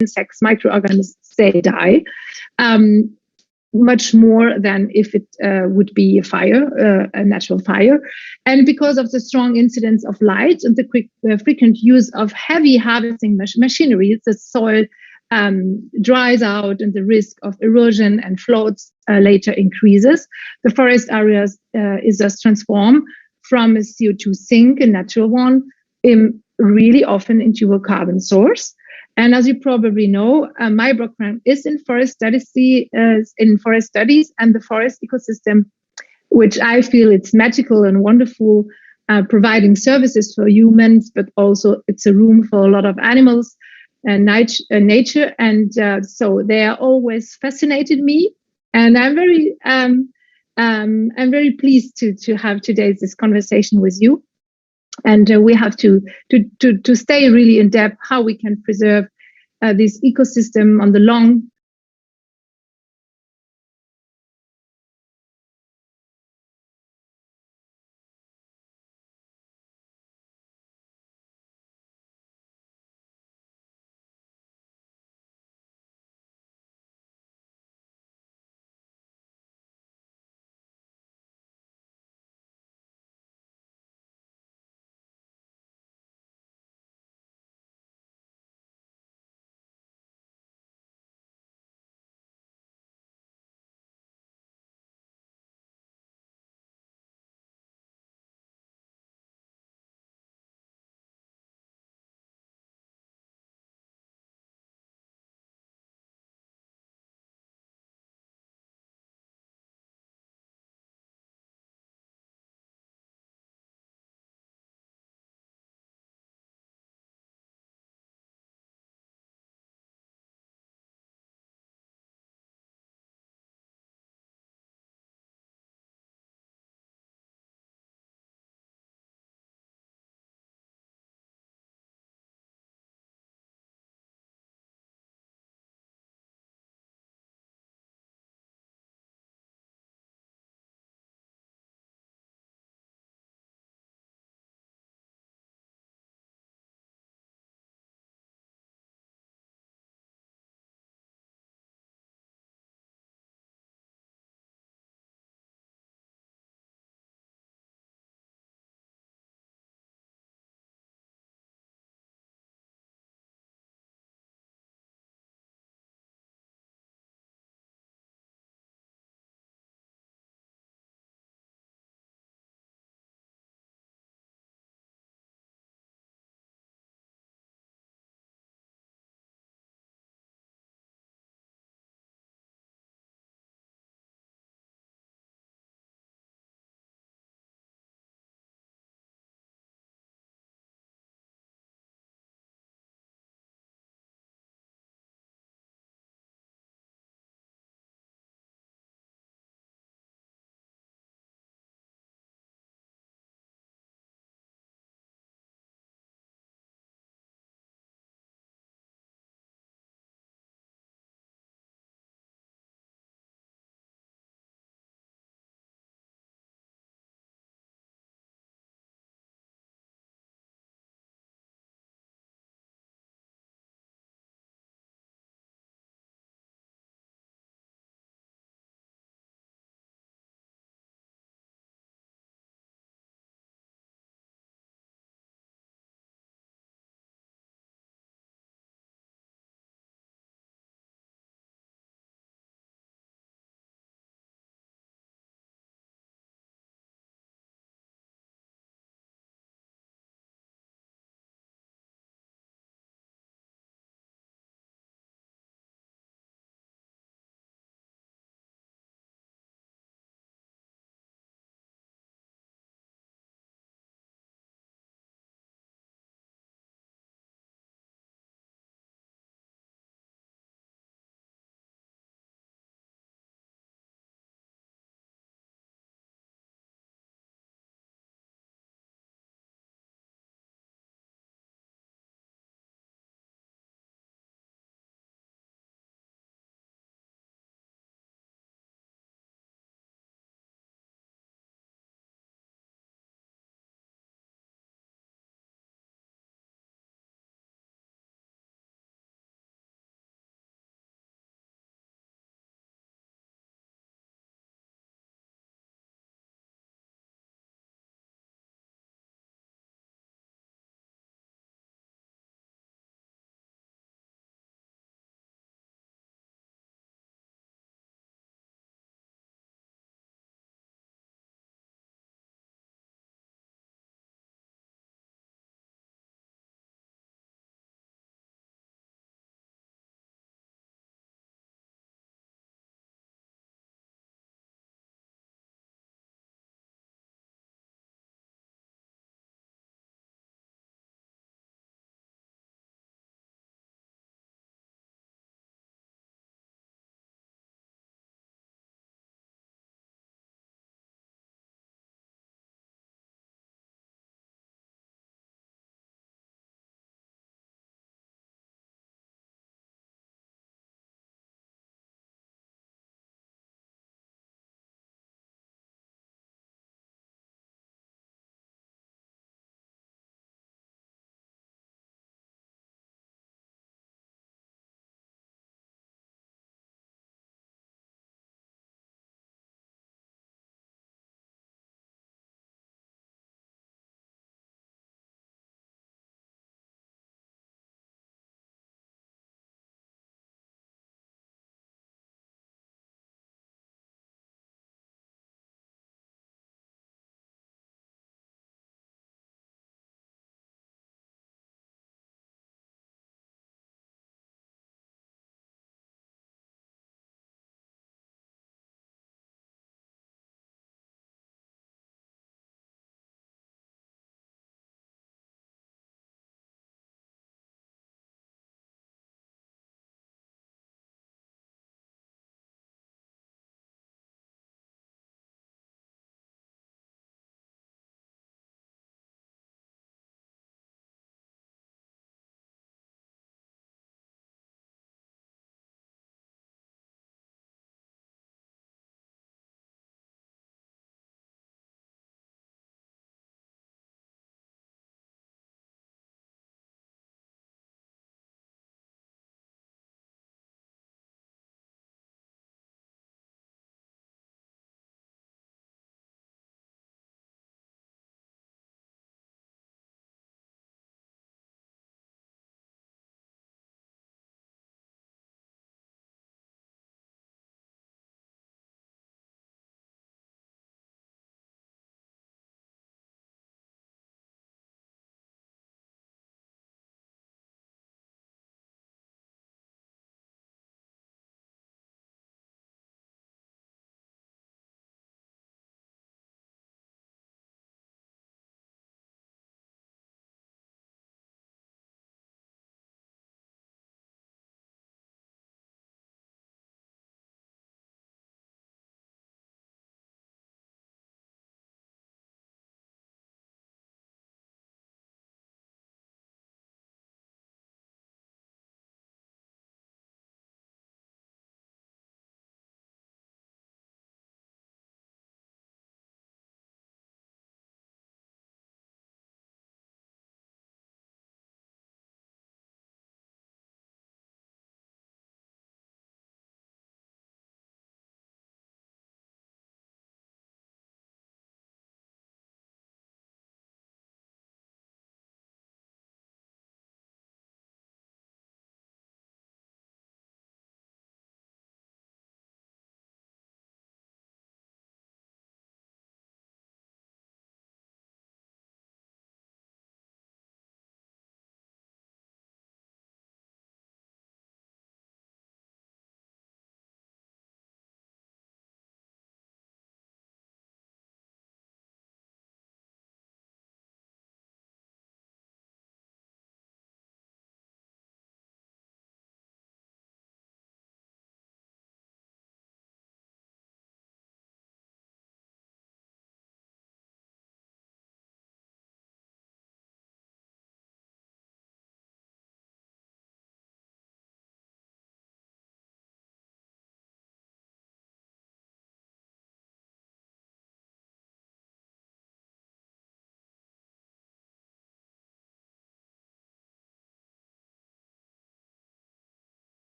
insects, microorganisms, they die. Much more than if it would be a fire, a natural fire. And because of the strong incidence of light and the frequent use of heavy harvesting machinery, the soil dries out and the risk of erosion and floods later increases. The forest areas is thus transformed from a CO2 sink, a natural one, really often into a carbon source. And as you probably know, my background is in forest studies, and the forest ecosystem, which I feel it's magical and wonderful, providing services for humans, but also it's a room for a lot of animals and nature. And so they are always fascinated me. And I'm very pleased to have today's this conversation with you. And we have to stay really in depth how we can preserve this ecosystem on the long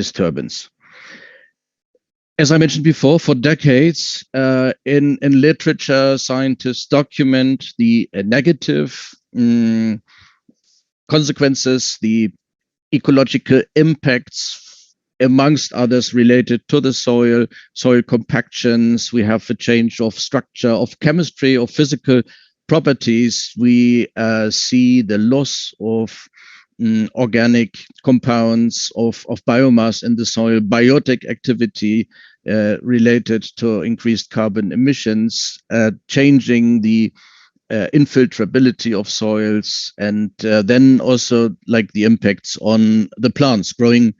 disturbance. As I mentioned before, for decades in literature, scientists document the negative consequences, the ecological impacts, amongst others related to the soil compactions. We have a change of structure, of chemistry, of physical properties. We see the loss of organic compounds, of biomass in the soil, biotic activity related to increased carbon emissions, changing the infiltrability of soils, and then also like the impacts on the plants growing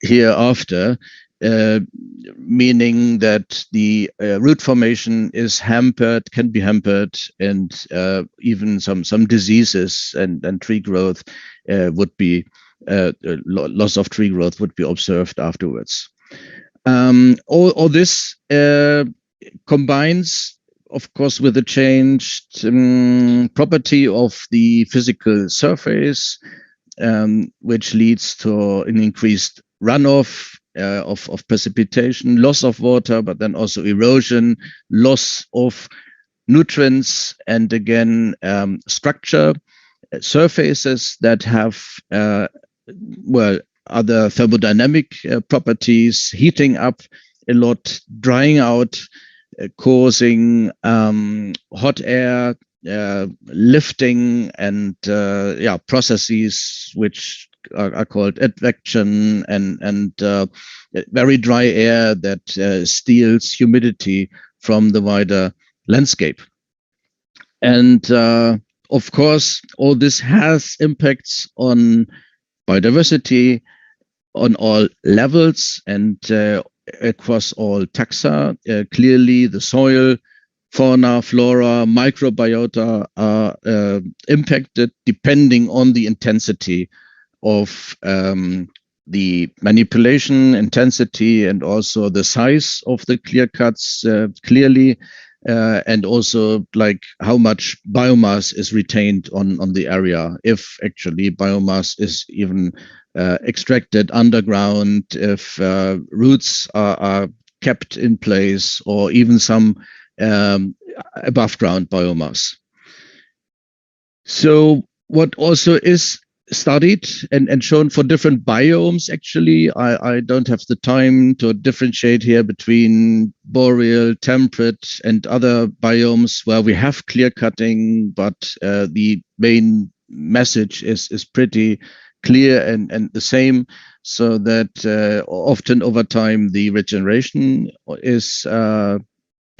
hereafter, meaning that the root formation is hampered, can be hampered, and even some diseases and tree growth would be loss of tree growth would be observed afterwards. All this combines, of course, with the changed property of the physical surface, which leads to an increased runoff of precipitation, loss of water, but then also erosion, loss of nutrients, and again, structure, surfaces that have, other thermodynamic properties, heating up a lot, drying out, causing hot air, lifting, and processes which are called advection, and very dry air that steals humidity from the wider landscape. And of course, all this has impacts on biodiversity on all levels and across all taxa. Clearly, the soil, fauna, flora, microbiota are impacted depending on the intensity of the manipulation intensity, and also the size of the clear cuts, clearly, and also like how much biomass is retained on the area, if actually biomass is even extracted underground, if roots are kept in place, or even some above ground biomass. So what also is studied and shown for different biomes, actually, I don't have the time to differentiate here between boreal, temperate, and other biomes where we have clear cutting, but the main message is pretty clear and the same, so that often over time the regeneration is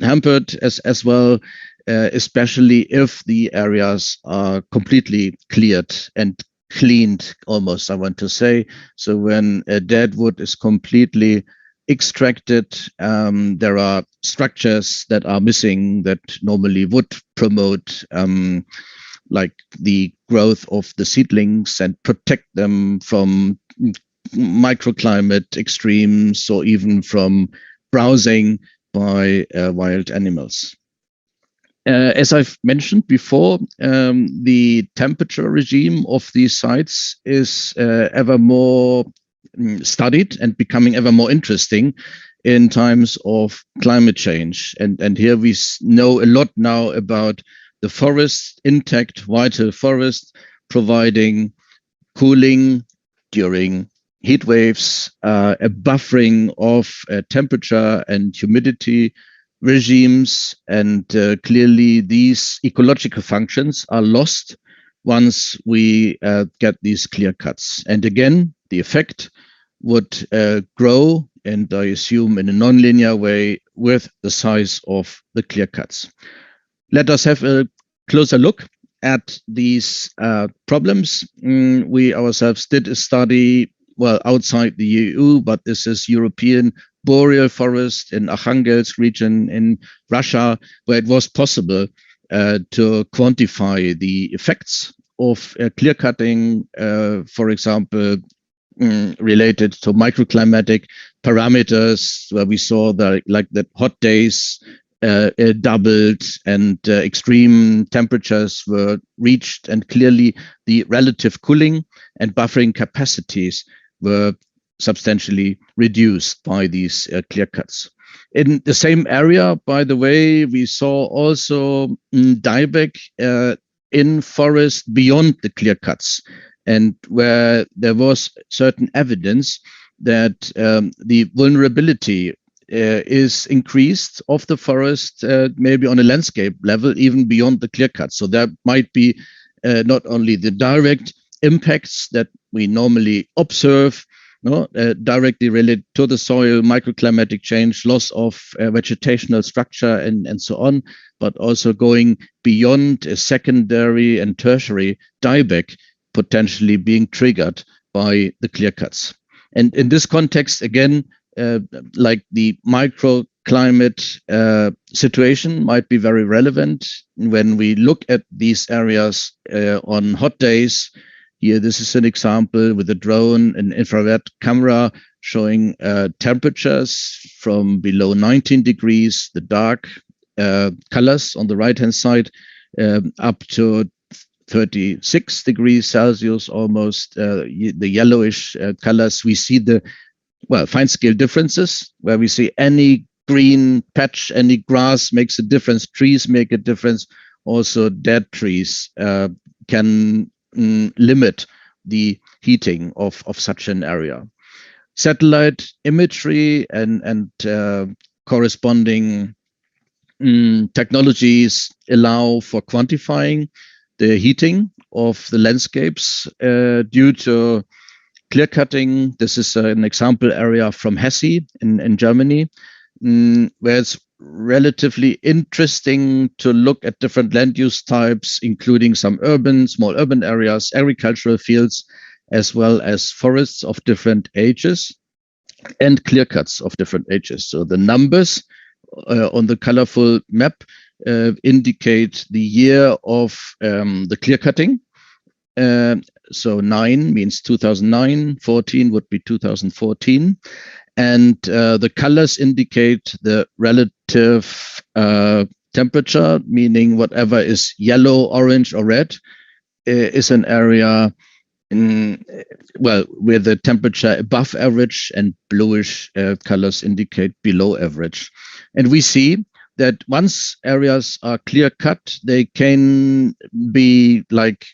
hampered as well, especially if the areas are completely cleared and cleaned, almost, I want to say. So when a dead wood is completely extracted, there are structures that are missing that normally would promote like the growth of the seedlings and protect them from microclimate extremes, or even from browsing by wild animals. As I've mentioned before, the temperature regime of these sites is ever more studied and becoming ever more interesting in times of climate change. And here we know a lot now about the forest, intact vital forest, providing cooling during heat waves, a buffering of temperature and humidity regimes, and clearly these ecological functions are lost once we get these clear cuts. And again, the effect would grow, and I assume in a non-linear way, with the size of the clear cuts. Let us have a closer look at these problems. We ourselves did a study, well, outside the EU, but this is European boreal forest in Arkhangelsk region in Russia, where it was possible to quantify the effects of clear cutting, for example, related to microclimatic parameters, where we saw that hot days doubled and extreme temperatures were reached, and clearly the relative cooling and buffering capacities were substantially reduced by these clear cuts. In the same area, by the way, we saw also dieback in forest beyond the clear cuts, and where there was certain evidence that the vulnerability is increased of the forest, maybe on a landscape level, even beyond the clear cut. So there might be not only the direct impacts that we normally observe, directly related to the soil, microclimatic change, loss of vegetational structure, and so on, but also going beyond a secondary and tertiary dieback potentially being triggered by the clear cuts. And in this context, again, like the microclimate situation might be very relevant when we look at these areas on hot days. Here, this is an example with a drone, an infrared camera showing temperatures from below 19 degrees, the dark colors on the right-hand side, up to 36 degrees Celsius, almost the yellowish colors. We see the fine scale differences where we see any green patch, any grass makes a difference, trees make a difference. Also dead trees can limit the heating of such an area. Satellite imagery and corresponding technologies allow for quantifying the heating of the landscapes due to clear cutting. This is an example area from Hesse in Germany, where it's relatively interesting to look at different land use types, including some small urban areas, agricultural fields, as well as forests of different ages and clear cuts of different ages. So the numbers on the colorful map indicate the year of the clear cutting. So 9 means 2009, 14 would be 2014. And the colors indicate the relative temperature, meaning whatever is yellow, orange, or red is an area with the temperature above average, and bluish colors indicate below average. And we see that once areas are clear cut, they can be like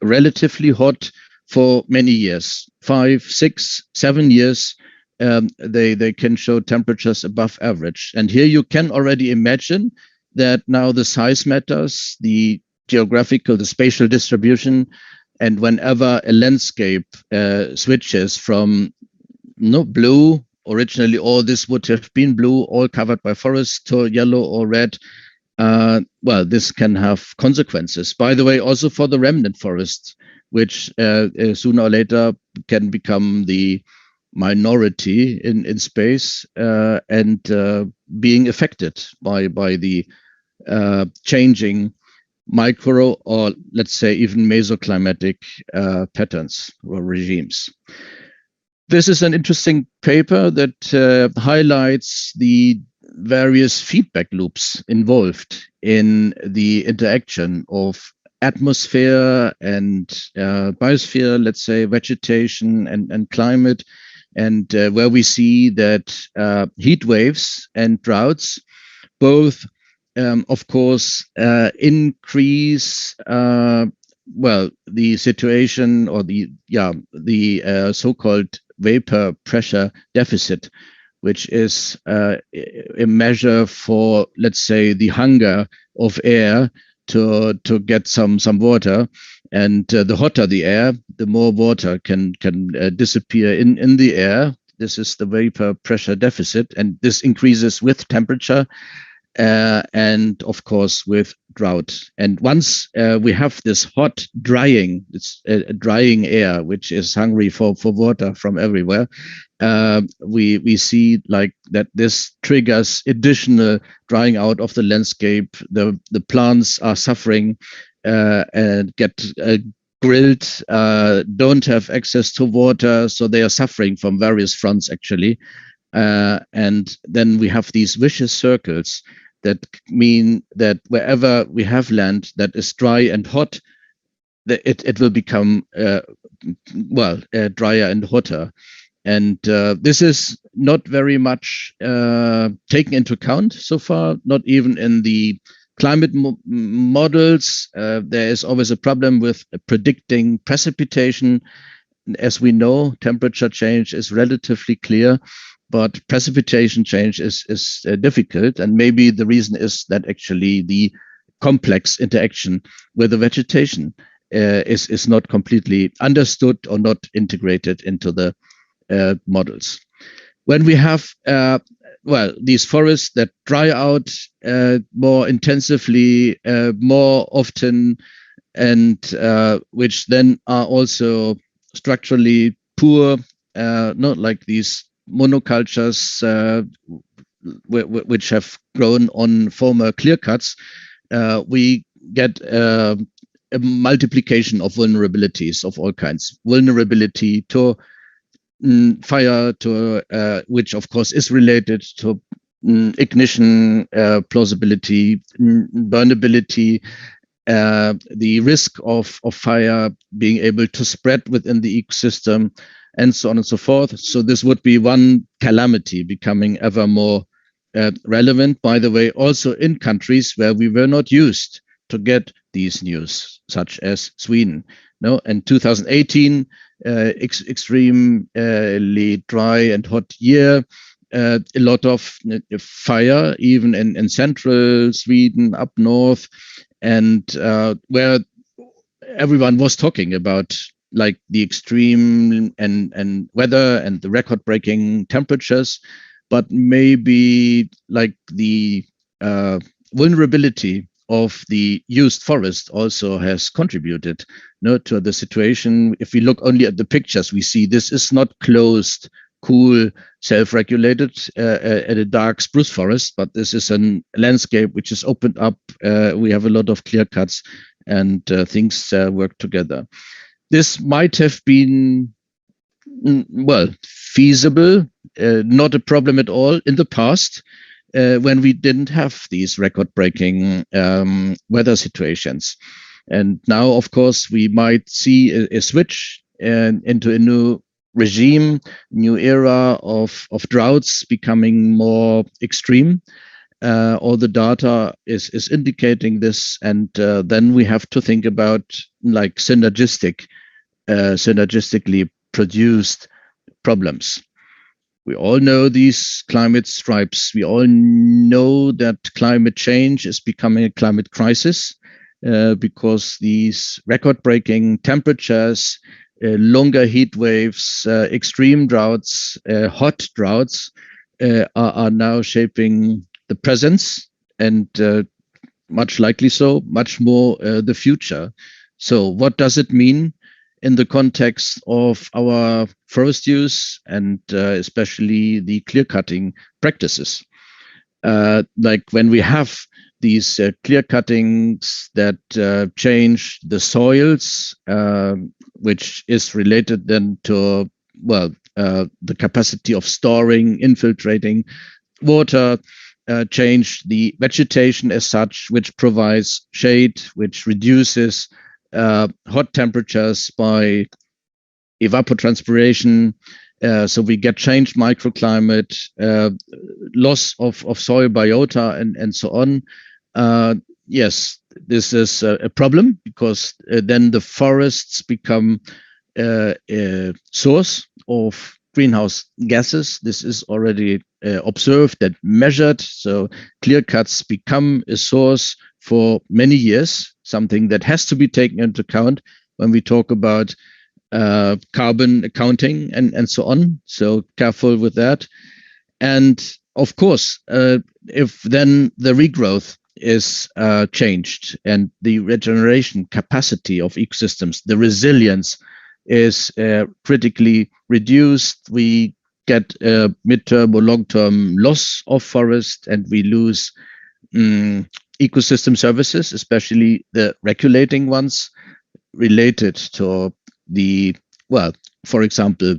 relatively hot for many years, 5, 6, 7 years. They can show temperatures above average. And here you can already imagine that now the size matters, the geographical, the spatial distribution, and whenever a landscape switches from blue, originally all this would have been blue, all covered by forest, to yellow or red, this can have consequences. By the way, also for the remnant forest, which sooner or later can become the minority in space and being affected by the changing micro, or let's say even mesoclimatic patterns or regimes. This is an interesting paper that highlights the various feedback loops involved in the interaction of atmosphere and biosphere, let's say vegetation and climate, and where we see that heat waves and droughts both of course increase the situation, or the so-called vapor pressure deficit, which is a measure for, let's say, the hunger of air to get some water. And the hotter the air, the more water can disappear in the air. This is the vapor pressure deficit, and this increases with temperature and of course with drought. And once we have this hot drying air, which is hungry for water from everywhere, we see like that this triggers additional drying out of the landscape. The plants are suffering and get grilled, don't have access to water, so they are suffering from various fronts actually. And then we have these vicious circles that mean that wherever we have land that is dry and hot, it will become drier and hotter. And this is not very much taken into account so far, not even in the climate models. There is always a problem with predicting precipitation. As we know, temperature change is relatively clear, but precipitation change is difficult. And maybe the reason is that actually the complex interaction with the vegetation is not completely understood or not integrated into the models. When we have these forests that dry out more intensively, more often, and which then are also structurally poor, not like these monocultures which have grown on former clear cuts, we get a multiplication of vulnerabilities of all kinds. Vulnerability to fire, to which of course is related to ignition, plausibility, burnability, the risk of fire being able to spread within the ecosystem, and so on and so forth. So this would be one calamity becoming ever more relevant, by the way, also in countries where we were not used to get these news, such as Sweden. No, in 2018, extremely dry and hot year, a lot of fire, even in central Sweden, up north, and where everyone was talking about like the extreme and weather and the record-breaking temperatures, but maybe like the vulnerability of the used forest also has contributed to the situation. If we look only at the pictures, we see this is not closed, cool, self-regulated at a dark spruce forest, but this is a landscape which is opened up. We have a lot of clear cuts and things work together. This might have been, feasible, not a problem at all in the past, when we didn't have these record-breaking weather situations. And now, of course, we might see a switch into a new regime, new era of droughts becoming more extreme. All the data is indicating this, and then we have to think about like synergistically produced problems. We all know these climate stripes. We all know that climate change is becoming a climate crisis because these record-breaking temperatures, longer heat waves, extreme droughts, hot droughts are now shaping the presence and much likely so, much more the future. So what does it mean in the context of our forest use and especially the clear cutting practices? Like when we have these clear cuttings that change the soils, which is related then to, the capacity of storing, infiltrating water, change the vegetation as such, which provides shade, which reduces hot temperatures by evapotranspiration. So we get changed microclimate, loss of soil biota, and so on. Yes, this is a problem because then the forests become a source of greenhouse gases. This is already observed and measured. So clear cuts become a source for many years, something that has to be taken into account when we talk about carbon accounting and so on. So careful with that. And of course, if then the regrowth is changed and the regeneration capacity of ecosystems, the resilience is critically reduced, we get a midterm or long-term loss of forest, and we lose ecosystem services, especially the regulating ones related to the, for example,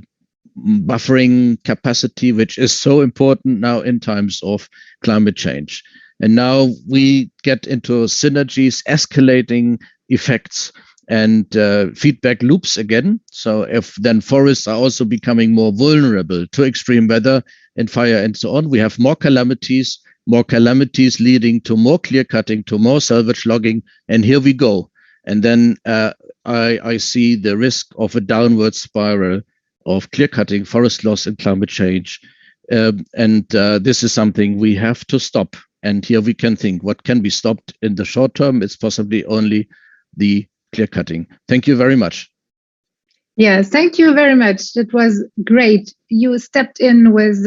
buffering capacity, which is so important now in times of climate change. And now we get into synergies, escalating effects, and feedback loops again. So if then forests are also becoming more vulnerable to extreme weather and fire and so on, we have more calamities leading to more clear cutting, to more salvage logging, and here we go. And then I see the risk of a downward spiral of clear cutting, forest loss, and climate change. This is something we have to stop. And here we can think what can be stopped in the short term. It's possibly only the clear cutting. Thank you very much. Yes, thank you very much. That was great. You stepped in with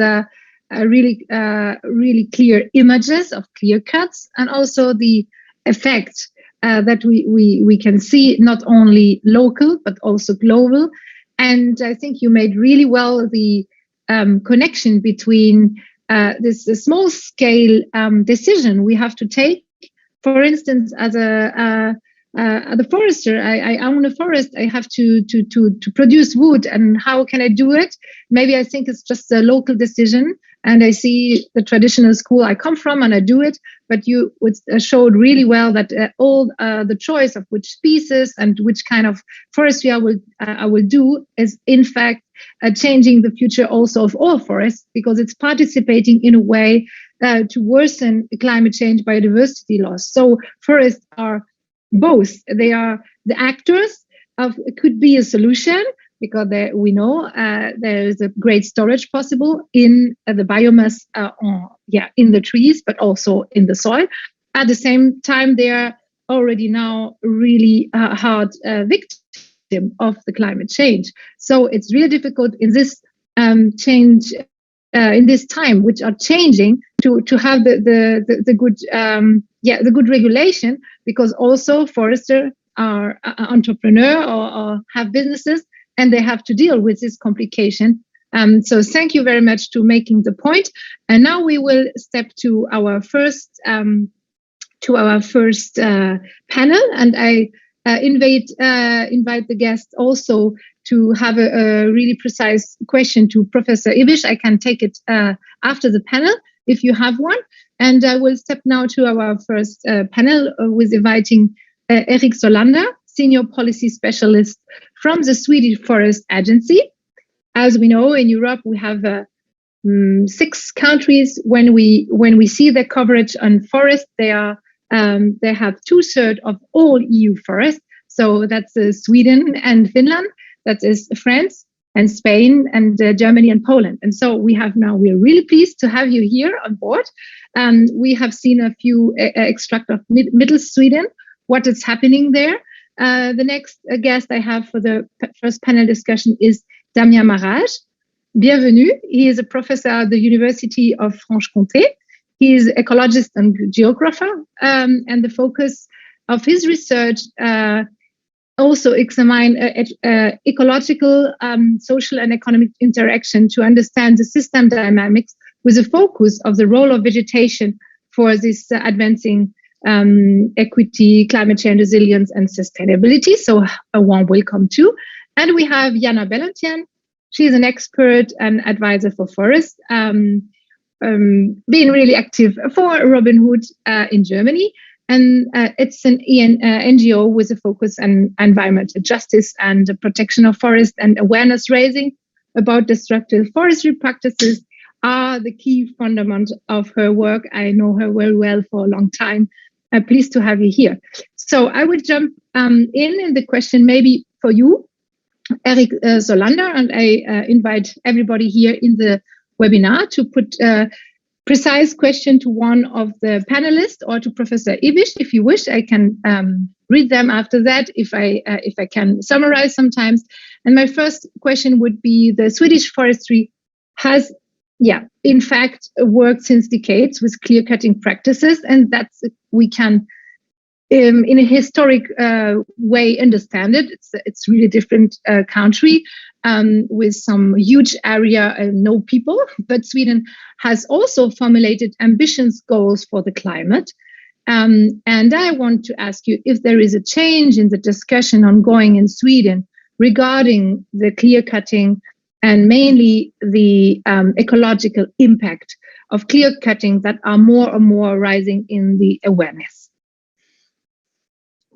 really clear images of clear cuts, and also the effect that we can see, not only local but also global. And I think you made really well the connection between this small scale decision we have to take. For instance, as a forester, I own a forest. I have to produce wood, and how can I do it? Maybe I think it's just a local decision, and I see the traditional school I come from, and I do it. But you showed really well that all the choice of which species and which kind of forestry I will do is in fact changing the future also of all forests, because it's participating in a way to worsen climate change, biodiversity loss. So forests are both. They are the actors of, it could be a solution, because we know there is a great storage possible in the biomass, in the trees, but also in the soil. At the same time, they are already now really hard victim of the climate change. So it's really difficult in this change, in this time, which are changing, to have the good regulation, because also foresters are entrepreneur or have businesses, and they have to deal with this complication. So thank you very much to making the point. And now we will step to our first panel, and I invite the guests also to have a really precise question to Professor Ibisch. I can take it after the panel if you have one. And I will step now to our first panel with inviting Erik Sollander, Senior Policy Specialist from the Swedish Forestry Agency. As we know, in Europe, we have 6 countries. When we see the coverage on forest, they have 2/3 of all EU forests. So that's Sweden and Finland. That is France and Spain and Germany and Poland. And so we're really pleased to have you here on board. We have seen a few extract of Middle Sweden, what is happening there. The next guest I have for the first panel discussion is Damien Marage. Bienvenue. He is a professor at the University of Franche Comté. He is ecologist and geographer, and the focus of his research also examine ecological, social and economic interaction to understand the system dynamics, with a focus of the role of vegetation for this advancing equity, climate change resilience and sustainability. So a warm welcome too. And we have Jana Ballenthien. She is an expert and advisor for forests, being really active for Robin Hood in Germany. And it's an NGO with a focus on environmental justice and the protection of forests, and awareness raising about destructive forestry practices are the key fundament of her work. I know her very well for a long time. Pleased to have you here. So I would jump in the question maybe for you, Erik Sollander, and I invite everybody here in the webinar to put precise question to one of the panelists or to Professor Ibisch, if you wish. I can read them after that if I can summarize sometimes. And my first question would be: the Swedish forestry has, in fact, worked since decades with clear-cutting practices, and that's we can, in a historic way, understand it. It's really different country. With some huge area and no people, but Sweden has also formulated ambitious goals for the climate. And I want to ask you if there is a change in the discussion ongoing in Sweden regarding the clear cutting and mainly the ecological impact of clear cutting that are more and more rising in the awareness.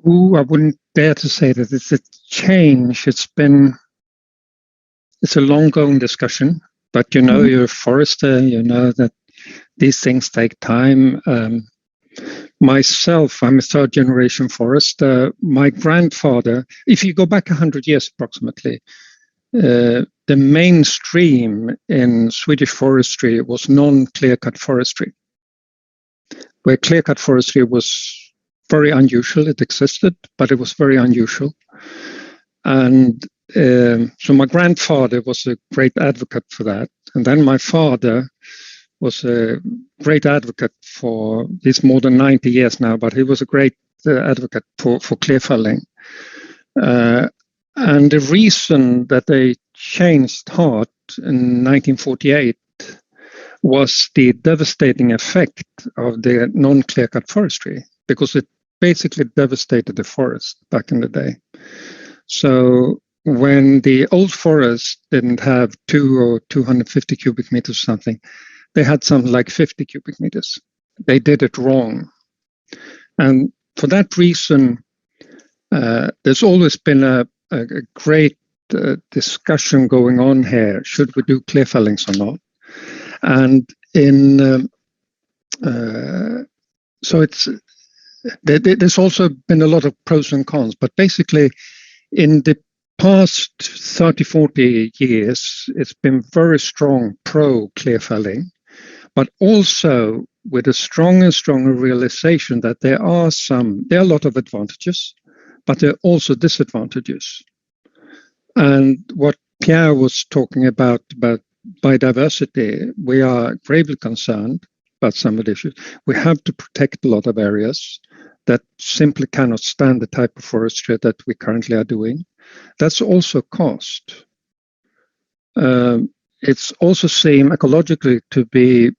I wouldn't dare to say that it's a change. It's a long-going discussion, but you're a forester, you know that these things take time. Myself, I'm a third-generation forester. My grandfather, if you go back 100 years approximately, the mainstream in Swedish forestry was non-clearcut forestry, where clearcut forestry was very unusual. It existed, but it was very unusual. And so my grandfather was a great advocate for that. And then my father was a great advocate for, he's more than 90 years now, but he was a great advocate for clear felling. And the reason that they changed heart in 1948 was the devastating effect of the non-clear-cut forestry, because it basically devastated the forest back in the day. So when the old forest didn't have 2 or 250 cubic meters or something, they had something like 50 cubic meters. They did it wrong. And for that reason, there's always been a great discussion going on here. Should we do clear fellings or not? And so there's also been a lot of pros and cons, but basically in the past 30, 40 years, it's been very strong pro clear felling, but also with a stronger and stronger realization that there are a lot of advantages, but there are also disadvantages. And what Pierre was talking about biodiversity, we are gravely concerned about some of the issues. We have to protect a lot of areas that simply cannot stand the type of forestry that we currently are doing. That's also cost. It's also seen ecologically to be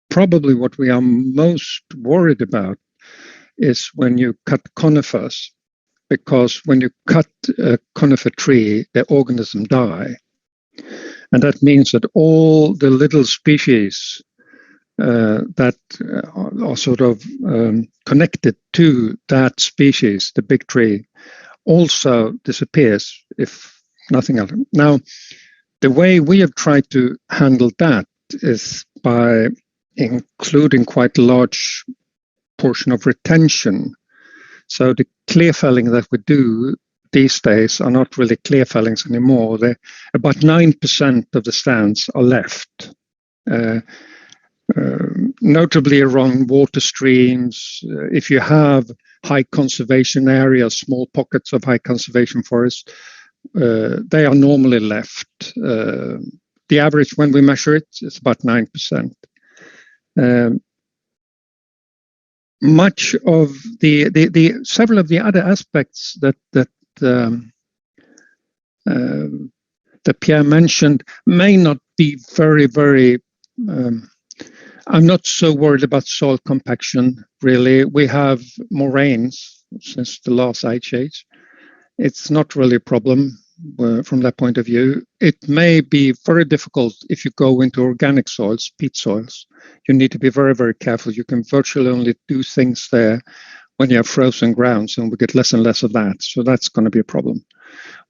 probably what we are most worried about is when you cut conifers, because when you cut a conifer tree, the organisms die. And that means that all the little species that are sort of connected to that species, the big tree, also disappears if nothing else. Now, the way we have tried to handle that is by including quite a large portion of retention. So the clear felling that we do these days are not really clear fellings anymore. About 9% of the stands are left, notably around water streams. If you have high conservation areas, small pockets of high conservation forest, they are normally left. The average when we measure it is about 9%. Much of the several of the other aspects that Pierre mentioned may not be very. I'm not so worried about soil compaction. Really, we have more rains since the last ice age. It's not really a problem from that point of view. It may be very difficult if you go into organic soils, peat soils. You need to be very careful. You can virtually only do things there when you have frozen grounds, and we get less and less of that. So that's going to be a problem.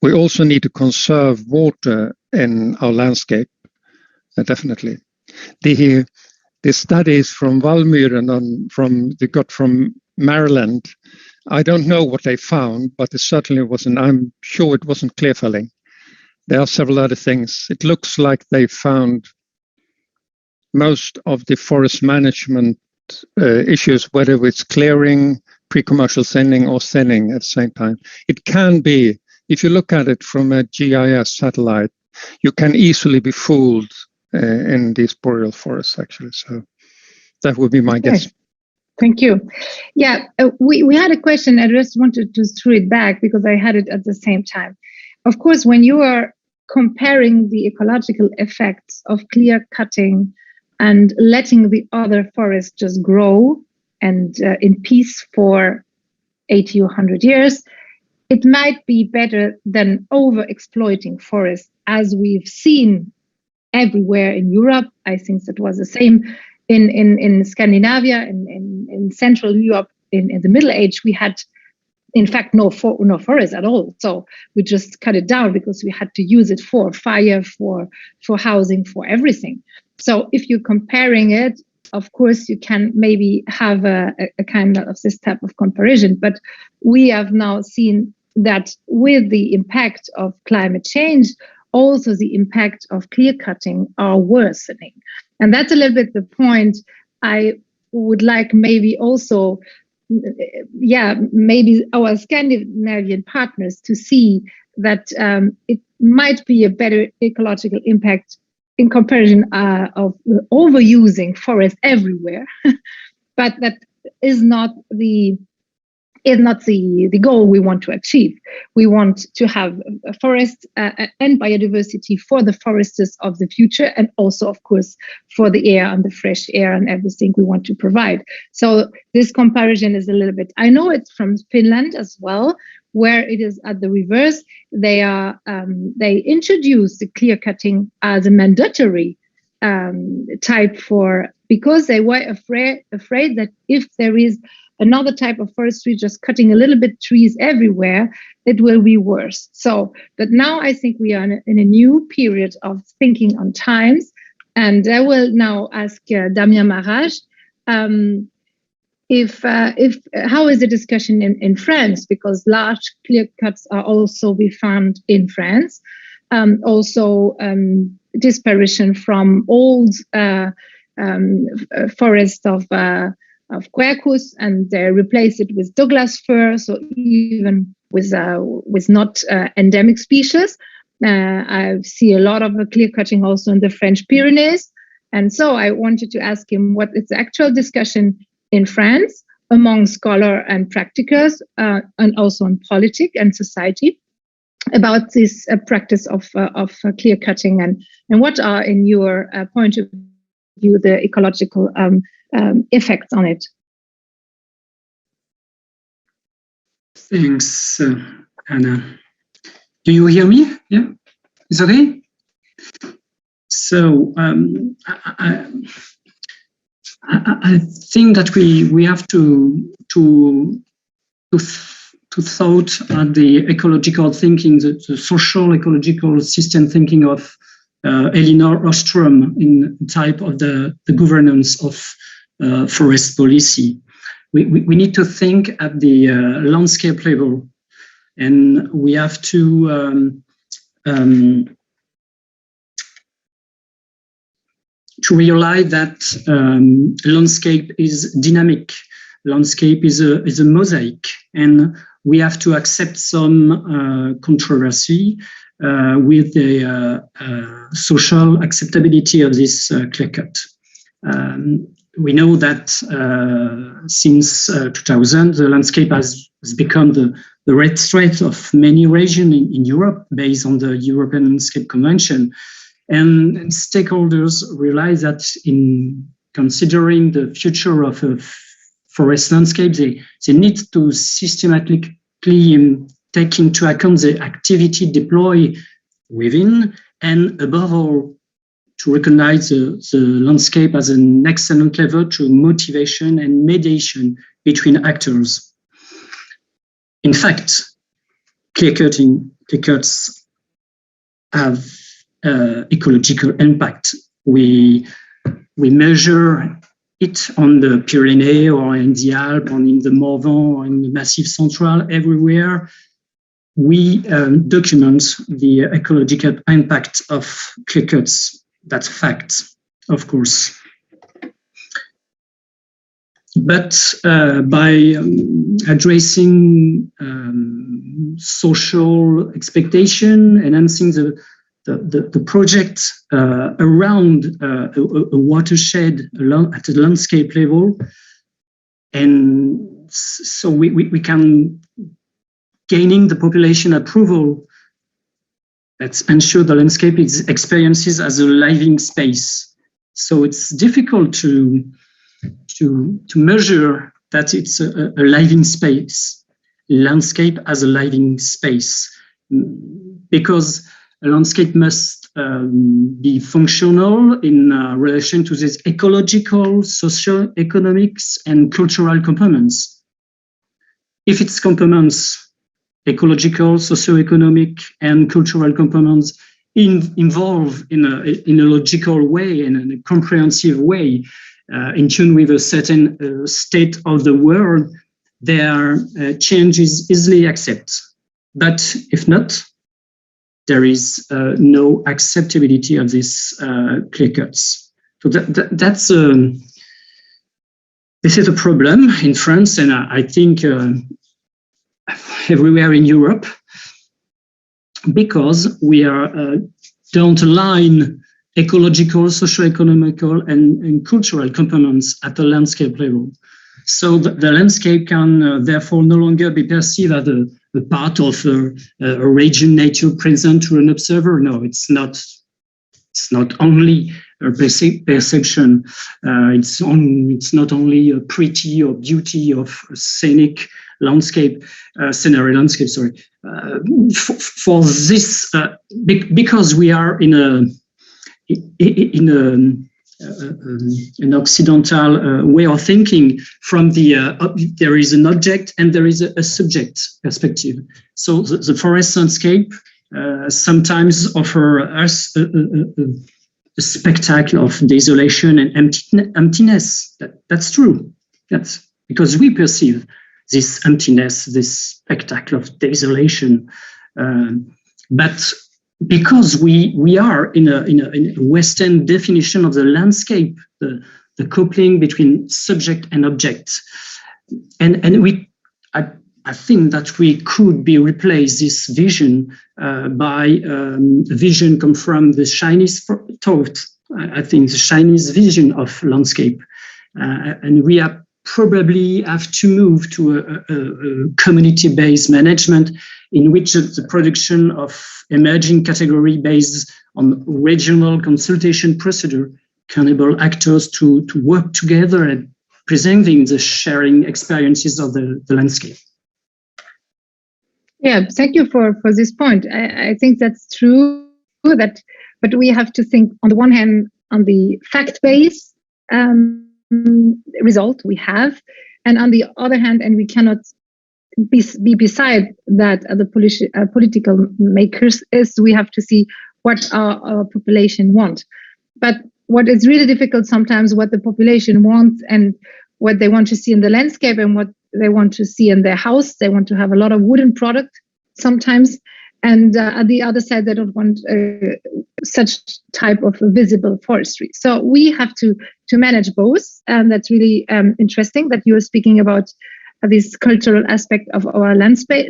We also need to conserve water in our landscape, definitely. The studies from Valmyren they got from Maryland, I don't know what they found, but it certainly wasn't, I'm sure it wasn't clear felling. There are several other things. It looks like they found most of the forest management issues, whether it's clearing, pre-commercial thinning, or thinning at the same time. It can be, if you look at it from a GIS satellite, you can easily be fooled in these boreal forests, actually. So that would be my guess. Thank you. Yeah, we had a question. I just wanted to throw it back because I had it at the same time. Of course, when you are comparing the ecological effects of clear cutting and letting the other forest just grow and in peace for 80 or 100 years, it might be better than over-exploiting forests, as we've seen everywhere in Europe. I think that was the same in Scandinavia, in Central Europe, in the Middle Age, we had, in fact, no forest at all. So we just cut it down because we had to use it for fire, for housing, for everything. So if you're comparing it, of course, you can maybe have a kind of this type of comparison. But we have now seen that with the impact of climate change, also the impact of clear cutting are worsening. And that's a little bit the point I would like maybe also, maybe our Scandinavian partners to see that it might be a better ecological impact in comparison of overusing forest everywhere, but that is not the goal we want to achieve. We want to have a forest and biodiversity for the foresters of the future, and also, of course, for the air and the fresh air and everything we want to provide. So this comparison is a little bit, I know it's from Finland as well, where it is at the reverse. They introduced the clear cutting as a mandatory type because they were afraid that if there is another type of forestry just cutting a little bit trees everywhere, it will be worse. So, but now I think we are in a new period of thinking on times, and I will now ask Damien Marage if how is the discussion in France, because large clear cuts are also be found in France. Also disparition from old forest of quercus, and they replace it with Douglas fir, so even with not endemic species. I see a lot of clear cutting also in the French Pyrenees, and so I wanted to ask him what is the actual discussion in France among scholars and practitioners, and also in politics and society, about this practice of clear cutting, and what are, in your point of view, the ecological effects on it. Thanks, Anna. Do you hear me? Yeah, it's okay. So I think that we have to thought at the ecological thinking, the social ecological system thinking of Elinor Ostrom in type of the governance of forest policy. We need to think at the landscape level, and we have to realize that landscape is dynamic. Landscape is a mosaic, and we have to accept some controversy with the social acceptability of this clear cut. We know that since 2000, the landscape has become the red thread of many regions in Europe, based on the European Landscape Convention. And stakeholders realize that in considering the future of a forest landscape, they need to systematically take into account the activity deployed within, and above all, to recognize the landscape as an excellent level to motivation and mediation between actors. In fact, clear cuts have ecological impact. We measure it on the Pyrenees or in the Alps or in the Morvan or in the Massif Central, everywhere. We document the ecological impact of clear cuts. That's fact, of course. But by addressing social expectation, enhancing the project around a watershed at the landscape level, and so we can gaining the population approval. Let's ensure the landscape experiences as a living space. So it's difficult to measure that it's a living space, landscape as a living space, because a landscape must be functional in relation to these ecological, socio-economics, and cultural components. if its components, ecological, socio-economic, and cultural components, involve in a logical way, in a comprehensive way, in tune with a certain state of the world, their change is easily accepted. But if not, there is no acceptability of these clear cuts. So that's this is a problem in France, and I think everywhere in Europe, because we don't align ecological, socio-economical, and cultural components at the landscape level. So the landscape can therefore no longer be perceived as a part of a region nature present to an observer. No, it's not. It's not only a perception. It's not only a pretty or beauty of a scenic landscape, scenery landscape. Sorry, for this because we are in an occidental way of thinking. From there is an object and there is a subject perspective. So the forest landscape sometimes offer us a spectacle of desolation and emptiness. That's true. That's because we perceive this emptiness, this spectacle of desolation. But because we are in a Western definition of the landscape, the coupling between subject and object, and I think that we could be replace this vision by a vision come from the Chinese thought. I think the Chinese vision of landscape, and we are probably have to move to a community-based management in which the production of emerging category based on regional consultation procedure can enable actors to work together and presenting the sharing experiences of the landscape. Yeah, thank you for this point. I think that's true, but we have to think on the one hand on the fact-based result we have, and on the other hand, and we cannot be beside that the political makers is we have to see what our population want. But what is really difficult sometimes, what the population wants and what they want to see in the landscape and what they want to see in their house. They want to have a lot of wooden product sometimes, and at the other side they don't want such type of visible forestry. So we have to manage both, and that's really interesting that you are speaking about this cultural aspect of our landscape,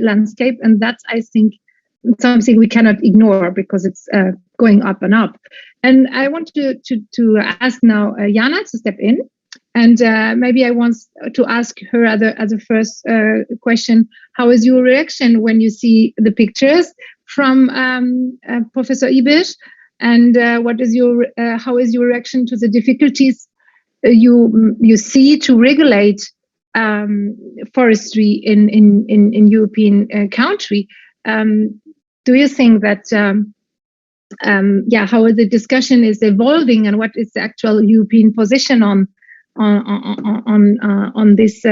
and that's, I think, something we cannot ignore because it's going up and up. And I want to ask now Jana to step in, and maybe I want to ask her as a first question: how is your reaction when you see the pictures from Professor Ibisch, and how is your reaction to the difficulties you see to regulate forestry in European country? Do you think that how the discussion is evolving, and what is the actual European position on this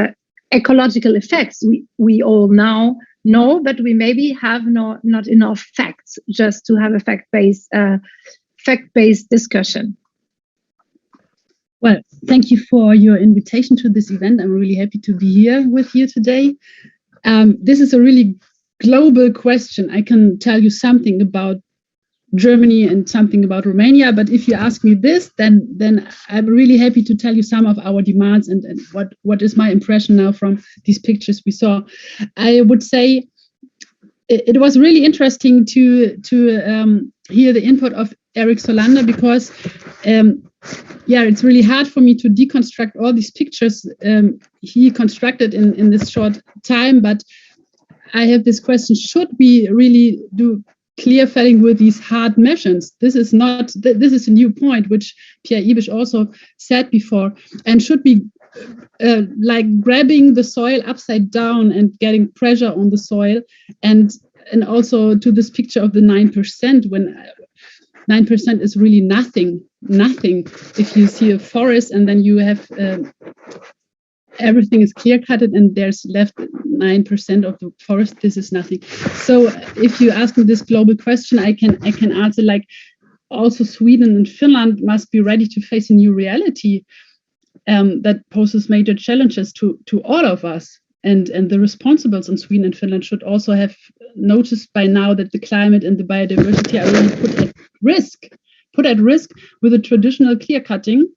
ecological effects? We all now know, but we maybe have not enough facts just to have a fact-based discussion. Well, thank you for your invitation to this event. I'm really happy to be here with you today. This is a really global question. I can tell you something about Germany and something about Romania, but if you ask me this, then I'm really happy to tell you some of our demands and what is my impression now from these pictures we saw. I would say it was really interesting to hear the input of Erik Sollander, because it's really hard for me to deconstruct all these pictures he constructed in this short time, but I have this question: should we really do clear felling with these hard measures? This is a new point, which Pierre Ibisch also said before. And should we like grabbing the soil upside down and getting pressure on the soil, and also to this picture of the 9%, when 9% is really nothing. If you see a forest and then you have everything is clear-cutted and there's left 9% of the forest. This is nothing. So if you ask me this global question, I can answer like also Sweden and Finland must be ready to face a new reality that poses major challenges to all of us. And the responsibles in Sweden and Finland should also have noticed by now that the climate and the biodiversity are really put at risk with the traditional clear cutting.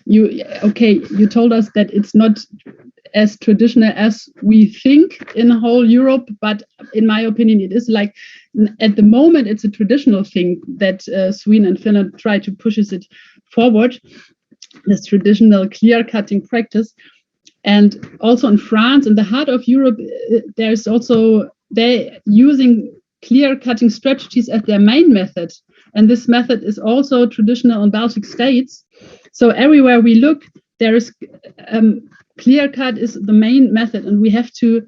You told us that it's not as traditional as we think in whole Europe, but in my opinion, it is like at the moment it's a traditional thing that Sweden and Finland try to push it forward, this traditional clear cutting practice. And also in France, in the heart of Europe, there's also they're using clear cutting strategies as their main method. And this method is also traditional in Baltic states. So everywhere we look, there is clear cut is the main method, and we have to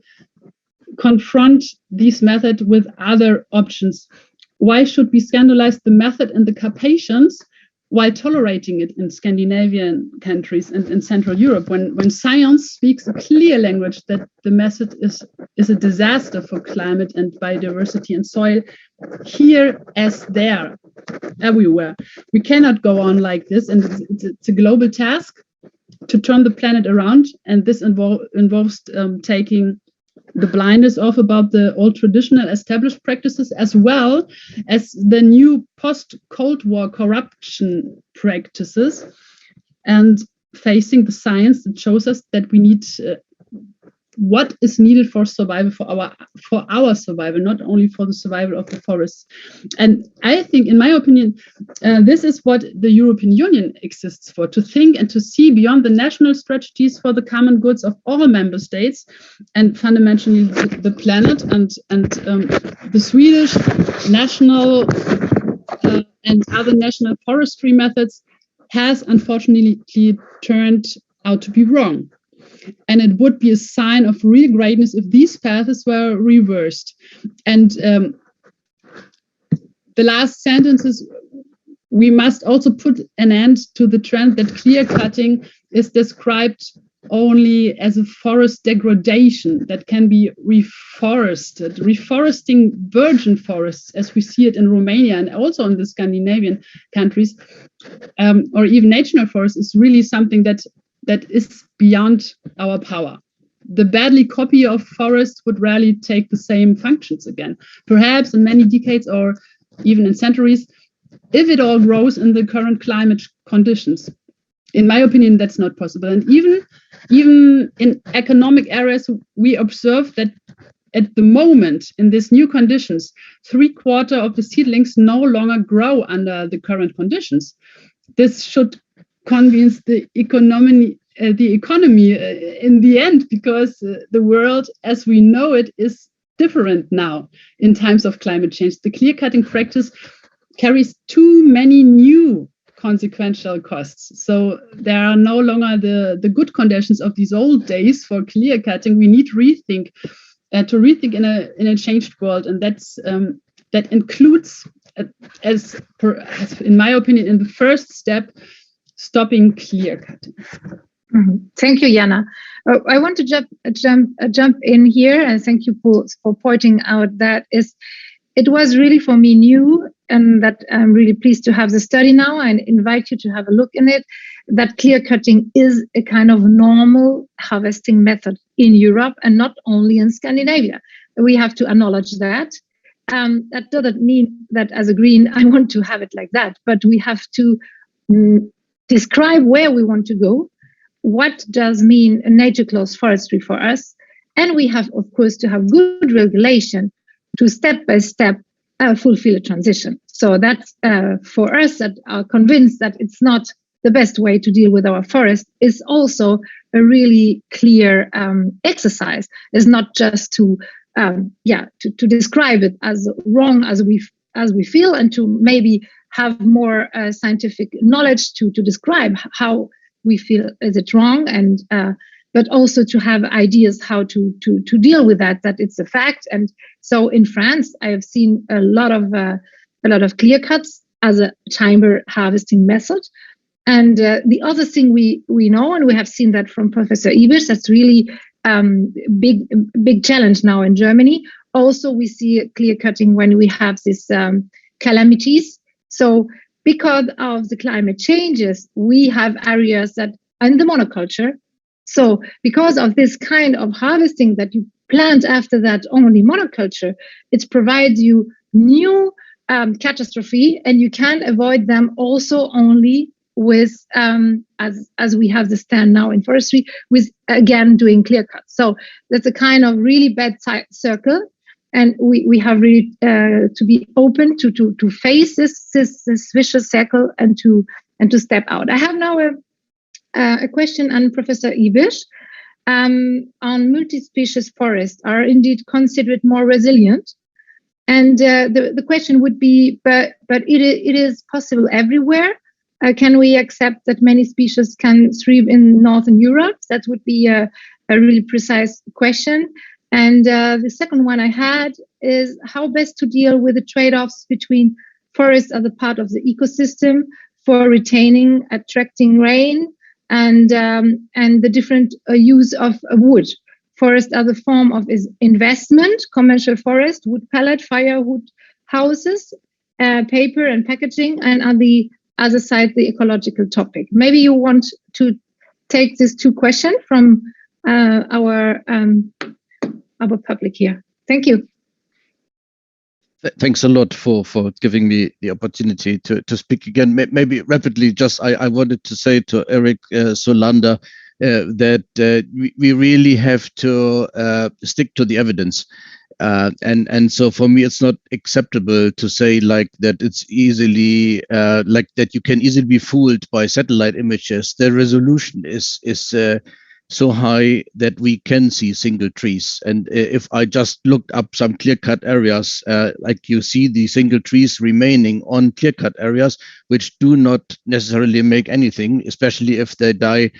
confront this method with other options. Why should we scandalize the method in the Carpathians while tolerating it in Scandinavian countries and in Central Europe, when science speaks a clear language that the method is a disaster for climate and biodiversity and soil, here as there, everywhere. We cannot go on like this, and it's a global task to turn the planet around, and this involves taking the blindness off about the old traditional established practices, as well as the new post-Cold War corruption practices, and facing the science that shows us that we need what is needed for survival, for our survival, not only for the survival of the forests. And I think, in my opinion, this is what the European Union exists for, to think and to see beyond the national strategies for the common goods of all member states, and fundamentally the planet, and the Swedish national and other national forestry methods has unfortunately turned out to be wrong. And it would be a sign of real greatness if these paths were reversed. And the last sentence is, we must also put an end to the trend that clear cutting is described only as a forest degradation that can be reforested. Reforesting virgin forests, as we see it in Romania and also in the Scandinavian countries, or even national forests, is really something that is beyond our power. The badly copy of forests would rarely take the same functions again. Perhaps in many decades or even in centuries, if it all grows in the current climate conditions. In my opinion, that's not possible. And even in economic areas, we observe that at the moment, in these new conditions, 3/4 of the seedlings no longer grow under the current conditions. This should convince the economy in the end, because the world as we know it is different now in times of climate change. The clear cutting practice carries too many new consequential costs. So there are no longer the good conditions of these old days for clear cutting. We need to rethink in a changed world, and that includes, as in my opinion, in the first step, stopping clear cutting. Mm-hmm. Thank you, Jana. I want to jump in here, and thank you for pointing out that it was really for me new, and that I'm really pleased to have the study now and invite you to have a look in it, that clear cutting is a kind of normal harvesting method in Europe and not only in Scandinavia. We have to acknowledge that. That doesn't mean that as a Green, I want to have it like that, but we have to describe where we want to go. What does mean nature close forestry for us? And we have, of course, to have good regulation to step by step fulfill a transition. So that's for us that are convinced that it's not the best way to deal with our forest, is also a really clear exercise. It's not just to describe it as wrong as we feel, and to maybe have more scientific knowledge to describe how we feel is it wrong, and but also to have ideas how to deal with that it's a fact. And so in France, I have seen a lot of clear cuts as a timber harvesting method, And the other thing we know, and we have seen that from Professor Ibisch, that's really big challenge now in Germany. Also, we see clear cutting when we have these calamities. So because of the climate changes, we have areas that are in the monoculture. So because of this kind of harvesting that you plant after that only monoculture, it provides you new catastrophe, and you can avoid them also only with, as we have the stand now in forestry, with again doing clear cuts. So that's a kind of really bad circle, and we have really to be open to face this vicious circle and to step out. I have now a question on Professor Ibisch. On multi-species forests are indeed considered more resilient. And the question would be, but it is possible everywhere. Can we accept that many species can thrive in Northern Europe? That would be a really precise question. And the second one I had is how best to deal with the trade-offs between forests as a part of the ecosystem for retaining, attracting rain, and the different use of wood. Forest as a form of investment, commercial forest, wood pellet, firewood houses, paper and packaging, and on the other side, the ecological topic. Maybe you want to take these two questions from our public here. Thank you. Thanks a lot for giving me the opportunity to speak again. Maybe rapidly, just I wanted to say to Erik Sollander that we really have to stick to the evidence. And so for me, it's not acceptable to say like that it's easily like that you can easily be fooled by satellite images. The resolution is so high that we can see single trees. And if I just looked up some clear-cut areas, like you see the single trees remaining on clear-cut areas, which do not necessarily make anything, especially if they die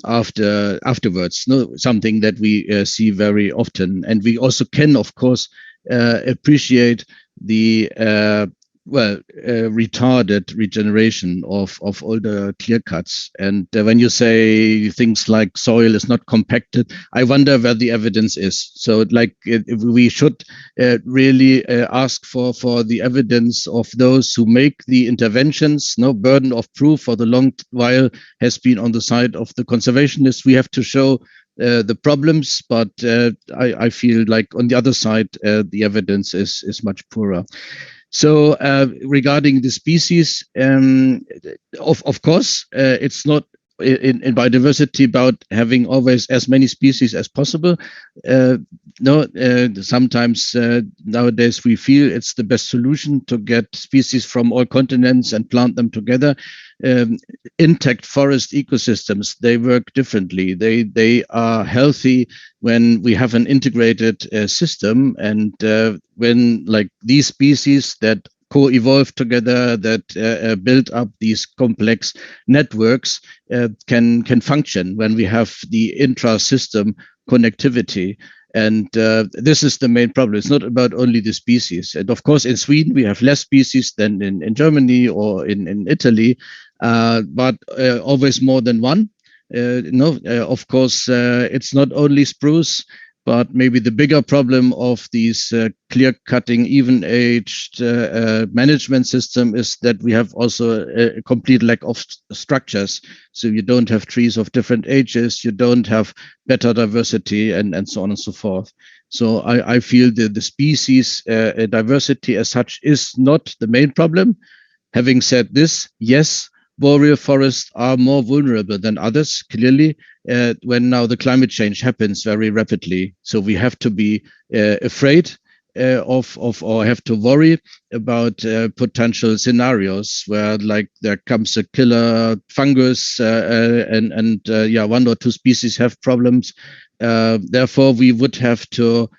afterwards. No, something that we see very often. And we also can, of course, appreciate the retarded regeneration of older clear cuts. And when you say things like soil is not compacted, I wonder where the evidence is. So like we should really ask for the evidence of those who make the interventions. No burden of proof for the long while has been on the side of the conservationists. We have to show the problems, but I feel like on the other side, the evidence is much poorer. So regarding the species, of course, it's not in biodiversity about having always as many species as possible. Sometimes nowadays we feel it's the best solution to get species from all continents and plant them together. Intact forest ecosystems, they work differently. They are healthy when we have an integrated system, and when like these species that co-evolve together, that build up these complex networks, can function when we have the intra-system connectivity. And this is the main problem. It's not about only the species. And of course, in Sweden, we have less species than in Germany or in Italy, but always more than one. Of course, it's not only spruce, but maybe the bigger problem of these clear-cutting, even-aged management system is that we have also a complete lack of structures. So you don't have trees of different ages, you don't have better diversity, and so on and so forth. So I feel that the species diversity as such is not the main problem. Having said this, yes, boreal forests are more vulnerable than others, clearly, when now the climate change happens very rapidly. So we have to be afraid of or have to worry about potential scenarios where like there comes a killer fungus and one or two species have problems. Therefore, we would have to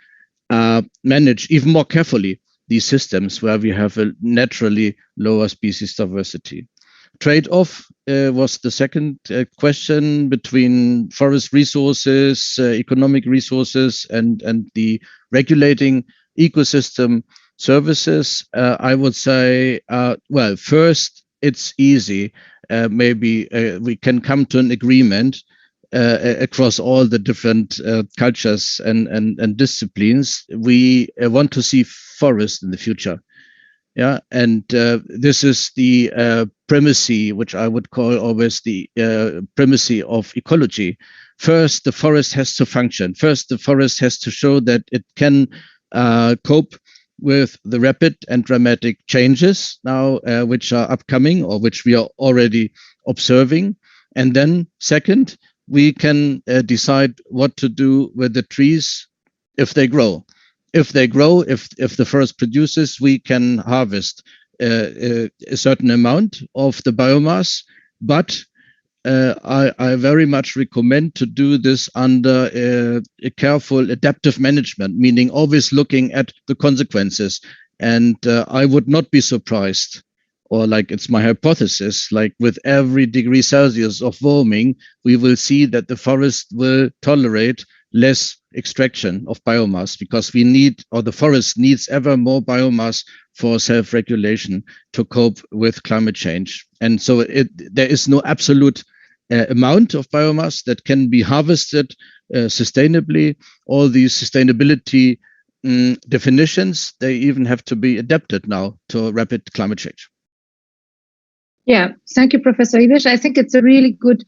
manage even more carefully these systems where we have a naturally lower species diversity. Trade-off was the second question between forest resources, economic resources, and the regulating ecosystem services. I would say, well, first, it's easy. maybe we can come to an agreement across all the different cultures and disciplines. We want to see forest in the future. Yeah, and this is the primacy, which I would call always the primacy of ecology. First, the forest has to function. First, the forest has to show that it can cope with the rapid and dramatic changes now, which are upcoming or which we are already observing. And then, second, we can decide what to do with the trees if they grow. If they grow, if the forest produces, we can harvest a certain amount of the biomass. But I very much recommend to do this under a careful adaptive management, meaning always looking at the consequences. And I would not be surprised, or like it's my hypothesis, like with every degree Celsius of warming, we will see that the forest will tolerate less extraction of biomass, because we need, or the forest needs ever more biomass for self-regulation to cope with climate change. And so there is no absolute amount of biomass that can be harvested sustainably. All these sustainability definitions, they even have to be adapted now to rapid climate change. Yeah, thank you, Professor Ibisch. I think it's a really good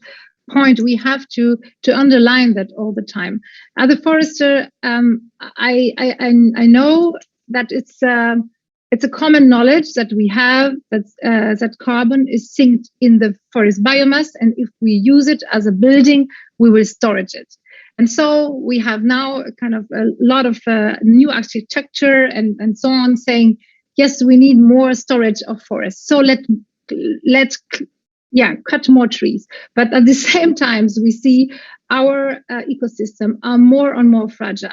point. We have to underline that all the time. As a forester, I know that it's a common knowledge that we have that carbon is synced in the forest biomass, and if we use it as a building, we will storage it. And so we have now kind of a lot of new architecture and so on saying, yes, we need more storage of forests. So let's cut more trees. But at the same time, we see our ecosystem are more and more fragile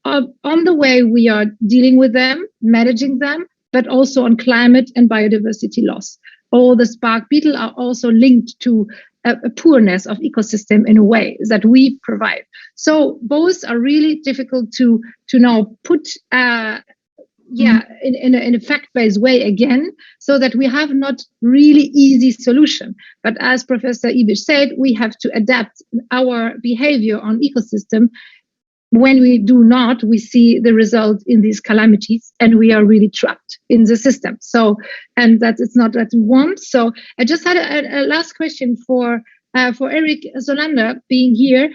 on the way we are dealing with them, managing them, but also on climate and biodiversity loss. All the spark beetle are also linked to a poorness of ecosystem in a way that we provide. So both are really difficult to now put in a fact-based way again, so that we have not really easy solution. But as Professor Ibisch said, we have to adapt our behavior on ecosystem. When we do not, we see the result in these calamities, and we are really trapped in the system. So, and that it's not that we want. So I just had a last question for Erik Sollander being here.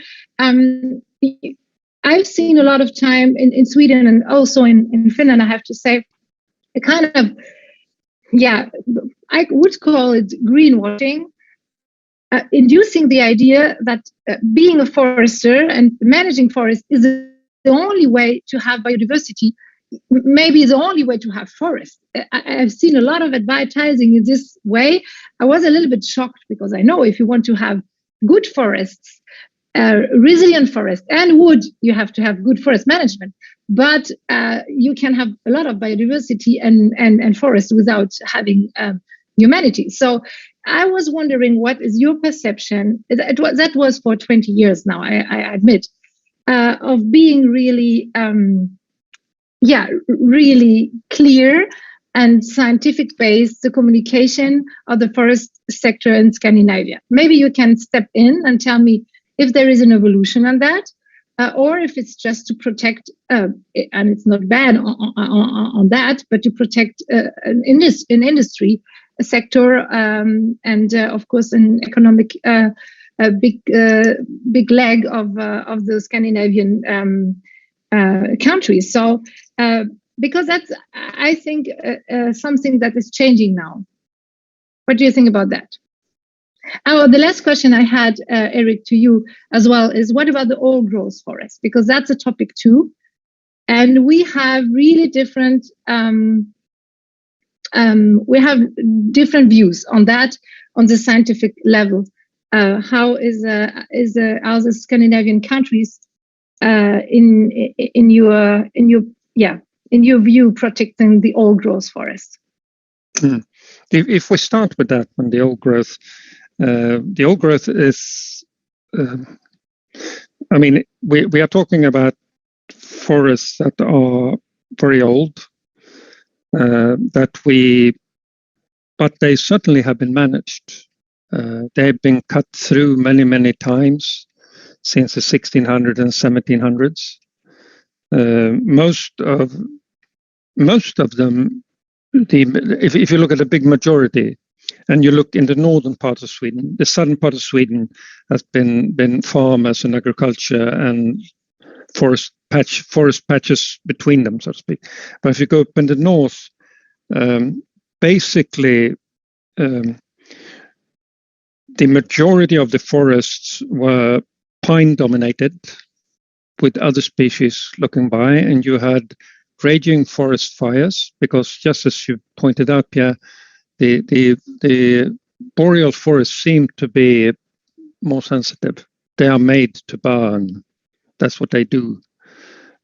I've seen a lot of time in Sweden and also in Finland, I have to say, a kind of, I would call it greenwashing, inducing the idea that being a forester and managing forests is the only way to have biodiversity, maybe the only way to have forests. I've seen a lot of advertising in this way. I was a little bit shocked, because I know if you want to have good forests, resilient forest and wood, you have to have good forest management. But you can have a lot of biodiversity and forest without having humanity. So I was wondering, what is your perception? That was for 20 years now, I admit, of being really, really clear and scientific based the communication of the forest sector in Scandinavia. Maybe you can step in and tell me if there is an evolution on that, or if it's just to protect, and it's not bad on that, but to protect an industry sector, and of course an economic big leg of the Scandinavian countries. So because that's, I think, something that is changing now. What do you think about that? Oh, the last question I had, Erik, to you as well is, what about the old growth forest? Because that's a topic too, and we have really different views on that on the scientific level. How are the Scandinavian countries in your view protecting the old growth forest? If we start with that one, the old growth is, I mean, we are talking about forests that are very old, but they certainly have been managed. They've been cut through many, many times since the 1600s and 1700s. Most of them, if you look at the big majority, and you look in the northern part of Sweden, the southern part of Sweden has been farmers and agriculture and forest patches between them, so to speak. But if you go up in the north, basically the majority of the forests were pine dominated, with other species looking by, and you had raging forest fires, because just as you pointed out, Pierre, the boreal forests seem to be more sensitive. They are made to burn. That's what they do.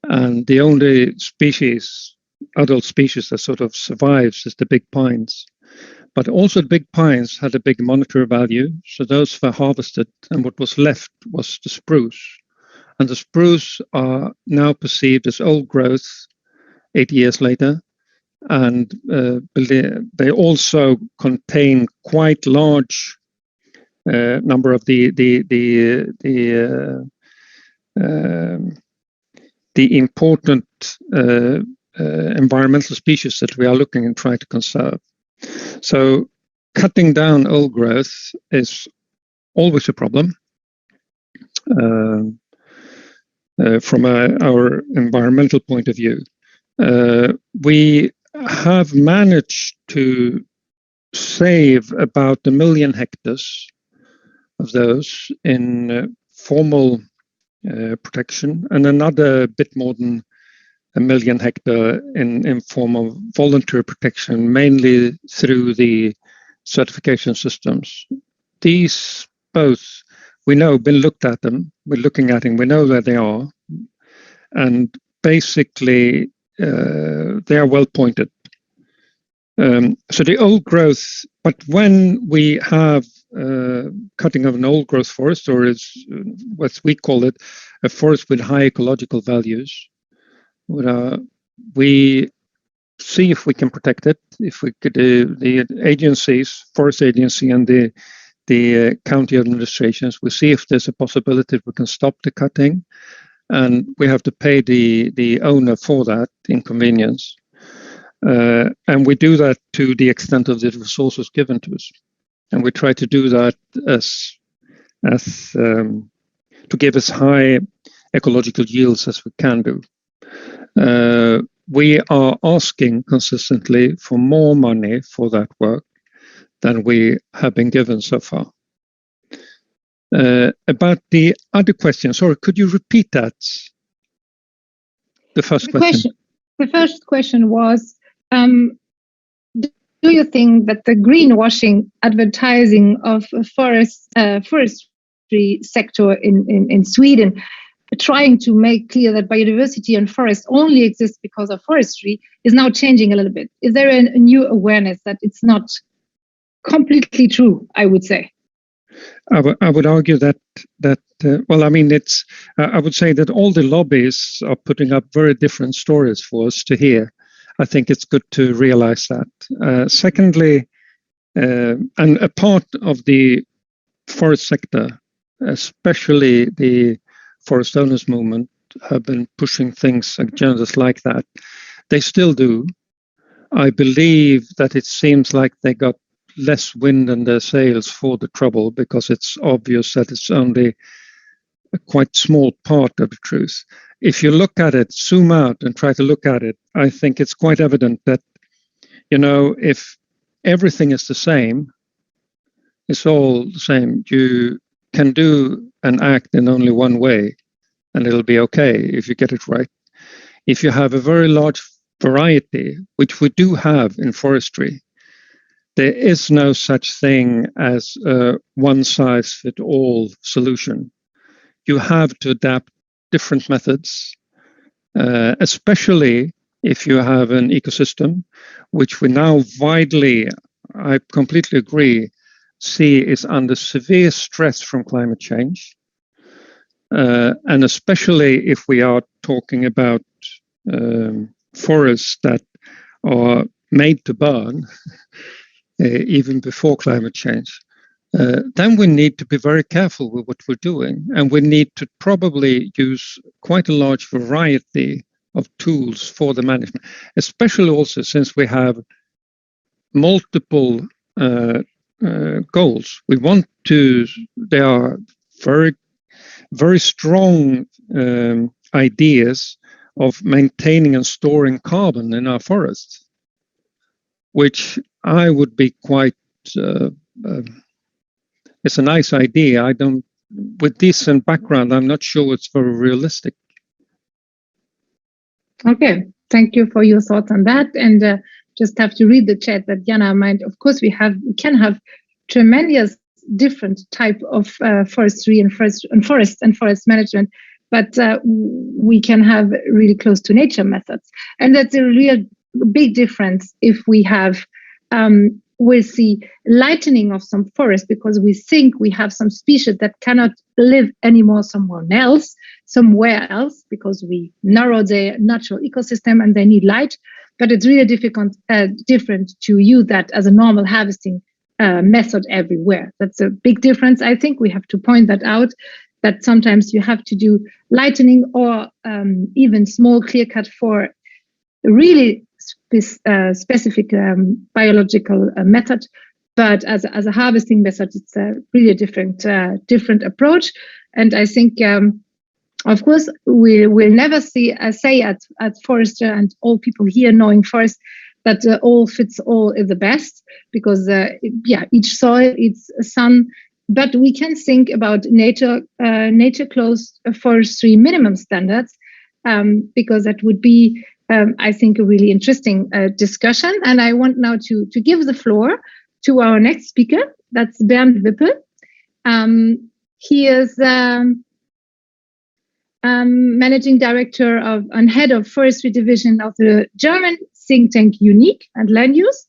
And the only species, adult species, that sort of survives is the big pines. But also the big pines had a big monetary value, so those were harvested, and what was left was the spruce. And the spruce are now perceived as old growth 80 years later, and they also contain quite large number of the important environmental species that we are looking and trying to conserve. So cutting down old growth is always a problem from our environmental point of view. We have managed to save about 1 million hectares of those in formal protection, and another bit more than 1 million hectares in form of voluntary protection, mainly through the certification systems. These both, we know, been looked at them, we're looking at them, we know where they are, and basically they are well pointed. So the old growth, but when we have cutting of an old growth forest, or is what we call it, a forest with high ecological values, we see if we can protect it. If we could, the agencies, forest agency and the county administrations, we see if there's a possibility we can stop the cutting, and we have to pay the owner for that inconvenience. And we do that to the extent of the resources given to us, and we try to do that as to give as high ecological yields as we can do. We are asking consistently for more money for that work than we have been given so far. About the other question, sorry, could you repeat that? The first question. The first question was, do you think that the greenwashing advertising of a forestry sector in Sweden, trying to make clear that biodiversity and forest only exists because of forestry, is now changing a little bit? Is there a new awareness that it's not completely true, I would say? I would argue that well, I mean, it's I would say that all the lobbies are putting up very different stories for us to hear. I think it's good to realize that. Secondly, and a part of the forest sector, especially the forest owners movement, have been pushing things, agendas like that. They still do. I believe that it seems like they got less wind in their sails for the trouble, because it's obvious that it's only a quite small part of the truth. If you look at it, zoom out and try to look at it, I think it's quite evident that, you know, if everything is the same, it's all the same. You can do an act in only one way, and it'll be okay if you get it right. If you have a very large variety, which we do have in forestry, there is no such thing as a one-size-fits-all solution. You have to adapt different methods, especially if you have an ecosystem, which we now widely, I completely agree, see is under severe stress from climate change. And especially if we are talking about forests that are made to burn, even before climate change. then we need to be very careful with what we're doing, and we need to probably use quite a large variety of tools for the management, especially also since we have multiple goals. We want to, there are very, very strong ideas of maintaining and storing carbon in our forests, which I would be quite, it's a nice idea. I don't, with decent background, I'm not sure it's very realistic. Okay, thank you for your thoughts on that. And just have to read the chat that Jana might. Of course, we can have tremendous different type of forestry and forest management, but we can have really close to nature methods, and that's a real big difference if we have with the lightening of some forest, because we think we have some species that cannot live anymore somewhere else, because we narrow their natural ecosystem and they need light. But it's really different to use that as a normal harvesting method everywhere. That's a big difference. I think we have to point that out, that sometimes you have to do lightening or even small clear cut for really specific biological method. But as a harvesting method, it's a really different approach. And I think, of course, we will never say at Forester and all people here knowing forest that all fits all is the best, because each soil, each sun. But we can think about nature close forestry minimum standards, because that would be, I think, a really interesting discussion. And I want now to give the floor to our next speaker. That's Bernd Wippel. He is managing director and head of forestry division of the German think tank Unique and Land Use,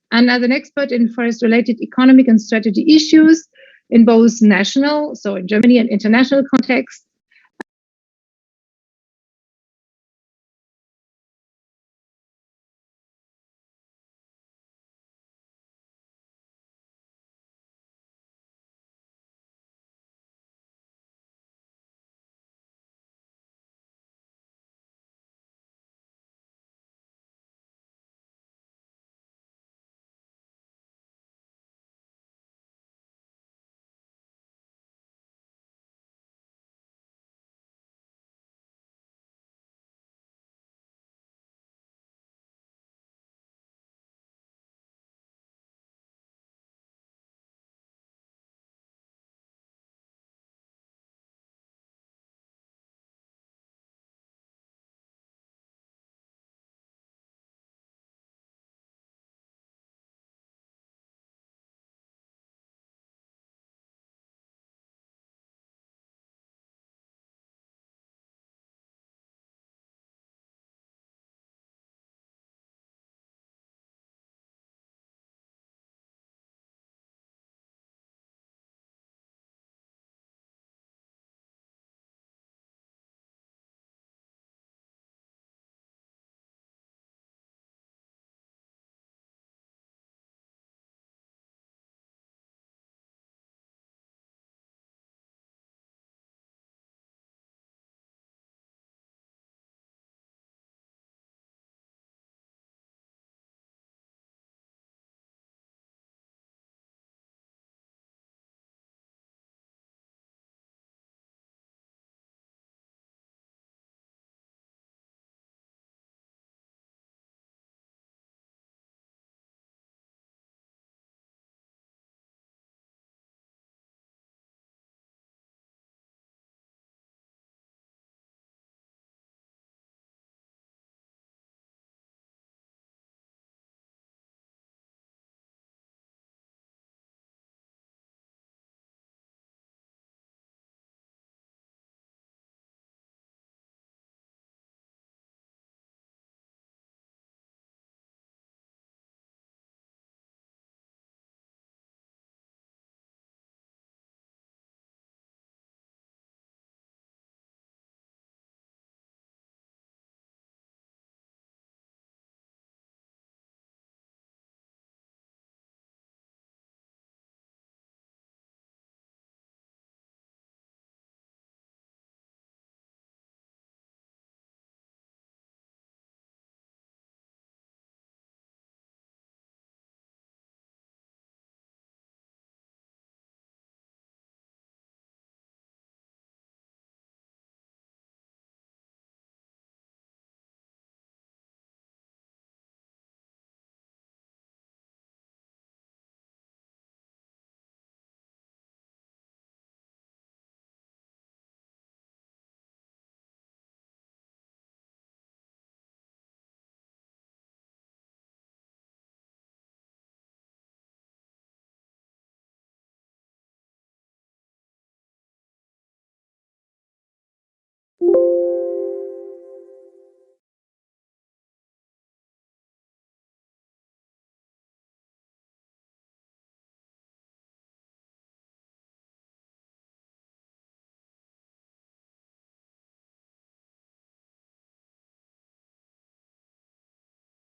and as an expert in forest-related economic and strategy issues in both national, so in Germany, and international context.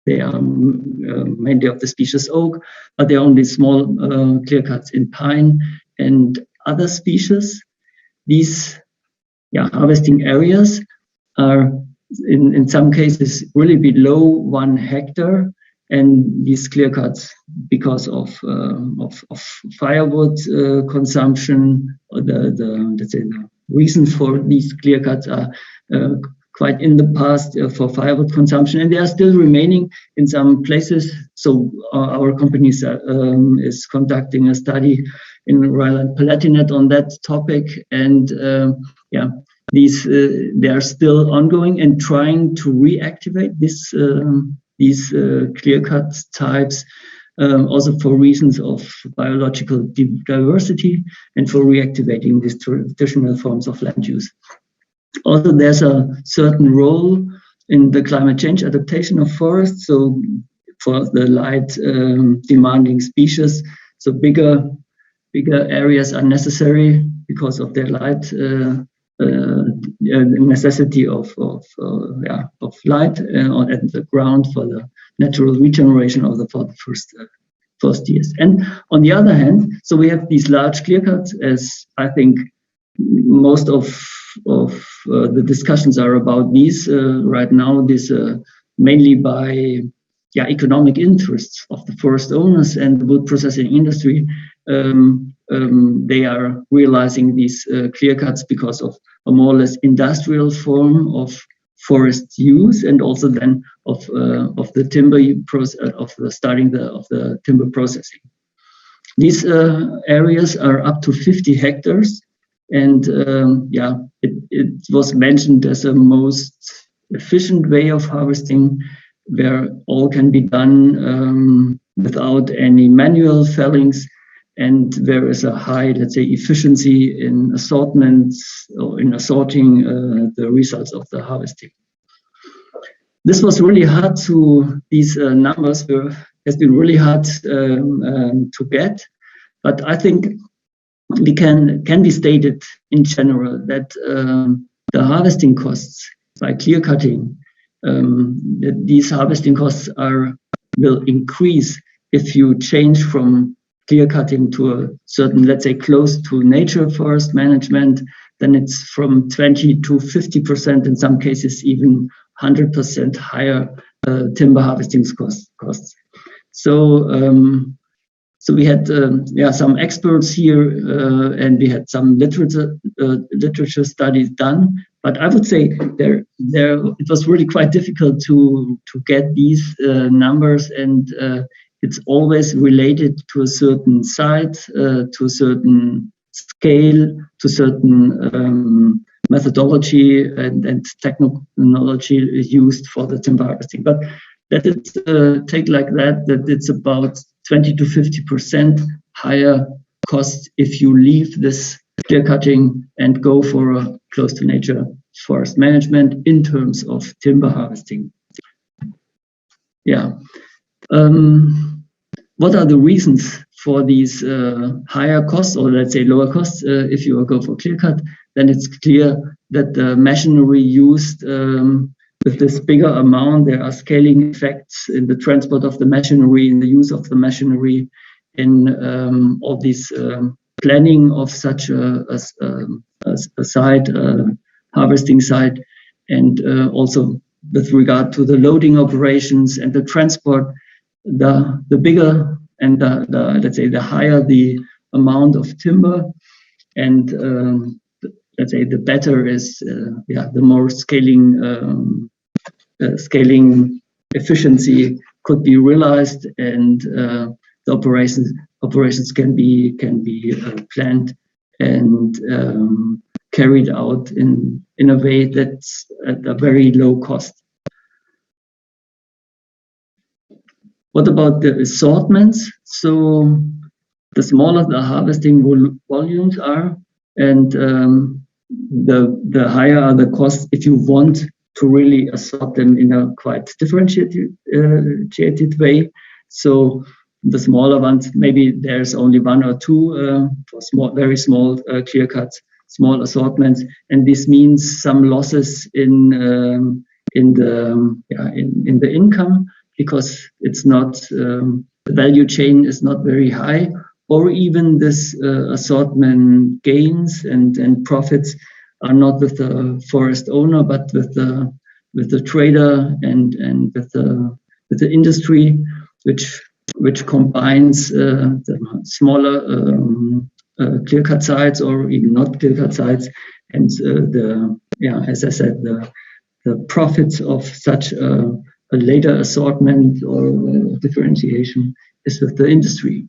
They are mainly of the species oak, but there are only small clear-cuts in pine and other species. These harvesting areas are in some cases really below 1 hectare, and these clear-cuts, because of firewood consumption, or the reason for these clear-cuts are quite in the past for firewood consumption, and they are still remaining in some places. So our company is conducting a study in Rhineland-Palatinate on that topic, and they are still ongoing and trying to reactivate these clear-cut types, also for reasons of biological diversity and for reactivating these traditional forms of land use. Also, there's a certain role in the climate change adaptation of forests. So for the light demanding species, so bigger areas are necessary because of their light necessity of light at the ground for the natural regeneration of for the first years. And on the other hand, so we have these large clear cuts, as I think most of the discussions are about these right now. This mainly by economic interests of the forest owners and the wood processing industry. They are realizing these clear cuts because of a more or less industrial form of forest use, and also then of the timber process, of the timber processing. These areas are up to 50 hectares, and it was mentioned as a most efficient way of harvesting, where all can be done without any manual fellings, and there is a high, let's say, efficiency in assortments or in assorting the results of the harvesting. This was really hard these numbers has been really hard to get, but I think we can be stated in general that the harvesting costs by clear cutting, that these harvesting costs will increase if you change from clear cutting to a certain, let's say, close to nature forest management. Then it's from 20 to 50%, in some cases even 100% higher timber harvesting costs. So we had some experts here, and we had some literature studies done. But I would say it was really quite difficult to get these numbers, and it's always related to a certain site, to a certain scale, to certain methodology and technology used for the timber harvesting. But that it's take like that it's about 20 to 50% higher cost if you leave this clear cutting and go for a close to nature forest management in terms of timber harvesting. What are the reasons for these higher costs, or let's say lower costs, if you go for clear cut? Then it's clear that the machinery used with this bigger amount, there are scaling effects in the transport of the machinery, in the use of the machinery, in all this planning of such a site, harvesting site, and also with regard to the loading operations and the transport. The bigger and the let's say the higher the amount of timber, and let's say the better is the more scaling efficiency could be realized, and the operations can be planned and carried out in a way that's at a very low cost. What about the assortments? So the smaller the harvesting volumes are, and the higher are the costs if you want to really assort them in a quite differentiated way. So the smaller ones, maybe there's only one or two for very small clear cuts, small assortments, and this means some losses in the income. because it's not, the value chain is not very high, or even this assortment gains and profits are not with the forest owner, but with the trader and with the industry, which combines the smaller clear-cut sites or even not clear-cut sites, and as I said, the profits of such a later assortment or differentiation is with the industry.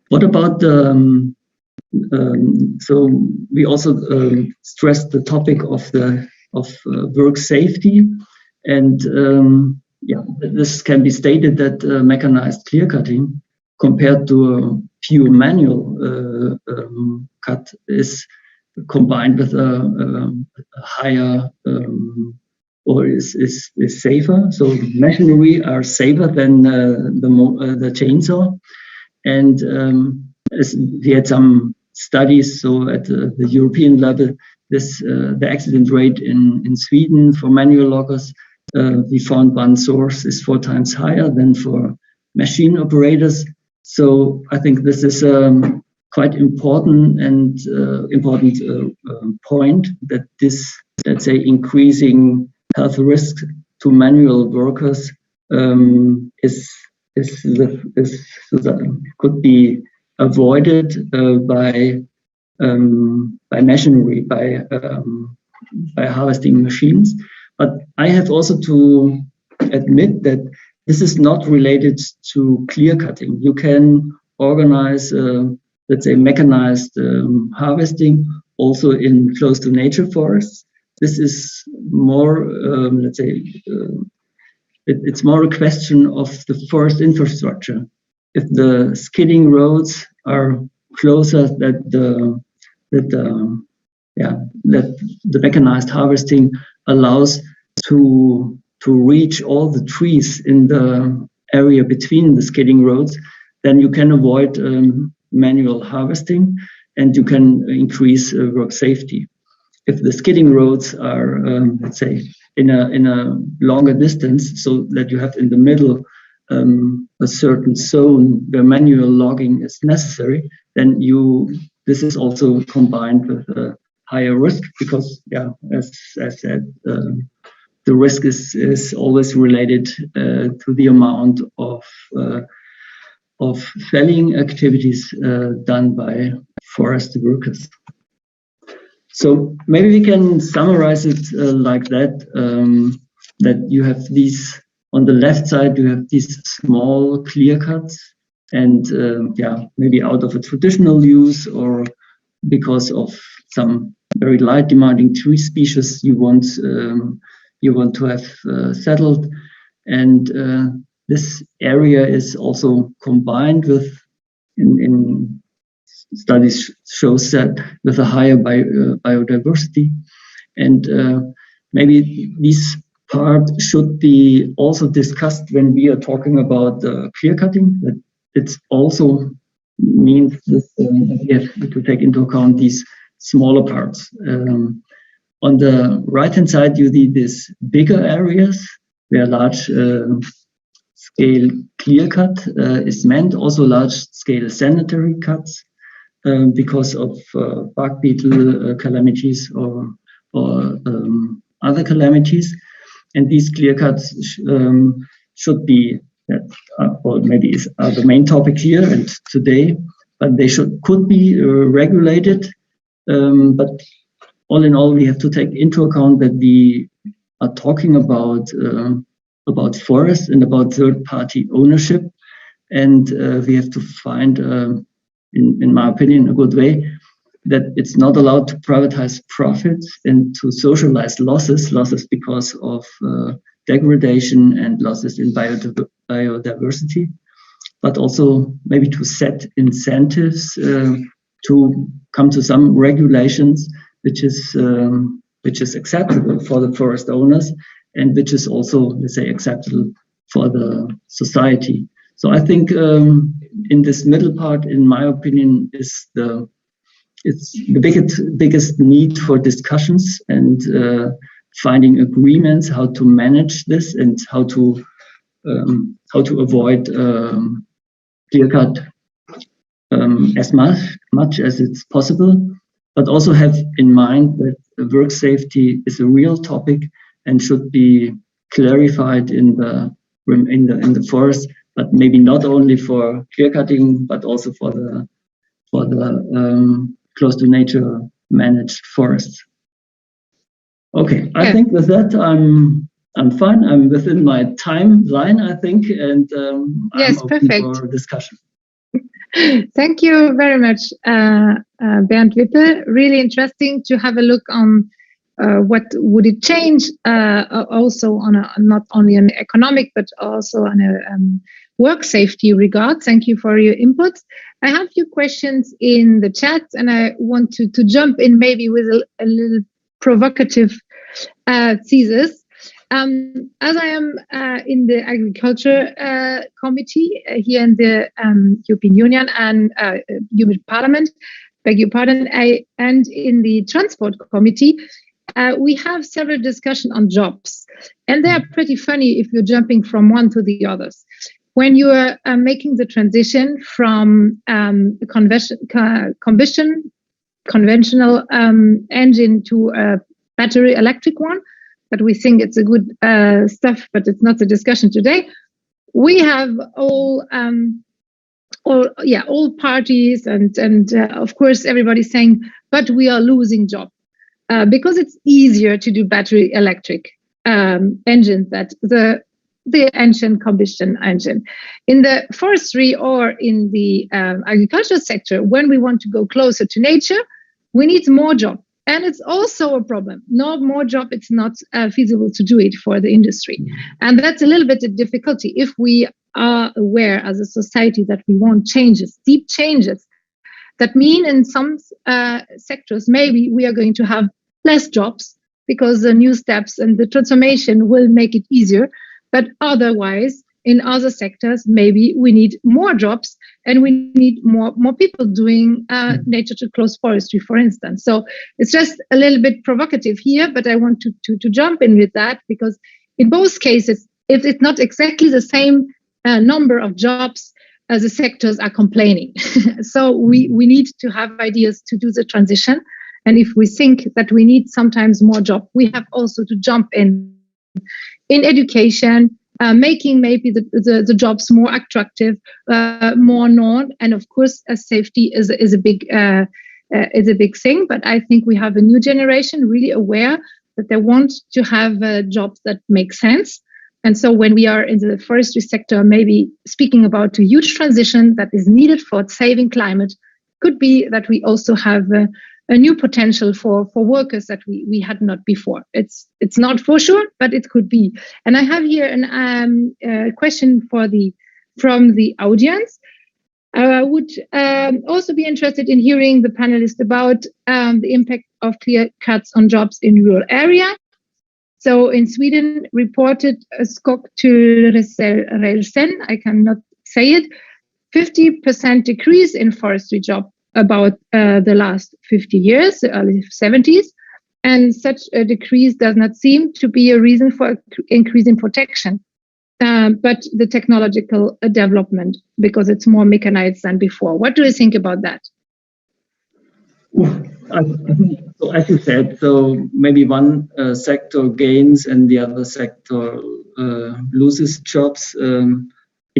What about the so we also stressed the topic of work safety, and this can be stated that mechanized clear cutting compared to a pure manual cut is combined with a higher or is safer. So machinery are safer than the chainsaw, and we had some studies. So at the European level, the accident rate in Sweden for manual loggers, we found one source is 4 times higher than for machine operators. So I think this is quite important and point that this, let's say, increasing health risk to manual workers could be avoided by machinery, by harvesting machines. But I have also to admit that this is not related to clear cutting. You can organize, let's say, mechanized harvesting also in close to nature forests. This is more, let's say, it's more a question of the forest infrastructure. If the skidding roads are closer, that the mechanized harvesting allows to reach all the trees in the area between the skidding roads, then you can avoid manual harvesting and you can increase work safety. If the skidding roads are, let's say, in a longer distance, so that you have in the middle a certain zone where manual logging is necessary, then this is also combined with a higher risk, because, as I said, the risk is always related to the amount of felling activities done by forest workers. So maybe we can summarize it like that, that you have these, on the left side, you have these small clear cuts, and maybe out of a traditional use or because of some very light demanding tree species you want to have settled. And this area is also combined with, in studies shows that, with a higher biodiversity. And maybe this part should be also discussed when we are talking about clear cutting, that it also means that we have to take into account these smaller parts. On the right-hand side, you see these bigger areas where large scale clear cut is meant, also large scale sanitary cuts because of bark beetle calamities or other calamities. And these clear cuts should be, or maybe are the main topic here and today, but they could be regulated. But all in all, we have to take into account that we are talking about forests and about third-party ownership, and we have to find, in my opinion, a good way that it's not allowed to privatize profits and to socialize losses because of degradation and losses in biodiversity, but also maybe to set incentives to come to some regulations which is acceptable for the forest owners and which is also, let's say, acceptable for the society. So I think in this middle part, in my opinion, it's the biggest need for discussions and finding agreements, how to manage this, and how to avoid clear-cut as much as it's possible, but also have in mind that work safety is a real topic and should be clarified in the forest, but maybe not only for clear cutting, but also for the close to nature managed forests. Okay, I think with that I'm fine. I'm within my timeline, I think, and yes, I'm open perfect for discussion. Thank you very much, Bernd Wippel. Really interesting to have a look on what would it change, also on not only an economic but also on a work safety regard. Thank you for your input. I have a few questions in the chat, and I want to jump in maybe with a little provocative thesis. As I am in the Agriculture Committee here in the European Union and European Parliament, beg your pardon, and in the Transport Committee, we have several discussions on jobs, and they are pretty funny if you're jumping from one to the others. When you are making the transition from a conventional engine to a battery electric one, but we think it's a good stuff, but it's not the discussion today. We have all parties and of course everybody saying, but we are losing jobs because it's easier to do battery electric engines than the engine combustion engine. In the forestry or in the agricultural sector, when we want to go closer to nature, we need more jobs. And it's also a problem. No more job, it's not feasible to do it for the industry. And that's a little bit of difficulty. If we are aware as a society that we want changes, deep changes, that mean in some sectors, maybe we are going to have less jobs because the new steps and the transformation will make it easier. But otherwise, in other sectors, maybe we need more jobs and we need more people doing nature to close forestry, for instance. So it's just a little bit provocative here, but I want to jump in with that, because in both cases, if it's not exactly the same number of jobs as the sectors are complaining. So we need to have ideas to do the transition. And if we think that we need sometimes more jobs, we have also to jump in education, making maybe the jobs more attractive, more known, and of course, safety is a big thing. But I think we have a new generation really aware that they want to have jobs that make sense. And so when we are in the forestry sector, maybe speaking about a huge transition that is needed for saving climate, could be that we also have a new potential for workers that we had not before. It's not for sure, but it could be. And I have here a question from the audience. I would also be interested in hearing the panelists about the impact of clear cuts on jobs in rural area. So in Sweden, reported Skogsstyrelsen, I cannot say it, 50% decrease in forestry job about the last 50 years, the early 70s. And such a decrease does not seem to be a reason for increasing protection, but the technological development, because it's more mechanized than before. What do you think about that? So as you said, so maybe one sector gains and the other sector loses jobs. In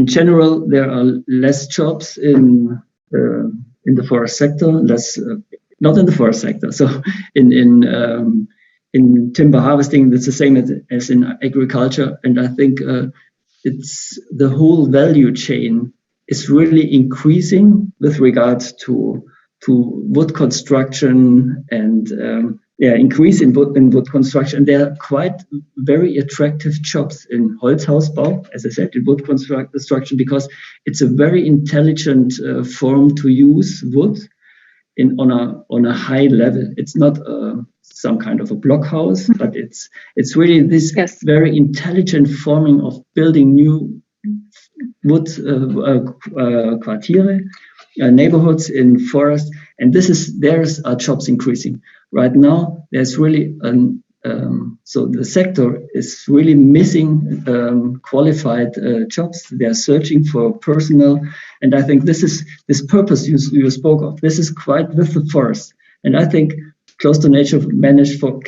general, there are less jobs in the forest sector, less not in the forest sector. So in timber harvesting, it's the same as in agriculture, and I think it's the whole value chain is really increasing with regards to wood construction and increase in wood construction. There are quite very attractive jobs in Holzhausbau, as I said, in wood construction, because it's a very intelligent form to use wood on a high level. It's not some kind of a block house, but it's really this very intelligent forming of building new wood quartiere, neighborhoods in forest, and there's jobs increasing. Right now, there's really So the sector is really missing qualified jobs. They are searching for personnel, and I think this purpose you spoke of. This is quite with the forest, and I think close to nature managed for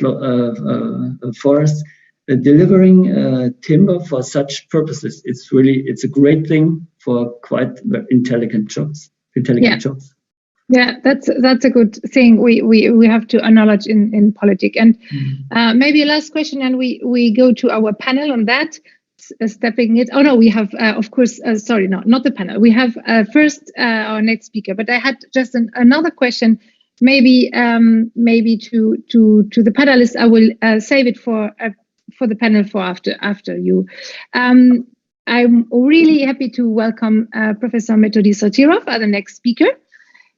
forests. Delivering timber for such purposes, it's a great thing for quite intelligent jobs. Jobs. Yeah, that's a good thing. We have to acknowledge in politics. And maybe a last question, and we go to our panel on that. Stepping it. Oh no, we have of course. Sorry, no, not the panel. We have first our next speaker. But I had just another question. Maybe to the panelists. I will save it for the panel for after you. I'm really happy to welcome Professor Metodi Sotirov, the next speaker.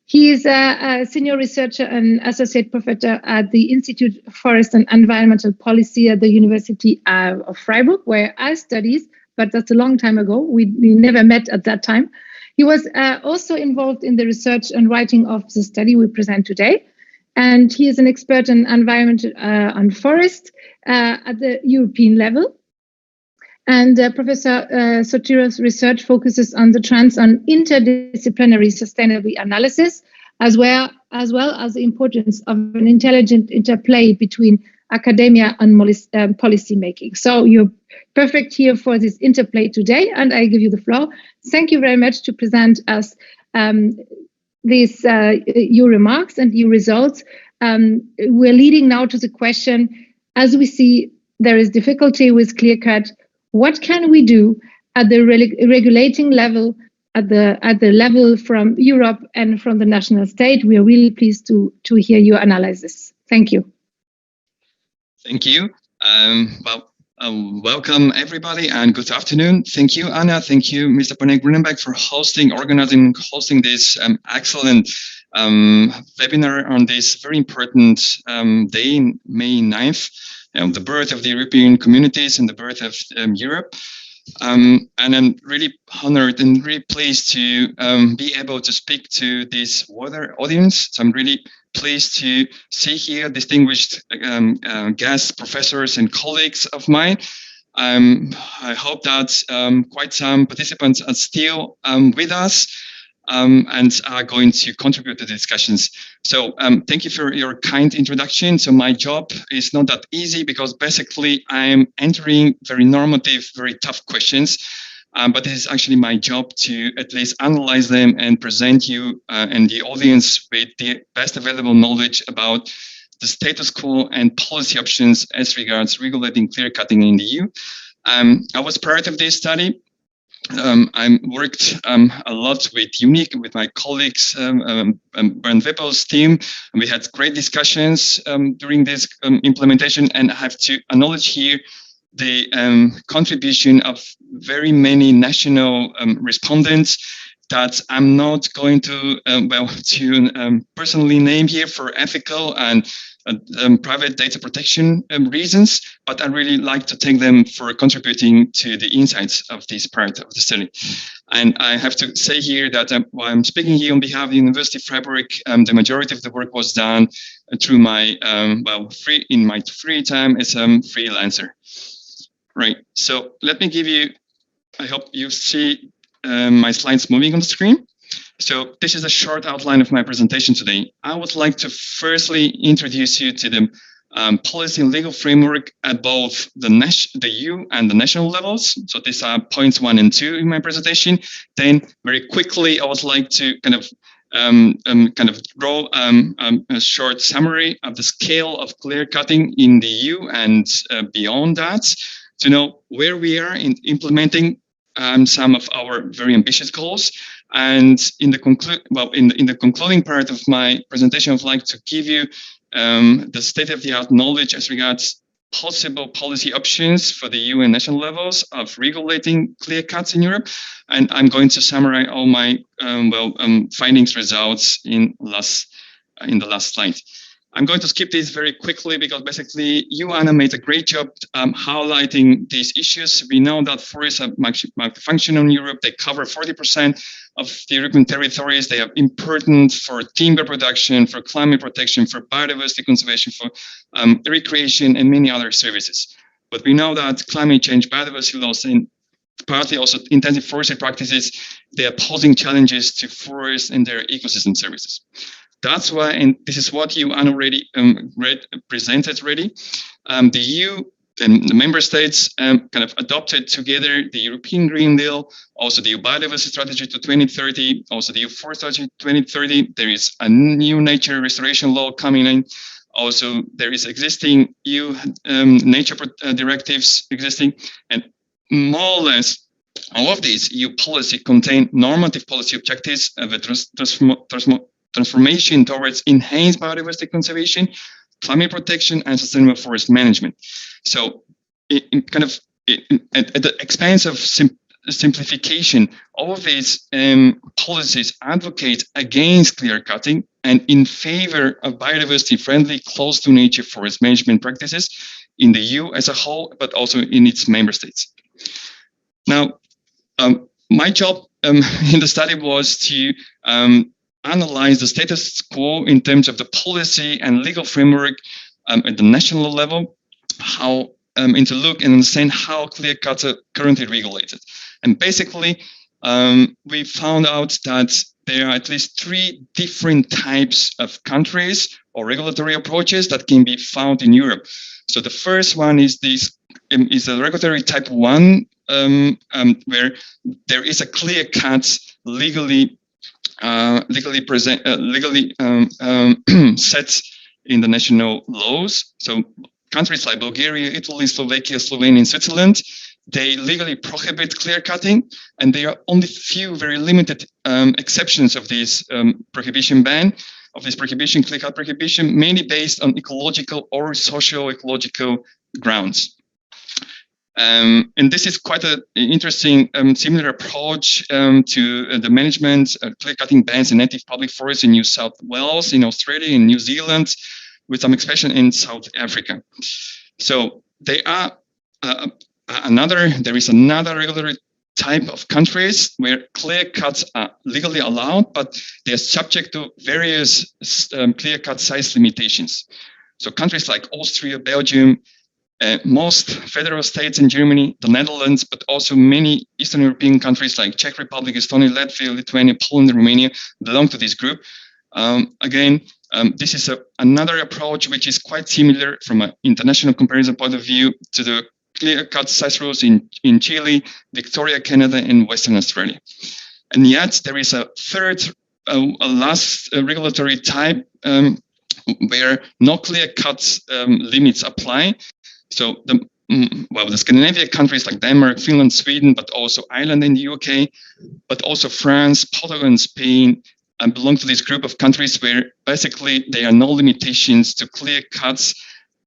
He is a senior researcher and associate professor at the Institute of Forest and Environmental Policy at the University of Freiburg, where I studied, but that's a long time ago. We never met at that time. He was also involved in the research and writing of the study we present today. And he is an expert in environment and forest at the European level. And Professor Sotirov's research focuses on the trends on interdisciplinary sustainability analysis, as well as the importance of an intelligent interplay between academia and policy making. So you're perfect here for this interplay today, and I give you the floor. Thank you very much to present us your remarks and your results. We're leading now to the question, as we see there is difficulty with clearcut, what can we do at the regulating level, at the level from Europe and from the national state? We are really pleased to hear your analysis. Thank you. Thank you. Welcome everybody and good afternoon. Thank you, Anna. Thank you, Mr. Deparnay-Grunenberg, for hosting this excellent webinar on this very important day, May 9th, the birth of the European communities and the birth of Europe. And I'm really honored and really pleased to be able to speak to this wider audience. So I'm really pleased to see here distinguished guests, professors, and colleagues of mine. I hope that quite some participants are still with us and are going to contribute to the discussions. So thank you for your kind introduction. So my job is not that easy because basically I'm entering very normative, very tough questions. But it is actually my job to at least analyze them and present you and the audience with the best available knowledge about the status quo and policy options as regulating clearcutting in the EU. I was part of this study. I worked a lot with UNIC, with my colleagues, Bernd Wippel's team. And we had great discussions during this implementation, and I have to acknowledge here the contribution of very many national respondents that I'm not going to personally name here for ethical and private data protection reasons, but I really like to thank them for contributing to the insights of this part of the study. And I have to say here that while I'm speaking here on behalf of the University of Freiburg, the majority of the work was done through my in my free time as a freelancer. Right, so let me give you, I hope you see my slides moving on the screen. So this is a short outline of my presentation today. I would like to firstly introduce you to the policy and legal framework at both the EU and the national levels. So these are points 1 and 2 in my presentation. Then very quickly, I would like to kind of draw a short summary of the scale of clearcutting in the EU and beyond that, to know where we are in implementing some of our very ambitious goals. And in the concluding part of my presentation, I would like to give you the state-of-the-art knowledge as regards possible policy options for the EU and national levels of regulating clear cuts in Europe. And I'm going to summarize all my findings, results in the last slide. I'm going to skip this very quickly because basically you, Anna, made a great job highlighting these issues. We know that forests are multifunctional in Europe. They cover 40% of the European territories. They are important for timber production, for climate protection, for biodiversity conservation, for recreation, and many other services. But we know that climate change, biodiversity loss, and partly also intensive forestry practices, they are posing challenges to forests and their ecosystem services. That's why, and this is what you already presented already, the EU and the member states kind of adopted together the European Green Deal, also the EU Biodiversity Strategy to 2030, also the EU Forest Strategy 2030. There is a new nature restoration law coming in. Also, there is existing EU nature directives existing, and more or less all of these EU policy contain normative policy objectives of a transformation towards enhanced biodiversity conservation, climate protection, and sustainable forest management. So, at the expense of simplification, all of these policies advocate against clear cutting and in favor of biodiversity-friendly, close-to-nature forest management practices in the EU as a whole, but also in its member states. Now, my job in the study was to analyze the status quo in terms of the policy and legal framework at the national level, and to look and understand how clear cuts are currently regulated. And basically, we found out that there are at least 3 different types of countries or regulatory approaches that can be found in Europe. So the first one is this is a regulatory type 1, where there is a clear cut legally set in the national laws. So countries like Bulgaria, Italy, Slovakia, Slovenia, and Switzerland, they legally prohibit clear cutting, and there are only few very limited exceptions of this prohibition ban, of this prohibition, clear cut prohibition, mainly based on ecological or socio-ecological grounds. And this is quite an interesting similar approach to the management of clear-cutting bans in native public forests in New South Wales, in Australia, in New Zealand, with some expansion in South Africa. So there is another regulatory type of countries where clear cuts are legally allowed, but they are subject to various clear cut size limitations. So countries like Austria, Belgium, most federal states in Germany, the Netherlands, but also many Eastern European countries like Czech Republic, Estonia, Latvia, Lithuania, Poland, and Romania belong to this group. This is another approach which is quite similar from an international comparison point of view to the clear-cut size rules in Chile, Victoria, Canada, and Western Australia. And yet there is a third, last regulatory type where no clear-cut limits apply. So the Scandinavian countries like Denmark, Finland, Sweden, but also Ireland and the UK, but also France, Portugal, and Spain belong to this group of countries where basically there are no limitations to clear cuts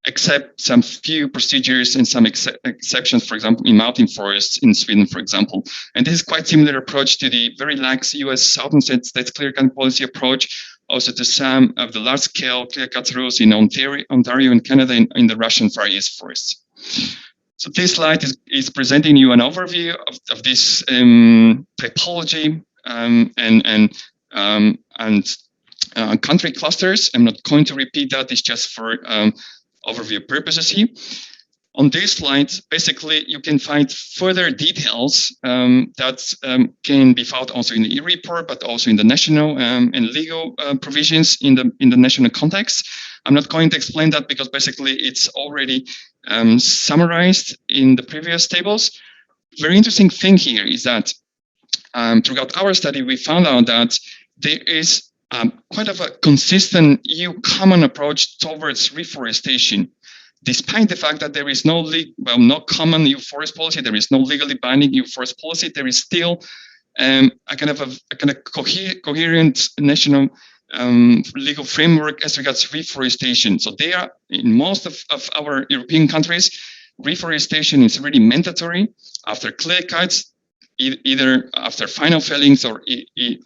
except some few procedures and some exceptions, for example, in mountain forests in Sweden, for example. And this is quite similar approach to the very lax US Southern States clear cut policy approach, also to some of the large-scale clear-cut rules in Ontario and Canada in the Russian Far East forests. So this slide is presenting you an overview of this typology and country clusters. I'm not going to repeat that. It's just for overview purposes here. On this slide, basically, you can find further details that can be found also in the e-report, but also in the national and legal provisions in the national context. I'm not going to explain that because basically it's already summarized in the previous tables. Very interesting thing here is that throughout our study, we found out that there is quite of a consistent EU common approach towards reforestation. Despite the fact that there is no common EU forest policy, there is no legally binding EU forest policy, there is still a kind of coherent national legal framework as regards reforestation. So they are in most of our European countries, reforestation is really mandatory after clear cuts, either after final fellings or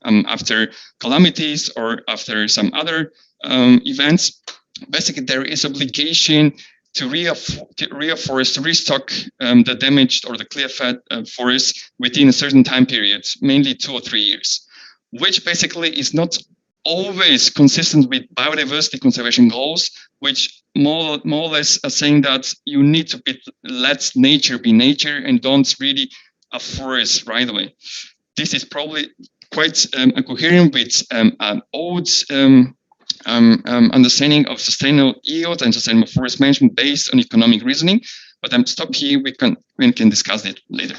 after calamities or after some other events. basically there is obligation to reforest, to restock the damaged or the clear-cut forest within a certain time period, mainly 2 or 3 years, which basically is not always consistent with biodiversity conservation goals, which more or less are saying that you need to let nature be nature and don't really a forest right away. This is probably quite coherent with an old understanding of sustainable yield and sustainable forest management based on economic reasoning. But I'm stop here. We can discuss it later.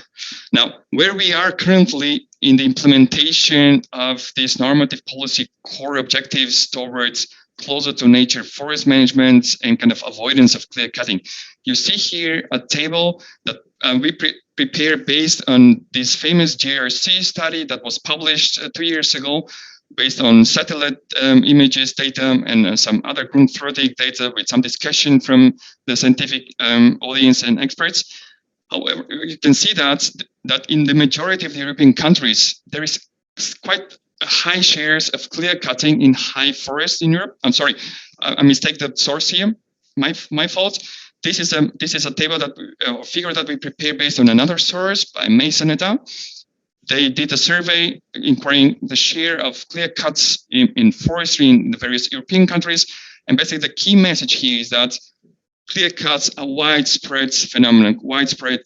Now, where we are currently in the implementation of these normative policy core objectives towards closer to nature forest management and kind of avoidance of clear cutting. You see here a table that we prepared based on this famous GRC study that was published 2 years ago, based on satellite images, data, and some other Grundförderung data with some discussion from the scientific audience and experts. However, you can see that in the majority of the European countries, there is quite high shares of clear cutting in high forests in Europe. I'm sorry, I mistake the source here. My fault. This is a table a figure that we prepared based on another source by Mason et al. They did a survey inquiring the share of clear cuts in forestry in the various European countries. And basically the key message here is that clear cuts are widespread phenomenon, widespread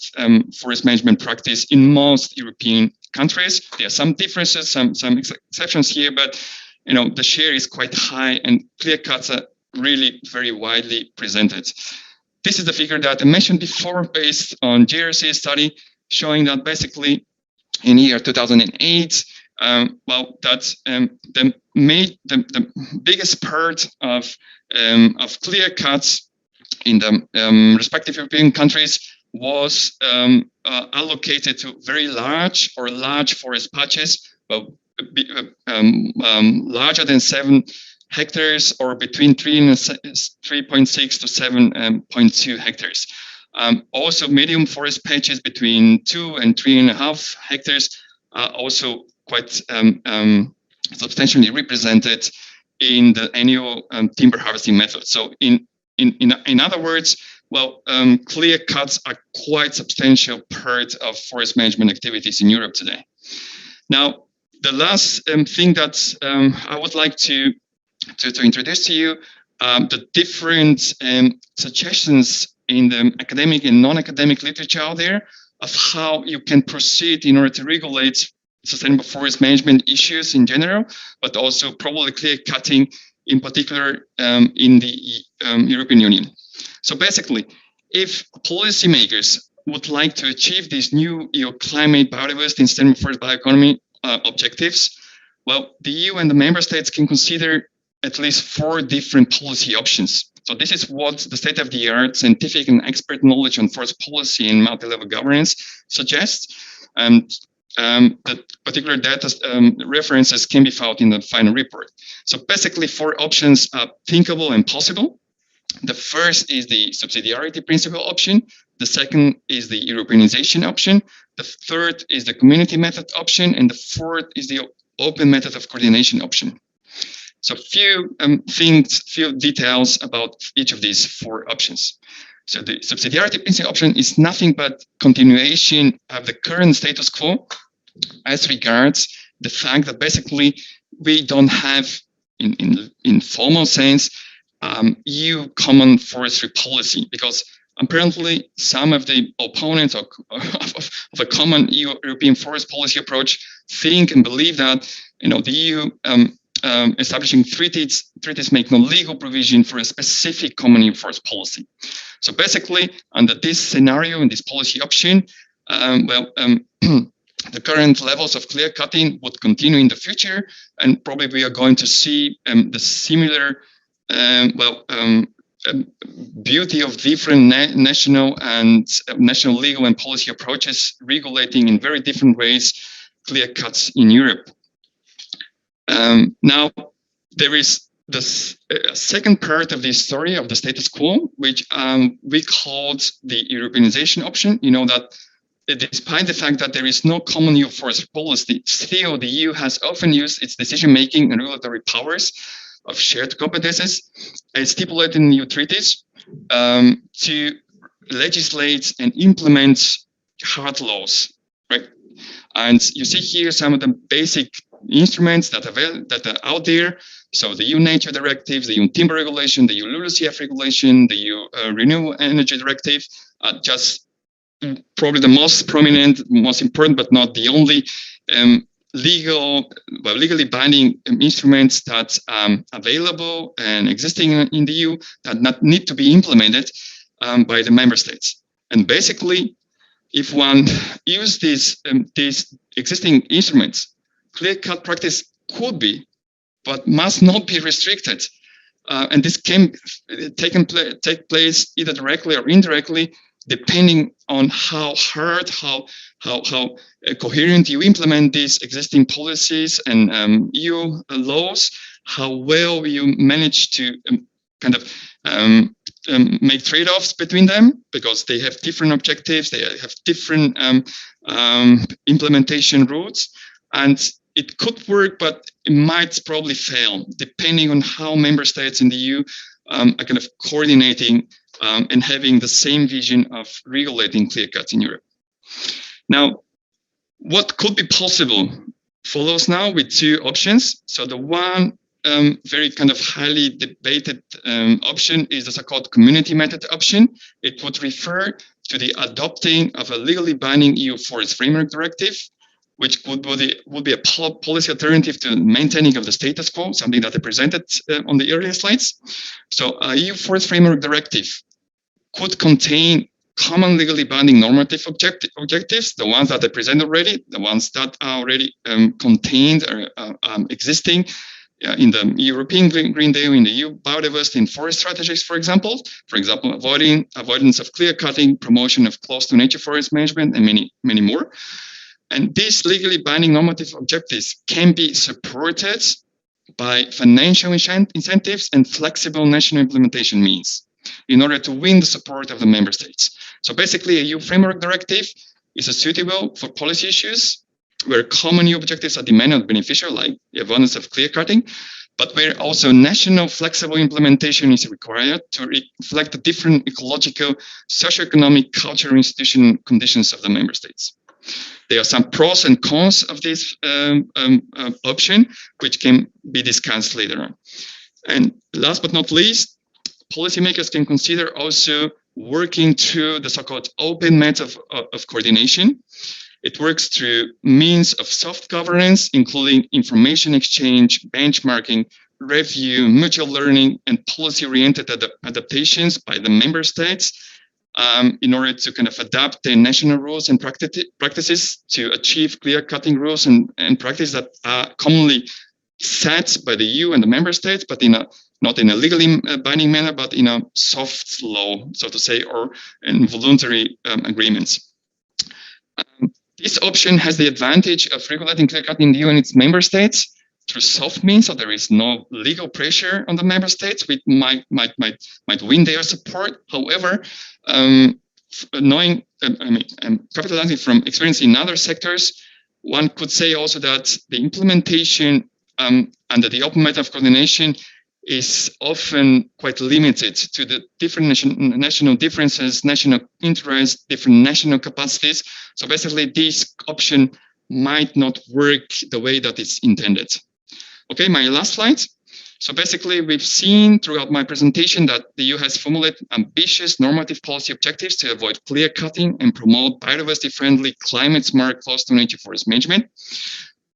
forest management practice in most European countries. There are some differences, some exceptions here, but the share is quite high and clear cuts are really very widely presented. This is the figure that I mentioned before based on GRC study showing that basically in year 2008, the biggest part of clear cuts in the respective European countries was allocated to very large forest patches, larger than 7 hectares or between 3.6 to 7.2 hectares. Also, medium forest patches between 2 and 3.5 hectares are also quite substantially represented in the annual timber harvesting method. So, in other words, clear cuts are quite substantial part of forest management activities in Europe today. Now, the last thing that I would like to introduce to you, the different suggestions in the academic and non-academic literature out there of how you can proceed in order to regulate sustainable forest management issues in general, but also probably clear cutting in particular in the European Union. So basically, if policymakers would like to achieve these new climate, biodiversity, and sustainable forest bioeconomy objectives, the EU and the member states can consider at least 4 different policy options. So this is what the state-of-the-art scientific and expert knowledge on forest policy and multi-level governance suggests. The particular data references can be found in the final report. So basically 4 options are thinkable and possible. The first is the subsidiarity principle option. The second is the Europeanization option. The third is the community method option. And the fourth is the open method of coordination option. So few details about each of these 4 options. So the subsidiarity principle option is nothing but continuation of the current status quo as regards the fact that basically we don't have, in formal sense, EU common forestry policy, because apparently some of the opponents of a common European forest policy approach think and believe that the EU establishing treaties make no legal provision for a specific common EU forest policy. So basically, under this scenario and this policy option, the current levels of clear cutting would continue in the future, and probably we are going to see the similar beauty of different national legal and policy approaches regulating in very different ways clear cuts in Europe. Now, there is the second part of this story of the status quo, which we called the Europeanization option. You know that despite the fact that there is no common EU forest policy, still the EU has often used its decision-making and regulatory powers of shared competences as stipulated in EU treaties to legislate and implement hard laws, right? And you see here some of the basic instruments that are out there. So the EU Nature Directive, the EU Timber Regulation, the EU LULUCF Regulation, the EU Renewable Energy Directive, just probably the most prominent, most important, but not the only legally binding instruments that are available and existing in the EU that not need to be implemented by the member states. And basically, if one uses these existing instruments, clear-cut practice could be, but must not be restricted. And this can take place either directly or indirectly, depending on how hard, how coherent you implement these existing policies and EU laws, how well you manage to make trade-offs between them, because they have different objectives, they have different implementation routes, and it could work, but it might probably fail, depending on how member states in the EU are kind of coordinating and having the same vision of regulating clear cuts in Europe. Now, what could be possible follows now with two options. So the one very kind of highly debated option is the so-called community method option. It would refer to the adopting of a legally binding EU Forest Framework Directive, which would be a policy alternative to maintaining of the status quo, something that I presented on the earlier slides. So a EU Forest Framework Directive could contain common legally binding normative objectives, the ones that I presented already, the ones that are already contained or existing in the European Green Deal, in the EU biodiversity and forest strategies, for example, avoidance of clear cutting, promotion of close to nature forest management, and many more. And these legally binding normative objectives can be supported by financial incentives and flexible national implementation means in order to win the support of the member states. So basically, a EU framework directive is suitable for policy issues where common EU objectives are demanded or beneficial, like the avoidance of clear cutting, but where also national flexible implementation is required to reflect the different ecological, socio-economic, cultural, institutional conditions of the member states. There are some pros and cons of this option, which can be discussed later on. And last but not least, policymakers can consider also working through the so-called open method of coordination. It works through means of soft governance, including information exchange, benchmarking, review, mutual learning, and policy-oriented adaptations by the member states in order to kind of adapt their national rules and practices to achieve clear-cutting rules and practices that are commonly set by the EU and the member states, but not in a legally binding manner, but in a soft law, so to say, or in voluntary agreements. This option has the advantage of regulating clear-cutting in the EU and its member states through soft means, so there is no legal pressure on the member states, which might win their support. However, capitalizing from experience in other sectors, one could say also that the implementation under the open method of coordination is often quite limited to the different national differences, national interests, different national capacities. So basically, this option might not work the way that it's intended. Okay, my last slide. So basically, we've seen throughout my presentation that the EU has formulated ambitious normative policy objectives to avoid clear cutting and promote biodiversity-friendly, climate-smart, close-to-nature forest management.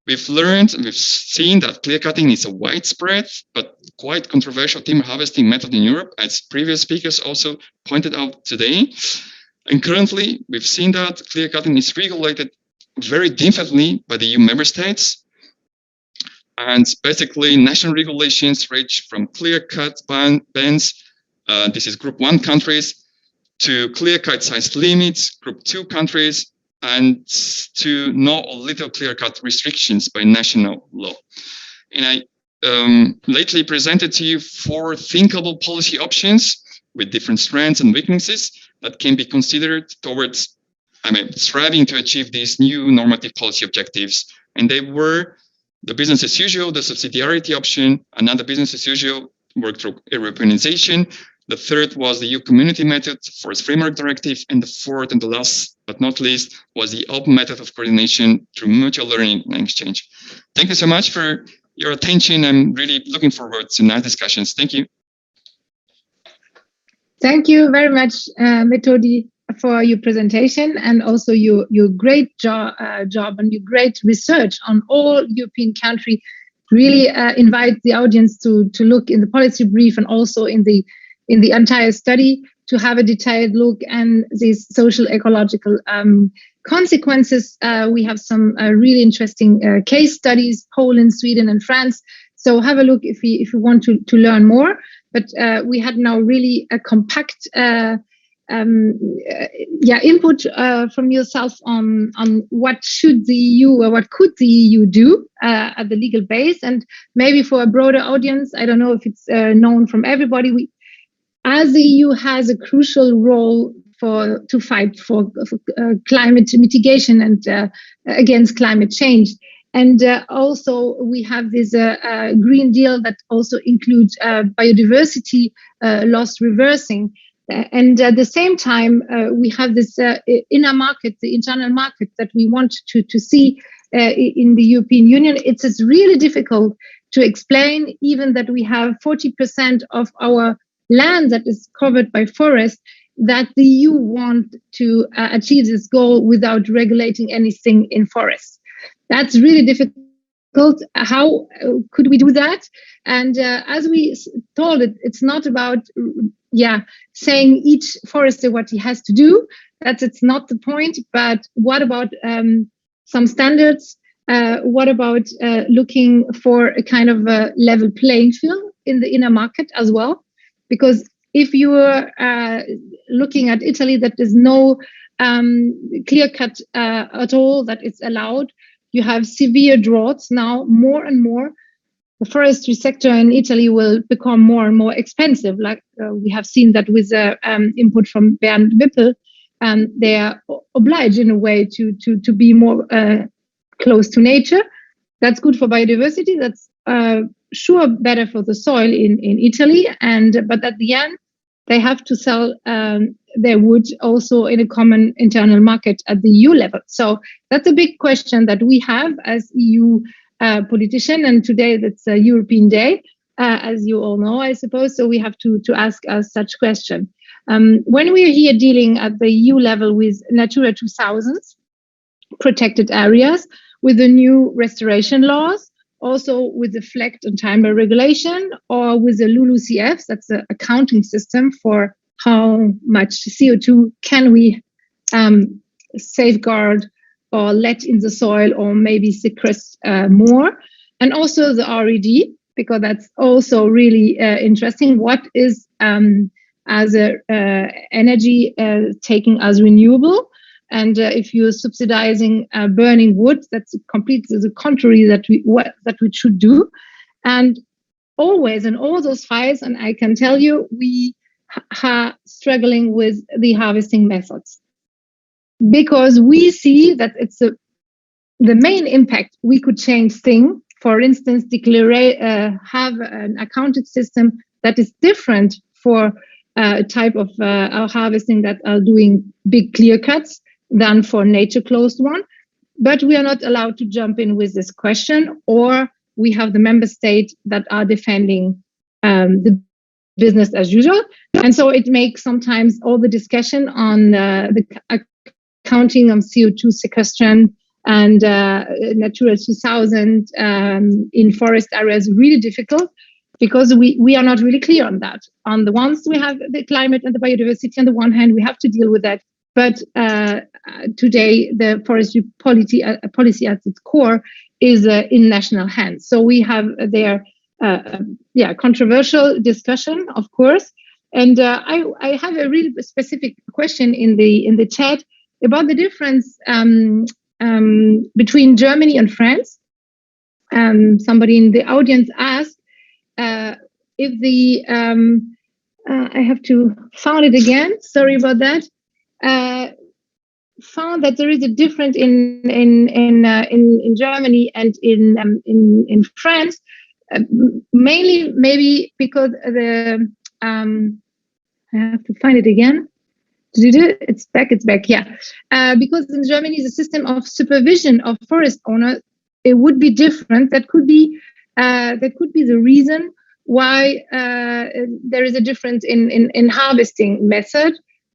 We've learned and we've seen that clear cutting is a widespread but quite controversial timber harvesting method in Europe, as previous speakers also pointed out today. And currently, we've seen that clear cutting is regulated very differently by the EU member states. And basically, national regulations range from clear-cut bans, this is Group 1 countries, to clear-cut size limits, Group 2 countries, and to no or little clear-cut restrictions by national law. And I lately presented to you 4 thinkable policy options with different strengths and weaknesses that can be considered towards striving to achieve these new normative policy objectives. And they were the business as usual, the subsidiarity option, another business as usual, work through Europeanization. The third was the EU Community Method, Forest Framework Directive, and the fourth and the last but not least was the open method of coordination through mutual learning and exchange. Thank you so much for your attention. I'm really looking forward to nice discussions. Thank you. Thank you very much, Metodi, for your presentation and also your great job and your great research on all European countries. Really invite the audience to look in the policy brief and also in the entire study to have a detailed look and these social ecological consequences. We have some really interesting case studies, Poland, Sweden, and France. So have a look if you want to learn more. But we had now really a compact input from yourself on what should the EU or what could the EU do at the legal base, and maybe for a broader audience. I don't know if it's known from everybody. As the EU has a crucial role to fight for climate mitigation and against climate change. And also we have this Green Deal that also includes biodiversity loss reversing. And at the same time, we have this inner market, the internal market that we want to see in the European Union. It's really difficult to explain, even that we have 40% of our land that is covered by forest, that the EU want to achieve this goal without regulating anything in forests. That's really difficult. How could we do that? And as we told it's not about saying each forester what he has to do. It's not the point. But what about some standards? What about looking for a kind of a level playing field in the inner market as well? Because if you are looking at Italy, that there's no clear cut at all that is allowed. You have severe droughts now, more and more. The forestry sector in Italy will become more and more expensive. Like we have seen that with the input from Bernd Wippel, they are obliged in a way to be more close to nature. That's good for biodiversity. That's sure better for the soil in Italy. But at the end, they have to sell their wood also in a common internal market at the EU level. So that's a big question that we have as EU politician, and today that's a European Day, as you all know, I suppose. So we have to ask us such question. When we're here dealing at the EU level with Natura 2000 protected areas, with the new restoration laws, also with the FLEGT and timber regulation, or with the LULUCF, that's the accounting system for how much CO2 can we safeguard or let in the soil, or maybe sequester more. And also the RED, because that's also really interesting. What is as energy taken as renewable? And if you're subsidizing burning wood, that's completely the contrary that we should do. And always in all those files, and I can tell you, we are struggling with the harvesting methods, because we see that it's the main impact we could change thing. For instance, have an accounting system that is different for a type of harvesting that are doing big clear cuts than for nature closed one. But we are not allowed to jump in with this question, or we have the member state that are defending the business as usual. And so it makes sometimes all the discussion on the accounting of CO2 sequestration and Natura 2000 in forest areas really difficult, because we are not really clear on that. On the ones we have the climate and the biodiversity on the one hand, we have to deal with that. But today, the forestry policy at its core is in national hands. So we have there, controversial discussion, of course. And I have a really specific question in the chat about the difference between Germany and France. Somebody in the audience asked if the I have to find it again. Sorry about that. found that there is a difference in Germany and in France, mainly maybe because the I have to find it again. It's back. Yeah, because in Germany the system of supervision of forest owners, it would be different. That could be the reason why there is a difference in harvesting method.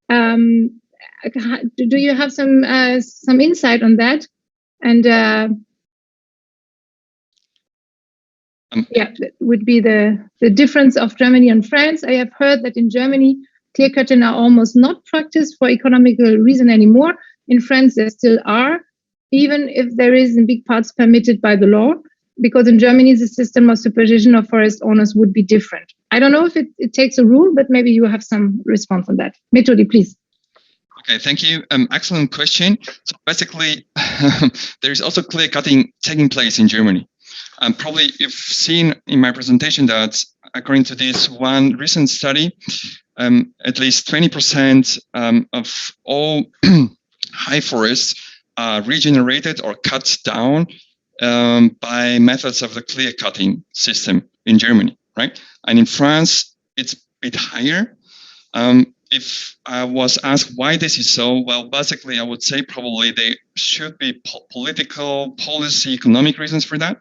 Do you have some insight on that? And yeah, that would be the difference of Germany and France. I have heard that in Germany, clearcutting are almost not practiced for economical reason anymore. In France, there still are, even if there is in big parts permitted by the law, because in Germany, the system of supervision of forest owners would be different. I don't know if it takes a rule, but maybe you have some response on that. Metodi, please. Okay, thank you. Excellent question. So basically, there is also clear cutting taking place in Germany. Probably you've seen in my presentation that according to this one recent study, at least 20% of all high forests are regenerated or cut down by methods of the clear cutting system in Germany, right? And in France, it's a bit higher. If I was asked why this is so, well, basically, I would say probably there should be political, policy, economic reasons for that.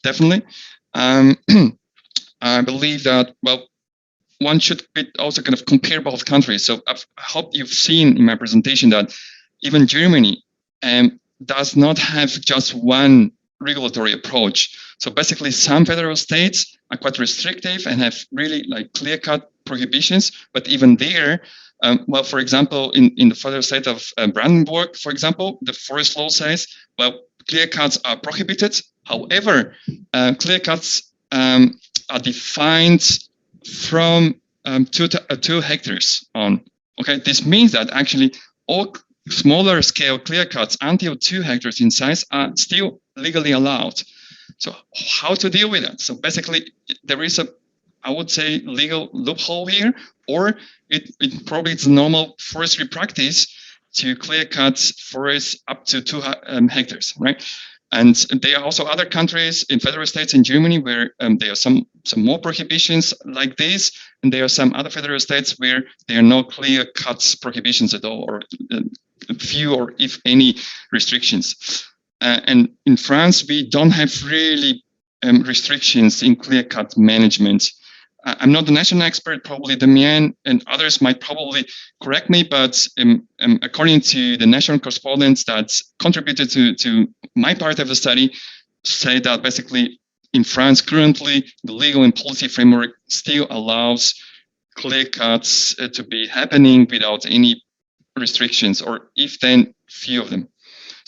Definitely. I believe that, well, one should also kind of compare both countries. So I hope you've seen in my presentation that even Germany does not have just one regulatory approach. So basically, some federal states are quite restrictive and have really like clear-cut prohibitions. But even there, well, for example, in the federal state of Brandenburg, for example, the forest law says, well, clear-cuts are prohibited. However, clear-cuts are defined from 2 hectares on. Okay, this means that actually all smaller scale clear-cuts until 2 hectares in size are still legally allowed. So how to deal with that? So basically, there is I would say, legal loophole here, or it probably it's normal forestry practice to clear cut forests up to 2 hectares, right? And there are also other countries in federal states in Germany where there are some more prohibitions like this, and there are some other federal states where there are no clear cuts prohibitions at all, or few or if any restrictions. And in France, we don't have really restrictions in clear cut management. I'm not the national expert, probably Damien and others might probably correct me, but according to the national correspondents that contributed to my part of the study, say that basically in France currently the legal and policy framework still allows clear cuts to be happening without any restrictions, or if then few of them.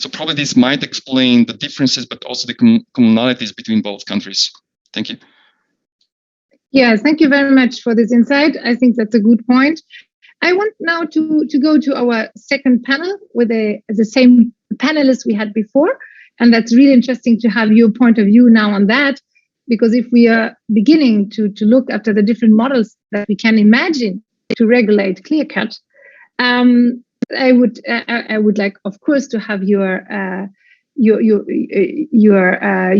So probably this might explain the differences, but also the commonalities between both countries. Thank you. Yes, thank you very much for this insight. I think that's a good point. I want now to go to our second panel with the same panelists we had before. And that's really interesting to have your point of view now on that, because if we are beginning to look after the different models that we can imagine to regulate clear cut, I would like, of course, to have your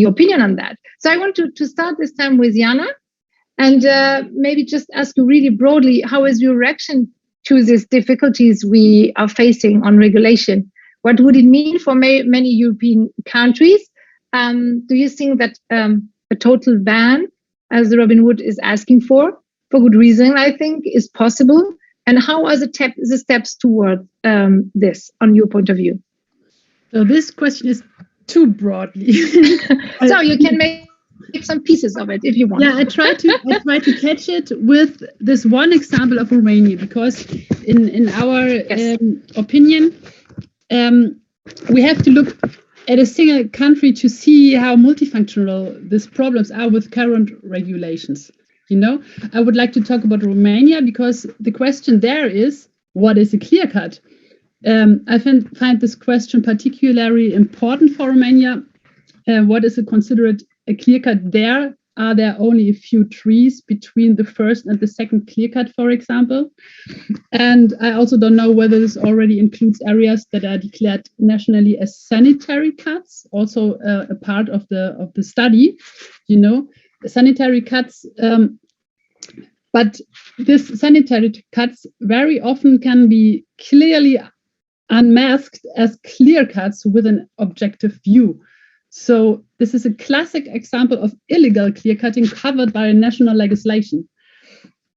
opinion on that. So I want to start this time with Jana. And maybe just ask you really broadly, how is your reaction to these difficulties we are facing on regulation? What would it mean for many European countries? Do you think that a total ban, as Robin Wood is asking for good reason, I think, is possible? And how are the steps toward this, on your point of view? So this question is too broadly. So you can make some pieces of it if you want. Yeah, I try to catch it with this one example of Romania, because in our opinion, we have to look at a single country to see how multifunctional these problems are with current regulations. You know, I would like to talk about Romania because the question there is, what is a clear cut? I find this question particularly important for Romania. What is considered a clear cut there are there only a few trees between the first and the second clear cut, for example. And I also don't know whether this already includes areas that are declared nationally as sanitary cuts, also a part of the study, you know, sanitary cuts. But this sanitary cuts very often can be clearly unmasked as clear cuts with an objective view. So this is a classic example of illegal clear cutting covered by national legislation.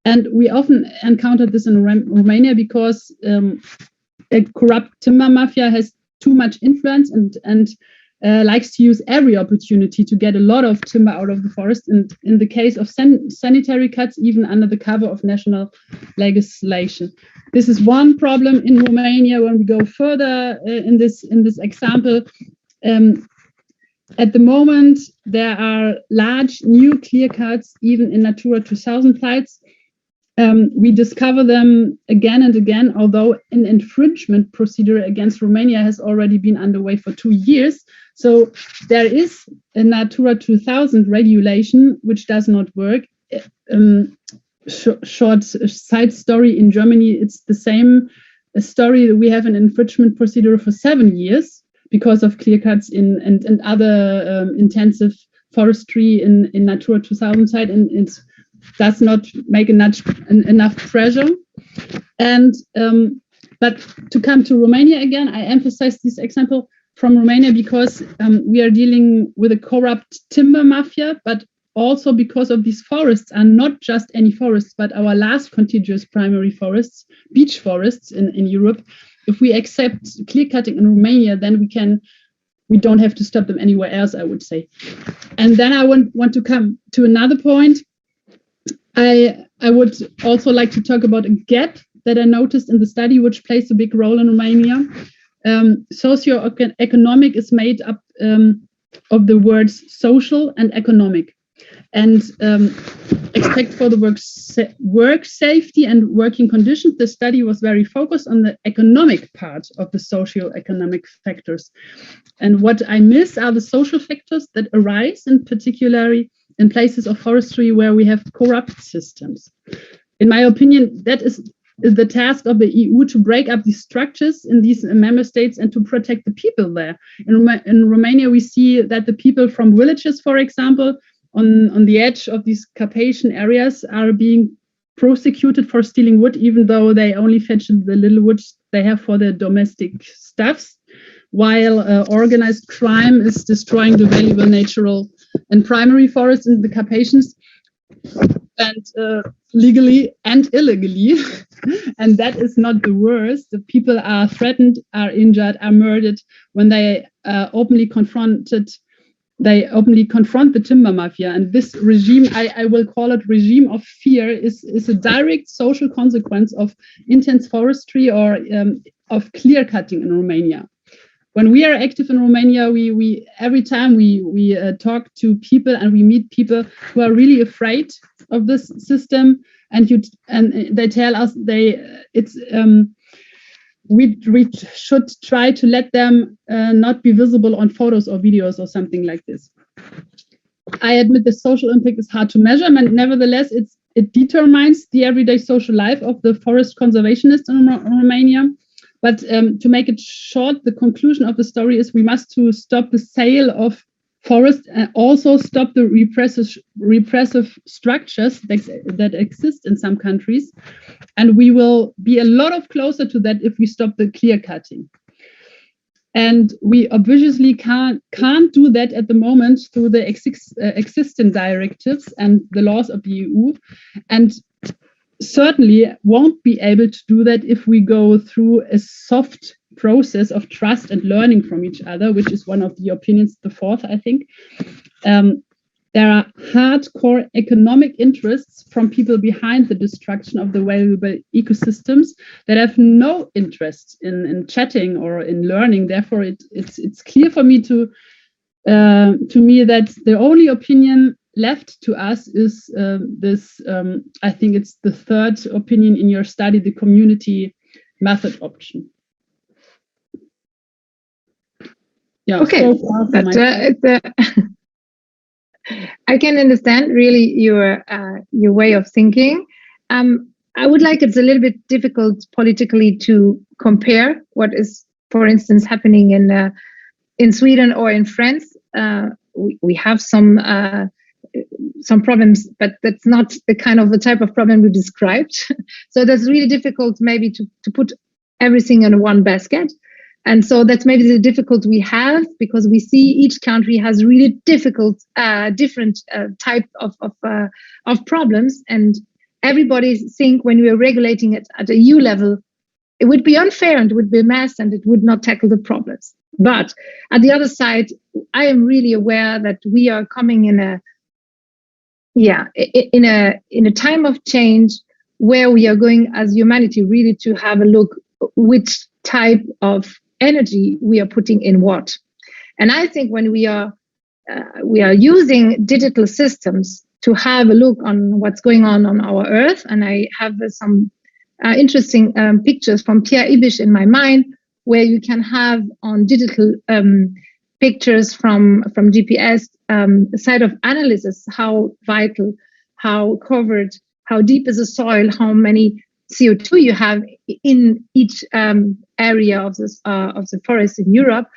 And we often encounter this in Romania because a corrupt timber mafia has too much influence and likes to use every opportunity to get a lot of timber out of the forest. And in the case of sanitary cuts, even under the cover of national legislation. This is one problem in Romania. When we go further in this example, at the moment, there are large new clear cuts, even in Natura 2000 sites. We discover them again and again, although an infringement procedure against Romania has already been underway for 2 years. So there is a Natura 2000 regulation which does not work. Short side story, in Germany, it's the same story. We have an infringement procedure for 7 years because of clear cuts and other intensive forestry in Natura 2000 site, and it does not make enough pressure. And but to come to Romania again, I emphasize this example from Romania because we are dealing with a corrupt timber mafia, but also because of these forests are not just any forests, but our last contiguous primary forests, beech forests in Europe. If we accept clear cutting in Romania, then we don't have to stop them anywhere else, I would say. And then I want to come to another point. I would also like to talk about a gap that I noticed in the study, which plays a big role in Romania. Socio-economic is made up of the words social and economic. And except for the work safety and working conditions, the study was very focused on the economic part of the socio-economic factors. And what I miss are the social factors that arise, in particularly in places of forestry where we have corrupt systems. In my opinion, that is the task of the EU, to break up these structures in these member states and to protect the people there. In Romania, we see that the people from villages, for example, on the edge of these Carpathian areas are being prosecuted for stealing wood, even though they only fetch the little wood they have for their domestic stuffs, while organized crime is destroying the valuable natural and primary forests in the Carpathians, and legally and illegally. And that is not the worst. The people are threatened, are injured, are murdered when they openly confront the timber mafia. And this regime, I will call it regime of fear, is a direct social consequence of intense forestry or of clear cutting in Romania. When we are active in Romania, we every time we talk to people and we meet people who are really afraid of this system, and they tell us we should try to let them not be visible on photos or videos or something like this. I admit the social impact is hard to measure, but nevertheless, it determines the everyday social life of the forest conservationists in Romania. But to make it short, the conclusion of the story is we must stop the sale of forests and also stop the repressive structures that exist in some countries. And we will be a lot closer to that if we stop the clear cutting. And we obviously can't do that at the moment through the existing directives and the laws of the EU. And certainly won't be able to do that if we go through a soft process of trust and learning from each other, which is one of the opinions, the fourth, I think. There are hardcore economic interests from people behind the destruction of the valuable ecosystems that have no interest in chatting or in learning. Therefore, it's clear for me to me that the only opinion left to us is this. I think it's the third opinion in your study, the community method option. Yeah. Okay. So I can understand really your way of thinking. I would like, it's a little bit difficult politically to compare what is, for instance, happening in Sweden or in France. We have some problems, but that's not the type of problem we described. So that's really difficult maybe to put everything in one basket. And so that's maybe the difficulty we have, because we see each country has really different type of problems. And everybody think when we are regulating it at a EU level, it would be unfair and it would be a mess and it would not tackle the problems. But at the other side, I am really aware that we are coming in a time of change where we are going as humanity really to have a look which type of energy we are putting in what. And I think when we are using digital systems to have a look on what's going on our Earth, and I have some interesting pictures from Pierre Ibisch in my mind, where you can have on digital pictures from GPS, a side of analysis, how vital, how covered, how deep is the soil, how many CO2 you have in each area of the forest in Europe.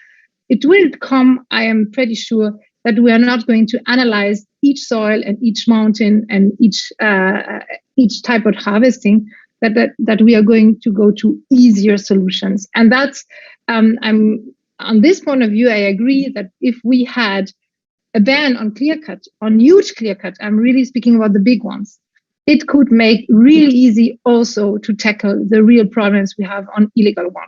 It will come, I am pretty sure, that we are not going to analyze each soil and each mountain and each type of harvesting, that we are going to go to easier solutions. And that's, on this point of view, I agree that if we had a ban on clearcut, on huge clearcut, I'm really speaking about the big ones, it could make really easy also to tackle the real problems we have on illegal one.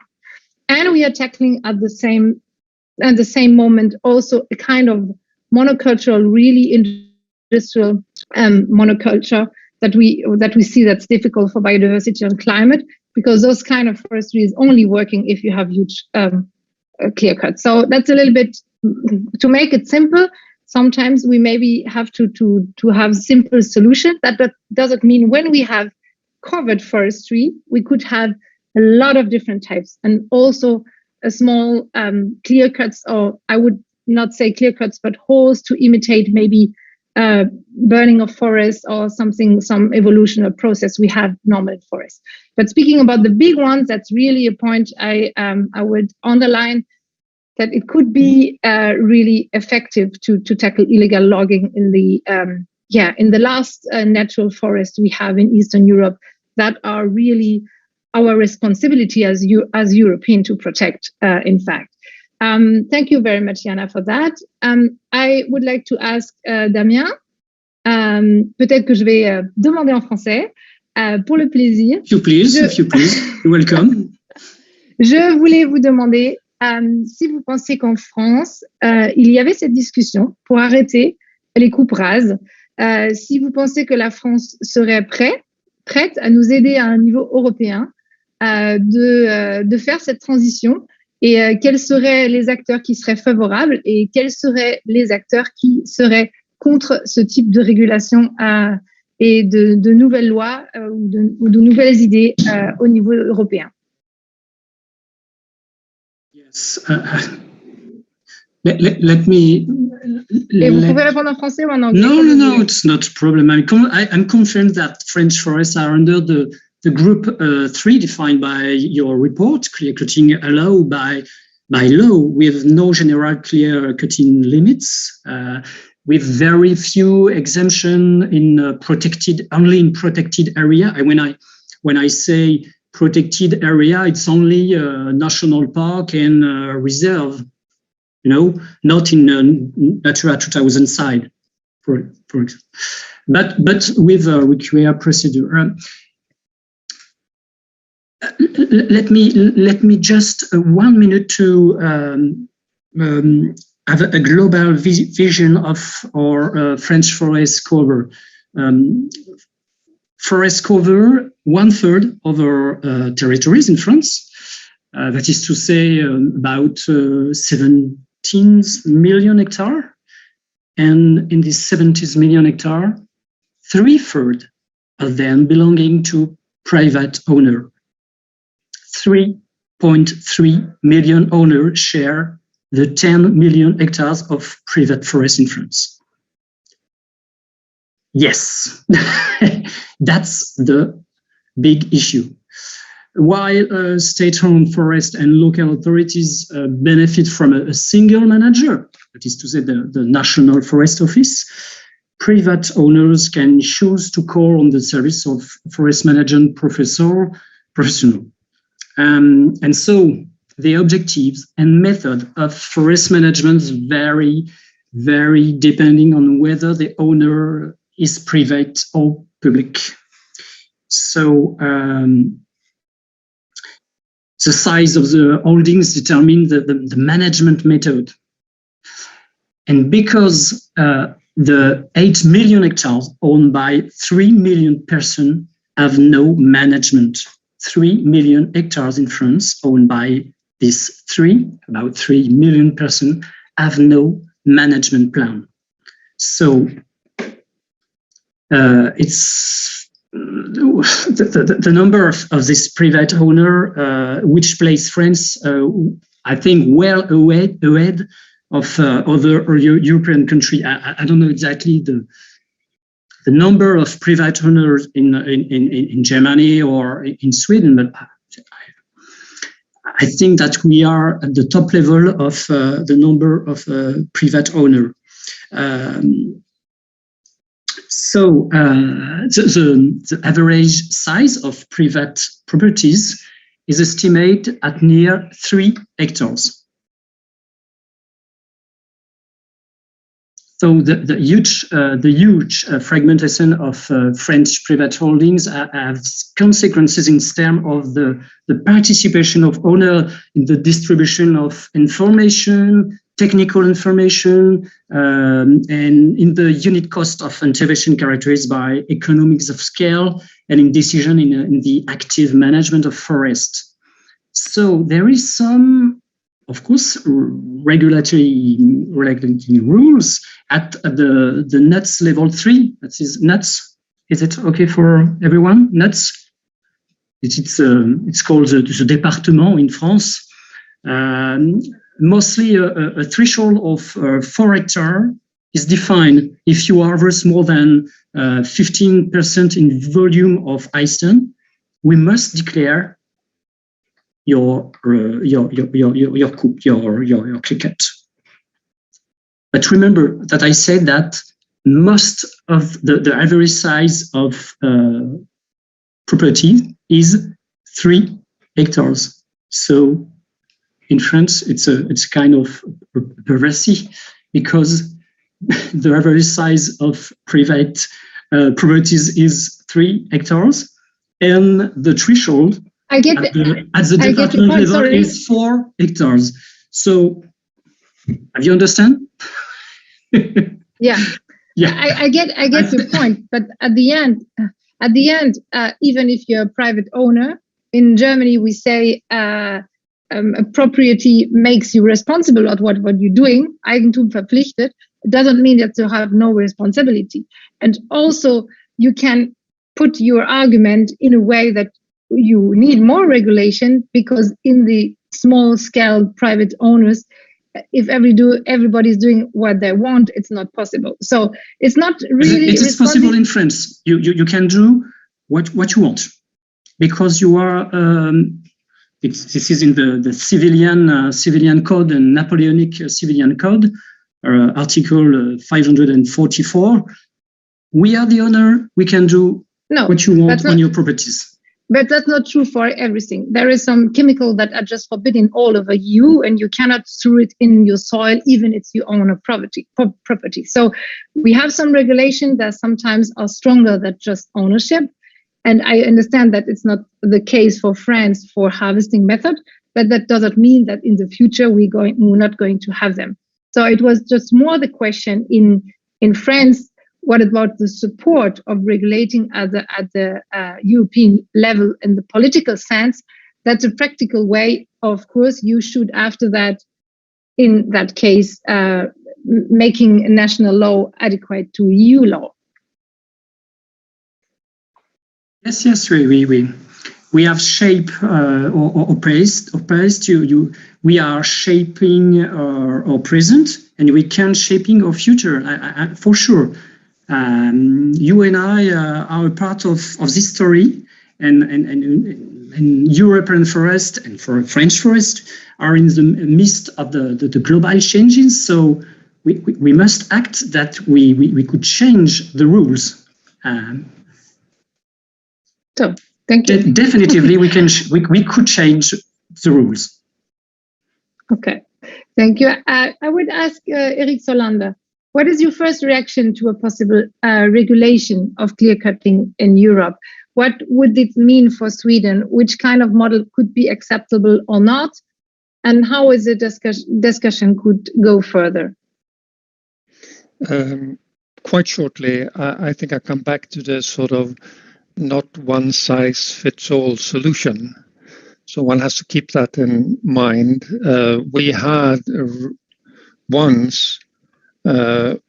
And we are tackling at the same moment also a kind of monocultural, really industrial monoculture that we see that's difficult for biodiversity and climate, because those kind of forestry is only working if you have huge clear cut. So that's a little bit, to make it simple, sometimes we maybe have to have simple solution. That doesn't mean when we have covered forestry, we could have a lot of different types, and also a small clear cuts, or I would not say clear cuts, but holes to imitate maybe burning of forests or something, some evolutionary process we have normal in forests. But speaking about the big ones, that's really a point I would underline, that it could be really effective to tackle illegal logging in the last natural forests we have in Eastern Europe, that are really our responsibility as European to protect, in fact. Thank you very much, Jana, for that. I would like to ask Damien, peut-être que je vais demander en français, pour le plaisir. If you please, you're welcome. Je voulais vous demander si vous pensez qu'en France, il y avait cette discussion pour arrêter les coupes rases, si vous pensez que la France serait prête à nous aider à un niveau européen de faire cette transition, et quels seraient les acteurs qui seraient favorables et quels seraient les acteurs qui seraient contre ce type de régulation et de nouvelles lois ou de nouvelles idées au niveau européen. Yes. Let me. Et vous pouvez répondre en français ou en anglais? No, it's not a problem. I'm confident that French forests are under the group 3 defined by your report, clearcutting allowed by law, with no general clear cutting limits, with very few exemption in protected area. When I say protected area, it's only national park and reserve, not in Natura 2000 side, for example. But with a required procedure. Let me just 1 minute to have a global vision of our French forest cover. Forest cover 1/3 of our territories in France. That is to say, about 17 million hectares. And in these 17 million hectares, 3/3 of them belonging to private owner. 3.3 million owners share the 10 million hectares of private forest in France. Yes, that's the big issue. While state-owned forest and local authorities benefit from a single manager, that is to say the National Forest Office, private owners can choose to call on the service of forest management professional. And so the objectives and method of forest management vary depending on whether the owner is private or public. So the size of the holdings determine the management method. And because the 8 million hectares owned by 3 million persons have no management. 3 million hectares in France owned by about 3 million persons have no management plan. So it's the number of this private owner, which place France, I think, well ahead of other European countries. I don't know exactly the number of private owners in Germany or in Sweden, but I think that we are at the top level of the number of private owners. So the average size of private properties is estimated at near 3 hectares. So the huge fragmentation of French private holdings have consequences in terms of the participation of owners in the distribution of information, technical information, and in the unit cost of intervention characterized by economies of scale and in decision in the active management of forest. So there is some, of course, regulatory rules at the NUTS level 3. That is NUTS. Is it okay for everyone? NUTS. It's called the Department in France. Mostly a threshold of 4 hectares is defined if you harvest more than 15% in volume of Eisten. We must declare your clearcut. But remember that I said that most of the average size of property is 3 hectares. So in France, it's kind of perversity because the average size of private properties is 3 hectares, and the threshold at the department level is 4 hectares. So, have you understand? Yeah. I get your point, but at the end, even if you're a private owner, in Germany we say a property makes you responsible at what you're doing. Eigentum verpflichtet. It doesn't mean that you have no responsibility. And also, you can put your argument in a way that you need more regulation, because in the small scale private owners, if everybody's doing what they want, it's not possible. So it's not really. It is possible in France. You can do what you want, because you are. This is in the civilian code and Napoleonic civilian code, article 544. We are the owner. We can do what you want on your properties. But that's not true for everything. There is some chemical that are just forbidden all over you, and you cannot throw it in your soil, even if you own a property. So we have some regulation that sometimes are stronger than just ownership. And I understand that it's not the case for France for harvesting method, but that doesn't mean that in the future we're not going to have them. So it was just more the question in France. What about the support of regulating at the European level in the political sense? That's a practical way. Of course, you should, after that, in that case, making national law adequate to EU law. Yes, we have shaped or praised you. We are shaping our present, and we can shaping our future, for sure. You and I are a part of this story, and European forest and for French forest are in the midst of the global changes. So we must act that we could change the rules. So thank you. Definitively, we could change the rules. Okay, thank you. I would ask Erik Sollander, what is your first reaction to a possible regulation of clear cutting in Europe? What would it mean for Sweden? Which kind of model could be acceptable or not? And how is the discussion could go further? Quite shortly, I think I come back to the sort of not one size fits all solution. So one has to keep that in mind. We had once we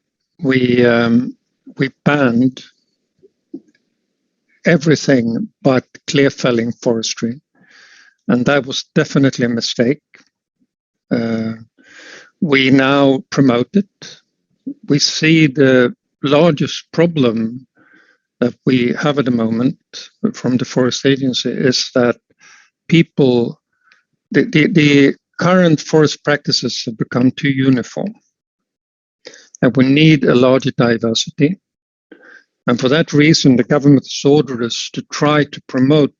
banned everything but clear felling forestry, and that was definitely a mistake. We now promote it. We see the largest problem that we have at the moment from the Forest Agency is that people, the current forest practices have become too uniform, and we need a larger diversity. And for that reason, the government has ordered us to try to promote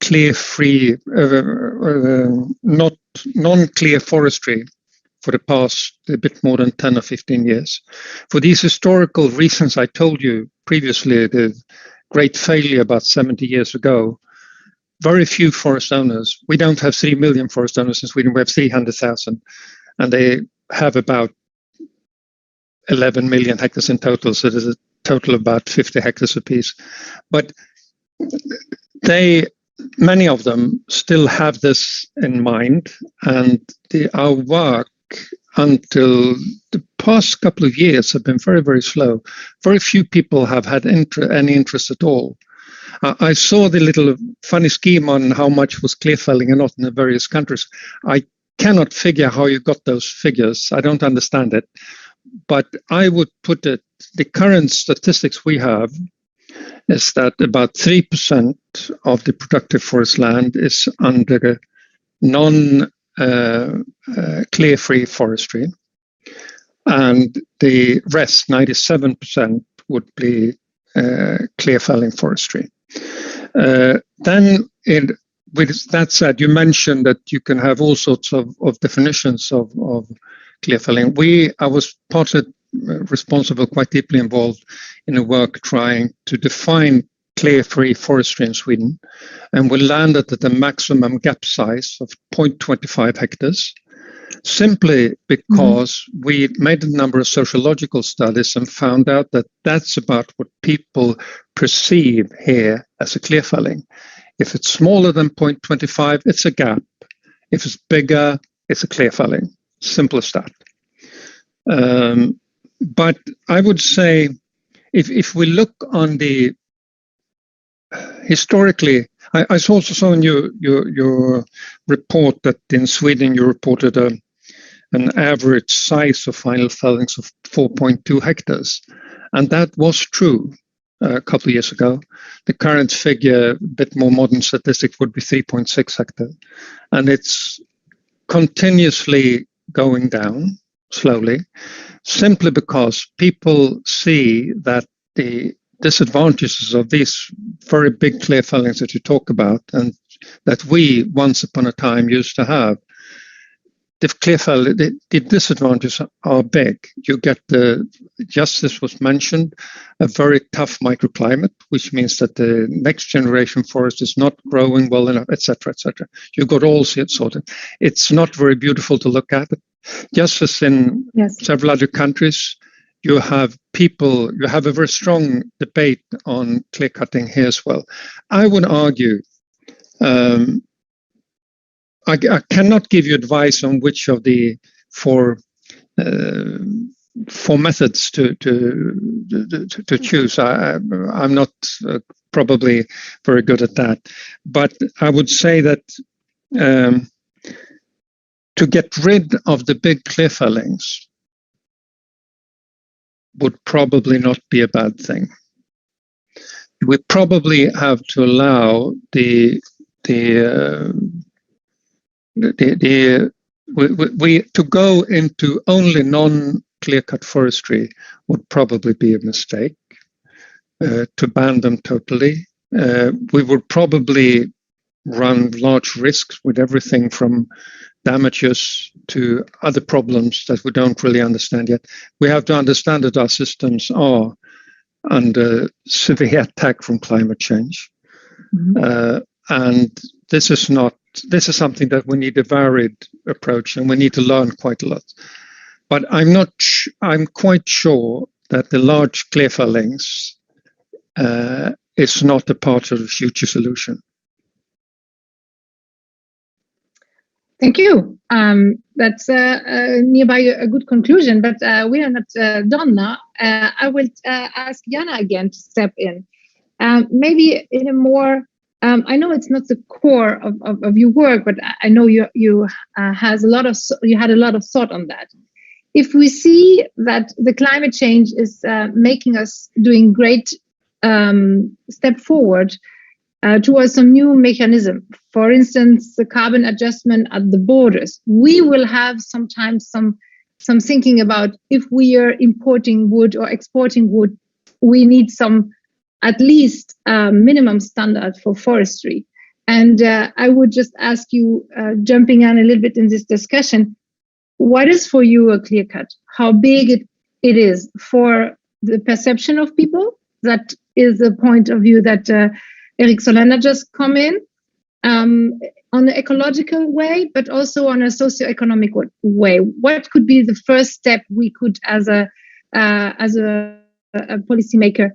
clear-free, not non-clear forestry for the past a bit more than 10 or 15 years. For these historical reasons I told you previously, the great failure about 70 years ago, very few forest owners, we don't have 3 million forest owners in Sweden, we have 300,000, and they have about 11 million hectares in total, so there's a total of about 50 hectares apiece. But many of them still have this in mind, and our work until the past couple of years have been very, very slow. Very few people have had any interest at all. I saw the little funny scheme on how much was clear felling and not in the various countries. I cannot figure how you got those figures. I don't understand it. But I would put it, the current statistics we have is that about 3% of the productive forest land is under non-clear-free forestry, and the rest, 97%, would be clear-felling forestry. Then, with that said, you mentioned that you can have all sorts of definitions of clear felling. I was partly responsible, quite deeply involved in a work trying to define clear-free forestry in Sweden, and we landed at the maximum gap size of 0.25 hectares, simply because we made a number of sociological studies and found out that that's about what people perceive here as a clear felling. If it's smaller than 0.25, it's a gap. If it's bigger, it's a clear felling. Simple as that. But I would say, if we look on the historically, I also saw in your report that in Sweden you reported an average size of final fellings of 4.2 hectares, and that was true a couple of years ago. The current figure, a bit more modern statistic, would be 3.6 hectares, and it's continuously going down slowly, simply because people see that the disadvantages of these very big clear fellings that you talk about, and that we once upon a time used to have, the clear fell, the disadvantages are big. You get just as was mentioned, a very tough microclimate, which means that the next generation forest is not growing well enough, etc., etc. You got all sorts of. It's not very beautiful to look at. Just as in several other countries, you have a very strong debate on clear cutting here as well. I would argue, I canned give you advice on which of the four methods to choose. I'm not probably very good at that, but I would say that to get rid of the big clear fellings, would probably not be a bad thing. We probably have to allow to go into only non-clear-cut forestry would probably be a mistake. To ban them totally, we would probably run large risks with everything from damages to other problems that we don't really understand yet. We have to understand that our systems are under severe attack from climate change. Mm-hmm. And this is something that we need a varied approach, and we need to learn quite a lot. But I'm quite sure that the large clear fellings is not a part of the future solution. Thank you. That's nearby a good conclusion, but we are not done now. I will ask Jana again to step in. Maybe in a more, I know it's not the core of your work, but I know you had a lot of thought on that. If we see that the climate change is making us doing great step forward towards some new mechanism, for instance, the carbon adjustment at the borders, we will have sometimes some thinking about if we are importing wood or exporting wood, we need some at least minimum standard for forestry. And I would just ask you, jumping on a little bit in this discussion, what is for you a clear cut? How big it is for the perception of people? That is the point of view that Erik Sollander just come in on an ecological way, but also on a socio-economic way. What could be the first step we could, as a policymaker,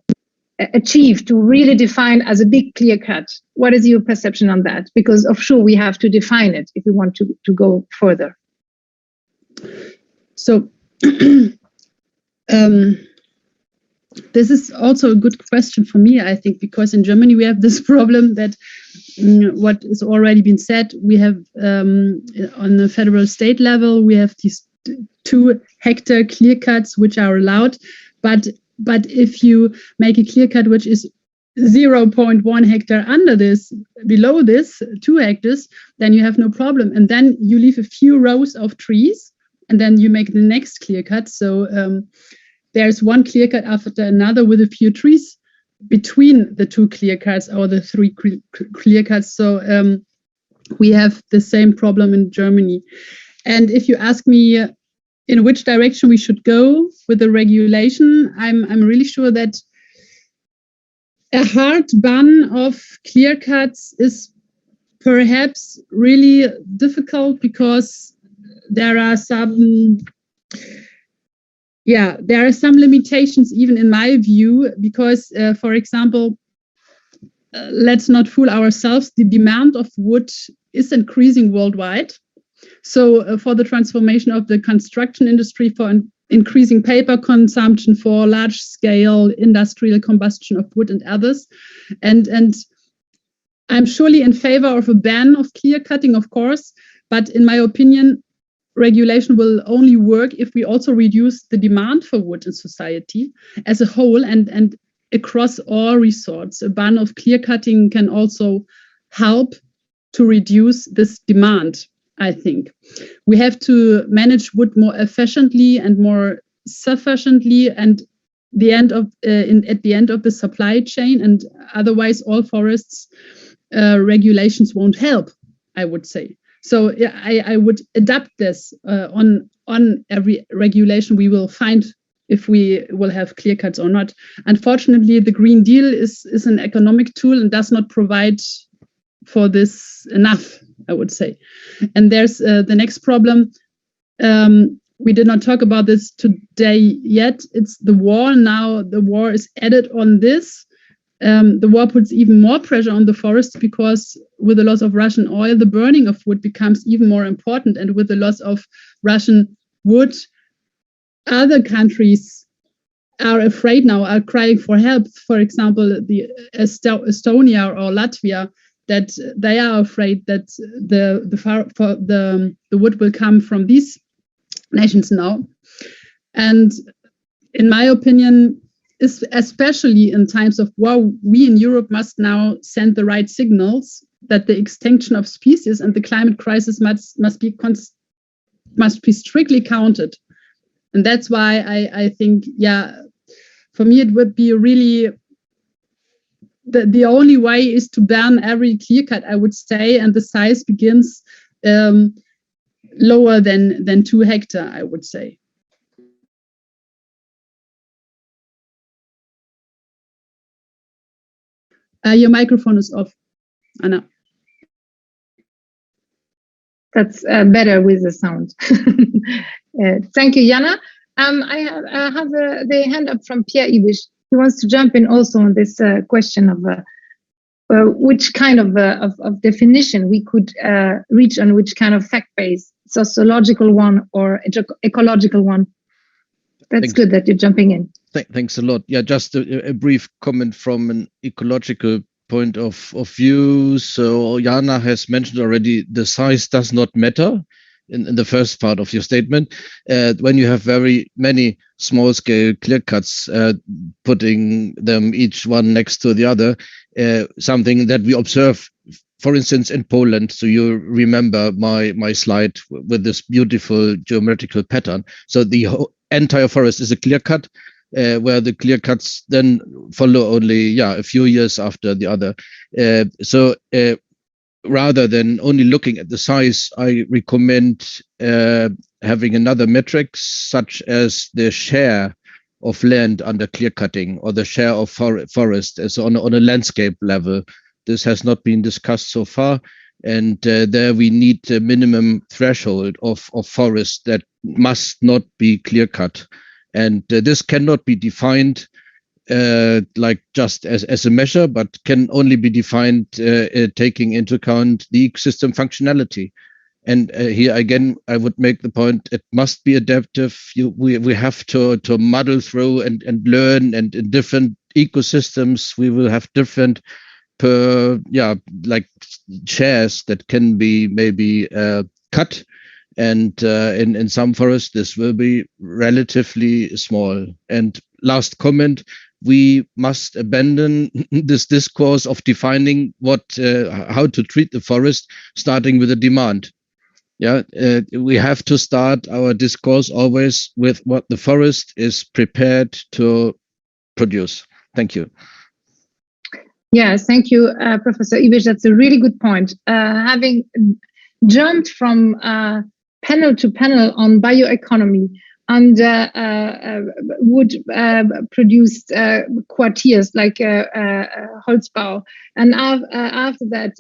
achieve to really define as a big clear cut? What is your perception on that? Because of sure we have to define it if we want to go further. So this is also a good question for me, I think, because in Germany we have this problem that what has already been said, we have on the federal state level, we have these 2 hectare clear cuts which are allowed. But if you make a clear cut which is 0.1 hectare under this, below this 2 hectares, then you have no problem. And then you leave a few rows of trees and then you make the next clear cut. So there's one clear cut after another with a few trees between the 2 clear cuts or the 3 clear cuts. So we have the same problem in Germany. And if you ask me in which direction we should go with the regulation, I'm really sure that a hard ban of clear cuts is perhaps really difficult because there are some limitations even in my view, because for example, let's not fool ourselves, the demand of wood is increasing worldwide. So for the transformation of the construction industry, for increasing paper consumption, for large scale industrial combustion of wood and others. And I'm surely in favor of a ban of clear cutting, of course, but in my opinion, regulation will only work if we also reduce the demand for wood in society as a whole and across all resorts. A ban of clear cutting can also help to reduce this demand, I think. We have to manage wood more efficiently and more sufficiently and at the end of the supply chain, and otherwise all forests regulations won't help, I would say. So I would adapt this on every regulation we will find if we will have clear cuts or not. Unfortunately, the Green Deal is an economic tool and does not provide for this enough, I would say. And there's the next problem. We did not talk about this today yet. It's the war. Now the war is added on this. The war puts even more pressure on the forests because with the loss of Russian oil, the burning of wood becomes even more important. And with the loss of Russian wood, other countries are afraid now, are crying for help. For example, the Estonia or Latvia, that they are afraid that the wood will come from these nations now. And in my opinion, especially in times of war, we in Europe must now send the right signals that the extinction of species and the climate crisis must be strictly counted. And that's why I think, for me, it would be really, the only way is to ban every clear cut, I would say, and the size begins lower than 2 hectares, I would say. Your microphone is off, Anna. That's better with the sound. Thank you, Jana. I have the hand up from Pierre Ibisch. He wants to jump in also on this question of which kind of definition we could reach on which kind of fact base, sociological one or ecological one. That's good that you're jumping in. Thanks a lot. Yeah, just a brief comment from an ecological point of view. So Jana has mentioned already the size does not matter in the first part of your statement. When you have very many small-scale clear cuts, putting them each one next to the other, something that we observe, for instance, in Poland. So you remember my slide with this beautiful geometrical pattern. So the entire forest is a clear cut, where the clear cuts then follow only a few years after the other. So rather than only looking at the size, I recommend having another metric, such as the share of land under clear cutting or the share of forest as on a landscape level. This has not been discussed so far, and there we need a minimum threshold of forest that must not be clear cut. And this cannot be defined like just as a measure, but can only be defined taking into account the ecosystem functionality. And here again, I would make the point: it must be adaptive. We have to muddle through and learn. And in different ecosystems, we will have different like shares that can be maybe cut. And in some forests, this will be relatively small. And last comment, we must abandon this discourse of defining how to treat the forest, starting with the demand. We have to start our discourse always with what the forest is prepared to produce. Thank you. Yes, thank you, Professor Ibisch. That's a really good point. Having jumped from panel to panel on bioeconomy and wood produced quartiers like Holzbau, and after that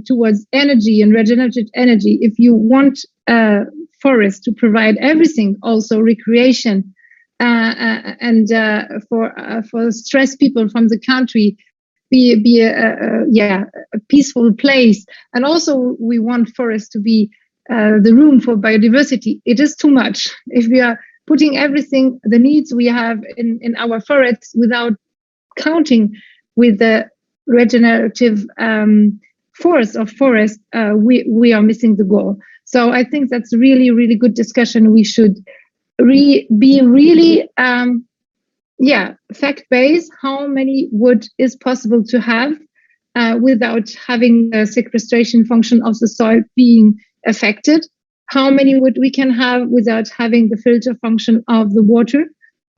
towards energy and regenerative energy. If you want forests to provide everything, also recreation and for stressed people from the country, be a peaceful place, and also we want forests to be the room for biodiversity. It is too much if we are putting everything, the needs we have in our forests, without counting with the regenerative force of forest. We are missing the goal. So I think that's really, really good discussion. We should be really fact-based. How many wood is possible to have without having the sequestration function of the soil being affected? How many wood we can have without having the filter function of the water?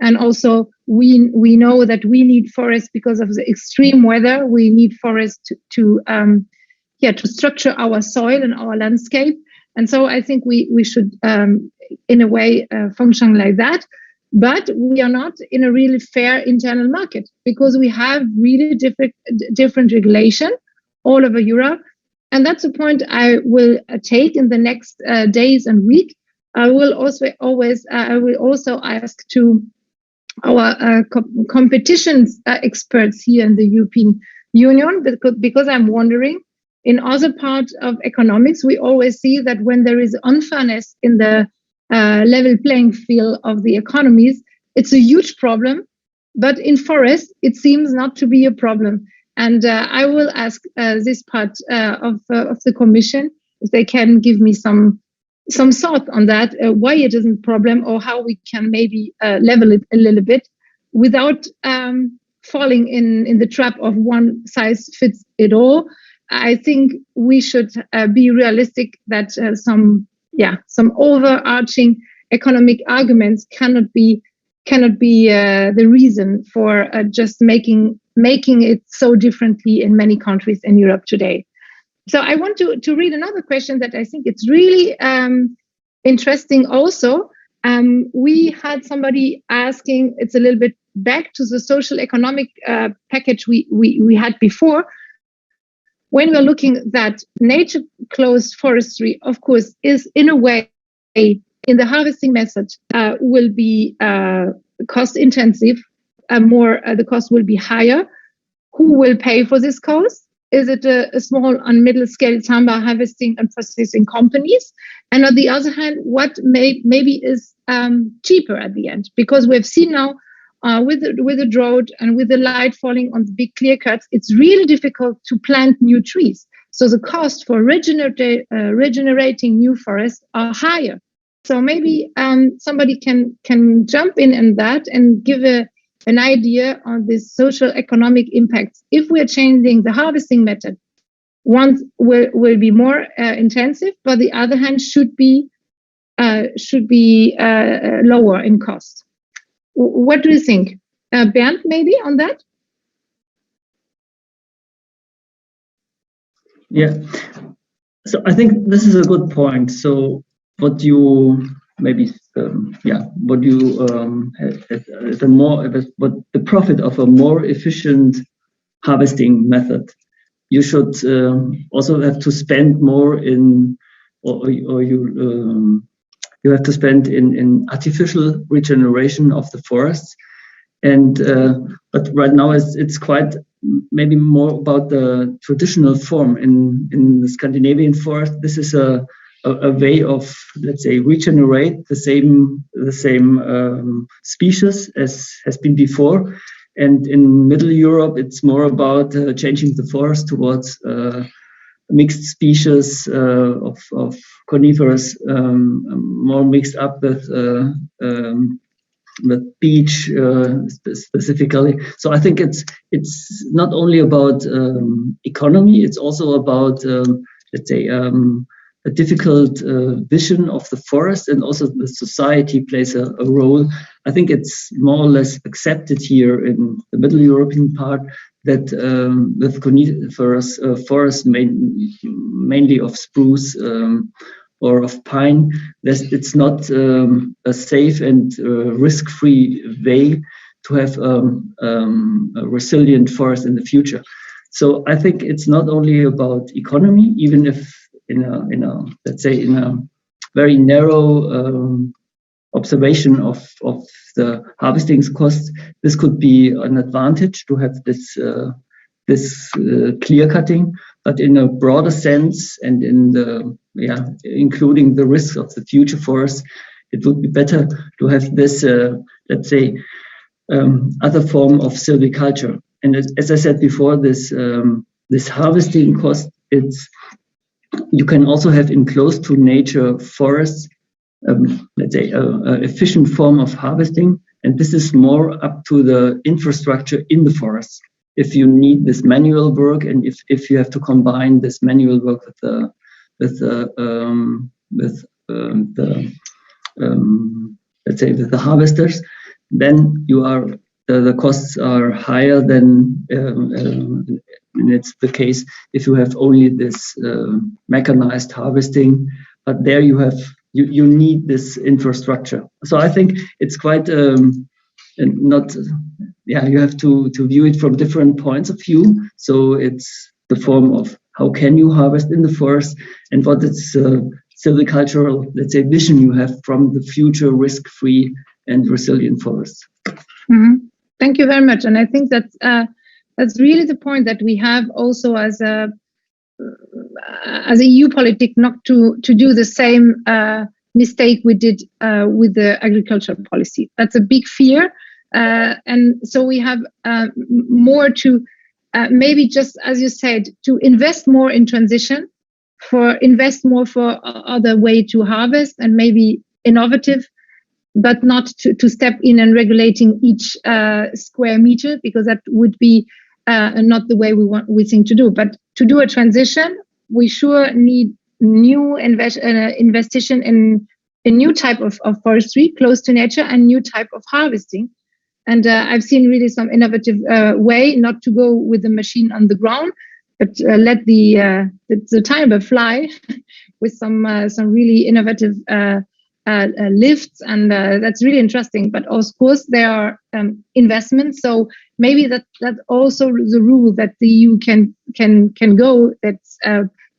And also we know that we need forests because of the extreme weather. We need forests to structure our soil and our landscape. And so I think we should in a way function like that. But we are not in a really fair internal market, because we have really different regulation all over Europe. And that's a point I will take in the next days and week. I will also ask to our competitions experts here in the European Union, because I'm wondering, in other parts of economics, we always see that when there is unfairness in the level playing field of the economies, it's a huge problem. But in forest, it seems not to be a problem. And I will ask this part of the Commission if they can give me some some thought on that, why it isn't a problem, or how we can maybe level it a little bit without falling in the trap of one size fits it all. I think we should be realistic that some overarching economic arguments cannot be the reason for just making it so differently in many countries in Europe today. So I want to read another question that I think it's really interesting also. We had somebody asking, it's a little bit back to the social economic package we had before. When we're looking that nature closed forestry, of course, is in a way in the harvesting method will be cost intensive, the cost will be higher. Who will pay for this cost? Is it a small and middle scale timber harvesting and processing companies? And on the other hand, what maybe is cheaper at the end? Because we've seen now with the drought and with the light falling on the big clear cuts, it's really difficult to plant new trees. So the cost for regenerating new forests are higher. So maybe somebody can jump in that and give an idea on this social economic impacts. If we're changing the harvesting method, one will be more intensive, but the other hand should be lower in cost. What do you think, Bernd? Maybe on that. Yeah. So I think this is a good point. So what you maybe what the profit of a more efficient harvesting method, you should also have to spend more in, or you have to spend in artificial regeneration of the forests. And but right now it's quite maybe more about the traditional form in the Scandinavian forest. This is a way of, let's say, regenerate the same species as has been before. And in Middle Europe, it's more about changing the forest towards mixed species of conifers, more mixed up with beech specifically. So I think it's not only about economy; it's also about let's say a difficult vision of the forest, and also the society plays a role. I think it's more or less accepted here in the Middle European part that with coniferous forests mainly of spruce or of pine, it's not a safe and risk-free way to have a resilient forest in the future. So I think it's not only about economy, even if in a very narrow observation of the harvesting costs, this could be an advantage to have this clear cutting, but in a broader sense and in the including the risks of the future forests, it would be better to have this let's say other form of silviculture. And as I said before, this harvesting cost, you can also have in close to nature forests, let's say, efficient form of harvesting. And this is more up to the infrastructure in the forest. If you need this manual work, and if you have to combine this manual work with the harvesters, then the costs are higher than and it's the case if you have only this mechanized harvesting, but there you need this infrastructure. So I think it's quite you have to view it from different points of view. So it's the form of how can you harvest in the forest, and what is silvicultural, let's say, vision you have from the future risk-free and resilient forests. Mm-hmm. Thank you very much. And I think that's really the point that we have also as a EU politic, not to do the same mistake we did with the agriculture policy. That's a big fear. And so we have more to maybe just, as you said, to invest more in transition invest more for other way to harvest and maybe innovative, but not to step in and regulating each square meter, because that would be not the way we think to do. But to do a transition, we sure need new investigation in a new type of forestry close to nature and new type of harvesting. And I've seen really some innovative way not to go with the machine on the ground, but let the timer fly with some really innovative lifts, and that's really interesting. But of course there are investments, so maybe that's also the rule that the EU can go. That's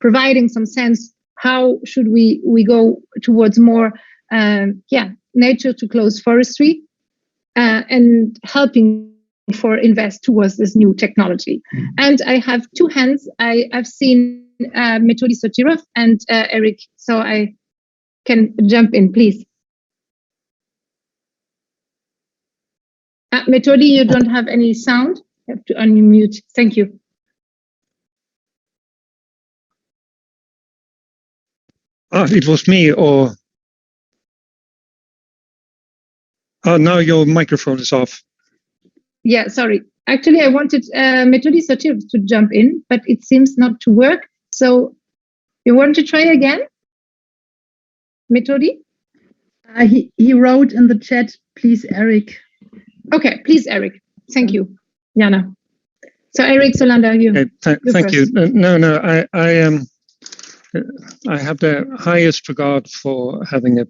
providing some sense. How should we go towards more nature to close forestry and helping for invest towards this new technology. And I have two hands. I've seen Metodi, Sotirov, and Erik, so I can jump in, please. Metodi, you don't have any sound. You have to unmute. Thank you. It was me, or now your microphone is off. Yeah, sorry. Actually, I wanted Metodi Sotirov to jump in, but it seems not to work. So you want to try again? Metodi? He wrote in the chat, please, Erik. Okay, please, Erik. Thank you, Jana. So Erik Sollander, you. Okay, thank you. No, I have the highest regard for having a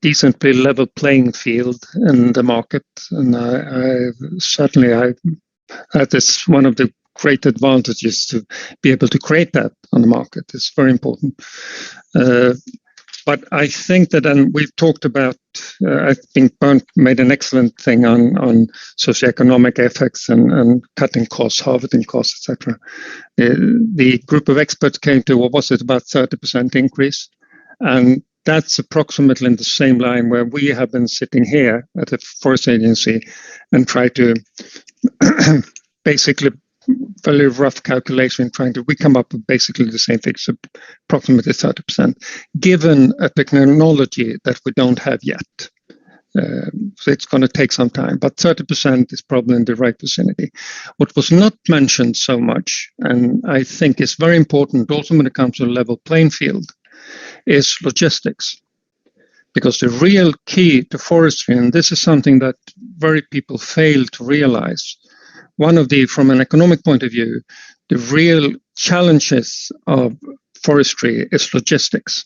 decently level playing field in the market, and that is one of the great advantages to be able to create that on the market. It's very important. But I think that, and we've talked about, I think Bernd made an excellent thing on socio-economic effects and cutting costs, harvesting costs, etc. The group of experts came to, what was it, about 30% increase? And that's approximately in the same line where we have been sitting here at the Forest Agency and try to basically very rough calculation we come up with basically the same thing, so approximately 30%, given a technology that we don't have yet. So it's going to take some time, but 30% is probably in the right vicinity. What was not mentioned so much, and I think is very important also when it comes to a level playing field, is logistics. Because the real key to forestry, and this is something that very people fail to realize, from an economic point of view, the real challenges of forestry is logistics.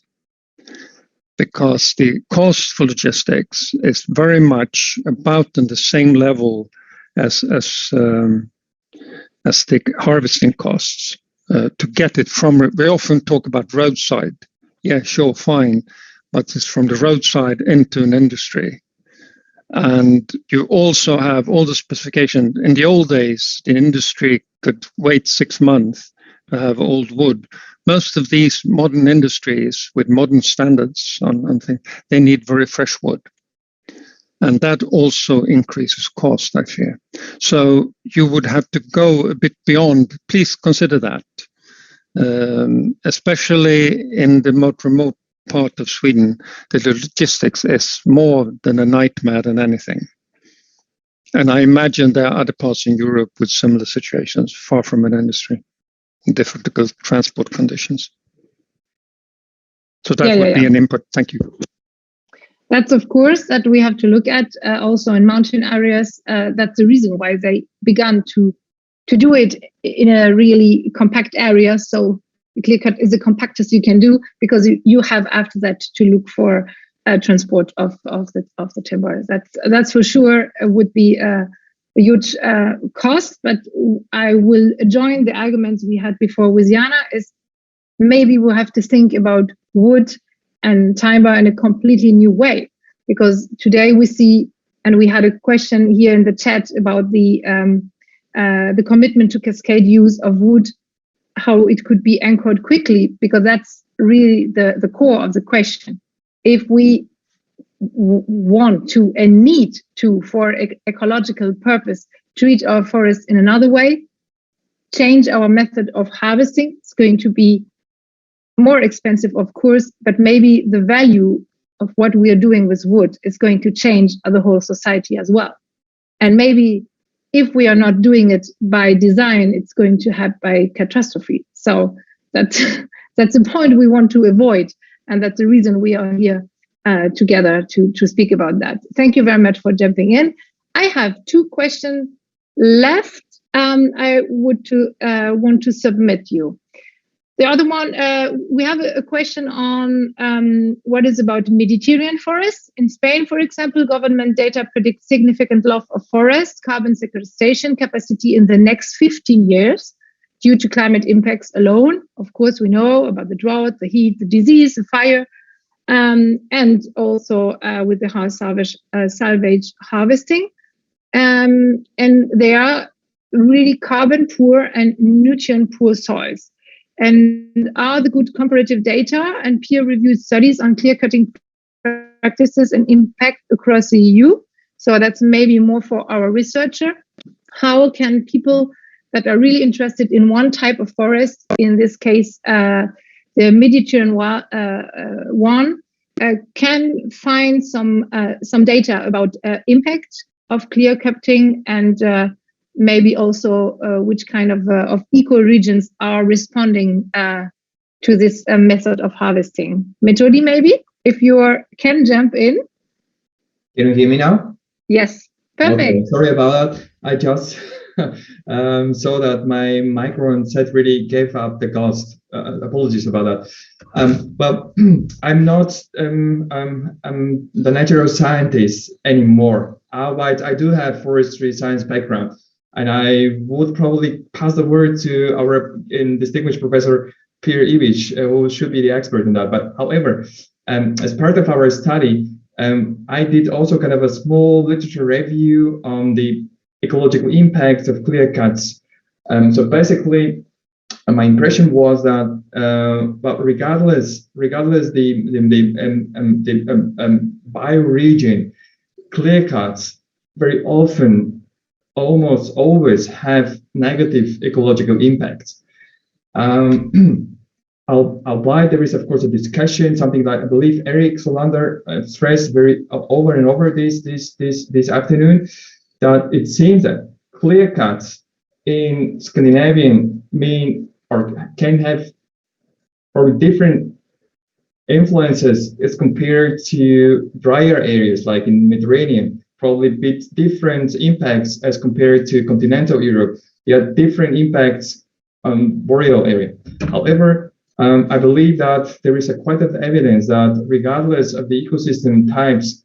Because the cost for logistics is very much about in the same level as the harvesting costs. To get it from, we often talk about roadside. Yeah, sure, fine, but it's from the roadside into an industry. And you also have all the specification. In the old days, the industry could wait 6 months to have old wood. Most of these modern industries with modern standards on things, they need very fresh wood. And that also increases cost, I fear. So you would have to go a bit beyond. Please consider that, especially in the most remote part of Sweden, the logistics is more than a nightmare than anything. And I imagine there are other parts in Europe with similar situations, far from an industry, difficult transport conditions. So that would be an input. Thank you. That's of course that we have to look at also in mountain areas. That's the reason why they began to do it in a really compact area. So the clearcut is the compactest you can do, because you have after that to look for transport of the timber. That's for sure would be a huge cost. But I will join the arguments we had before with Jana. Is maybe we'll have to think about wood and timber in a completely new way, because today we see, and we had a question here in the chat about the commitment to cascade use of wood, how it could be anchored quickly, because that's really the core of the question. If we want to and need to, for ecological purpose, treat our forests in another way, change our method of harvesting. It's going to be more expensive, of course, but maybe the value of what we are doing with wood is going to change the whole society as well. And maybe if we are not doing it by design, it's going to happen by catastrophe. So that's the point we want to avoid. And that's the reason we are here together to speak about that. Thank you very much for jumping in. I have 2 questions left. I would want to submit you. The other one, we have a question on what is about Mediterranean forests. In Spain, for example, government data predicts significant loss of forest carbon sequestration capacity in the next 15 years due to climate impacts alone. Of course, we know about the drought, the heat, the disease, the fire, and also with the salvage harvesting. And they are really carbon poor and nutrient poor soils. And are the good comparative data and peer-reviewed studies on clear-cutting practices and impact across the EU? So that's maybe more for our researcher. How can people that are really interested in one type of forest, in this case, the Mediterranean one, can find some data about impact of clear-cutting and maybe also which kind of ecoregions are responding to this method of harvesting. Metodi, maybe, if you can jump in. Can you hear me now? Yes, perfect. Okay. Sorry about that. I just saw that my microphone set really gave up the ghost. Apologies about that. But I'm not the natural scientist anymore. But I do have forestry science background. And I would probably pass the word to our distinguished Professor Pierre Ibisch, who should be the expert in that. But however, as part of our study, I did also kind of a small literature review on the ecological impacts of clear cuts. So basically, my impression was that, but regardless the bioregion, clear cuts very often, almost always have negative ecological impacts. Albeit there is, of course, a discussion, something that I believe Erik Sollander stressed very over and over this afternoon, that it seems that clear cuts in Scandinavian mean or can have probably different influences as compared to drier areas like in Mediterranean. Probably a bit different impacts as compared to continental Europe. Yet different impacts on boreal area. However, I believe that there is quite of evidence that regardless of the ecosystem types,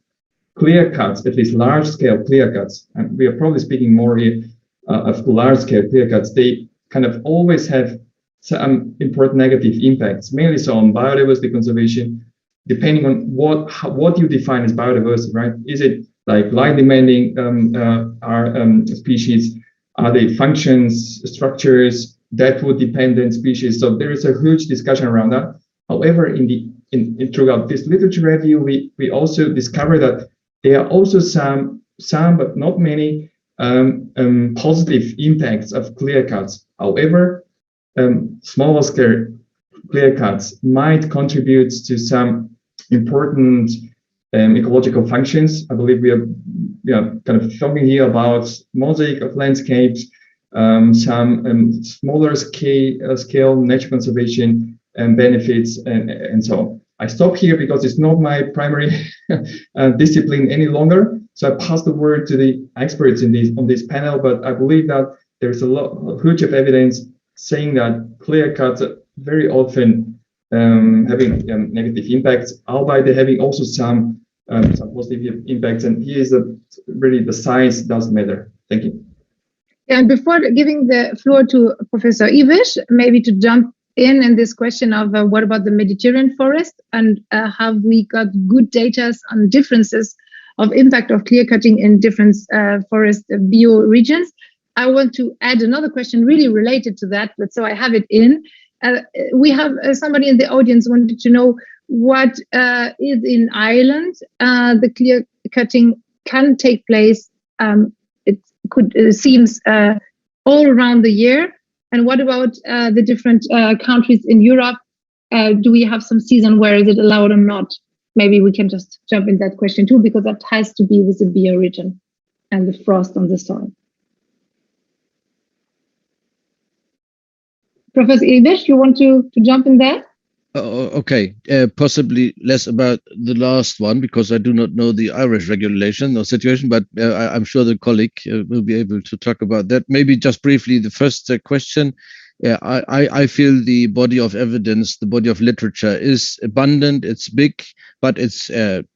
clear cuts, at least large-scale clear cuts, and we are probably speaking more here of large-scale clear cuts, they kind of always have some important negative impacts, mainly so on biodiversity conservation, depending on what you define as biodiversity, right? Is it like light demanding species? Are they functions, structures, that would dependent species? So there is a huge discussion around that. However, throughout this literature review, we also discovered that there are also some but not many positive impacts of clear cuts. However, smaller scale clear cuts might contribute to some important ecological functions. I believe we are kind of talking here about mosaic of landscapes, some smaller scale nature conservation benefits, and so on. I stop here because it's not my primary discipline any longer. So I pass the word to the experts on this panel. But I believe that there's a huge of evidence saying that clear cuts very often having negative impacts, albeit they're having also some positive impacts. And here is really the science does matter. Thank you. And before giving the floor to Professor Ibisch, maybe to jump in this question of what about the Mediterranean forest, and have we got good data on differences of impact of clear cutting in different forest bioregions. I want to add another question really related to that, but so I have it in. We have somebody in the audience wanted to know what is in Ireland. The clear cutting can take place. It seems all around the year. And what about the different countries in Europe? Do we have some season where is it allowed or not? Maybe we can just jump in that question too, because that has to be with the bioregion and the frost on the soil. Professor Ibisch, you want to jump in there? Okay, possibly less about the last one, because I do not know the Irish regulation or situation, but I'm sure the colleague will be able to talk about that. Maybe just briefly, the first question. Yeah, I feel the body of evidence, the body of literature is abundant, it's big, but it's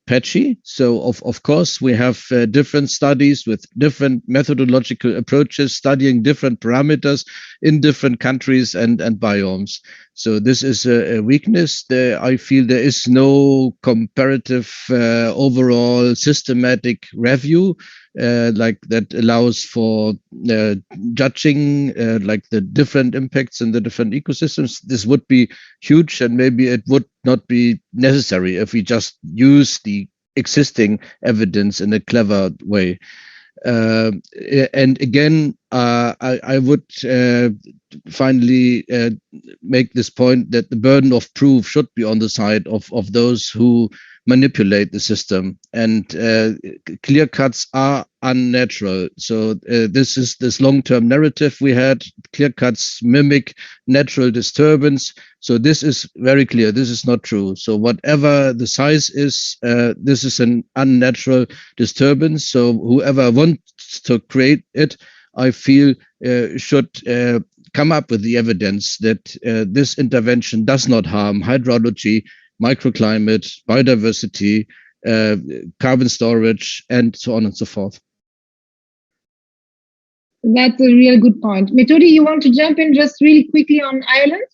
patchy. So of course we have different studies with different methodological approaches, studying different parameters in different countries and biomes. So this is a weakness. I feel there is no comparative overall systematic review like that allows for judging like the different impacts in the different ecosystems. This would be huge, and maybe it would not be necessary if we just use the existing evidence in a clever way. And again, I would finally make this point that the burden of proof should be on the side of those who manipulate the system, and clear cuts are unnatural. So this long-term narrative we had, clear cuts mimic natural disturbance. So this is very clear. This is not true. So whatever the size is, this is an unnatural disturbance. So whoever wants to create it, I feel should come up with the evidence that this intervention does not harm hydrology, microclimate, biodiversity, carbon storage, and so on and so forth. That's a real good point. Metodi, you want to jump in just really quickly on Ireland?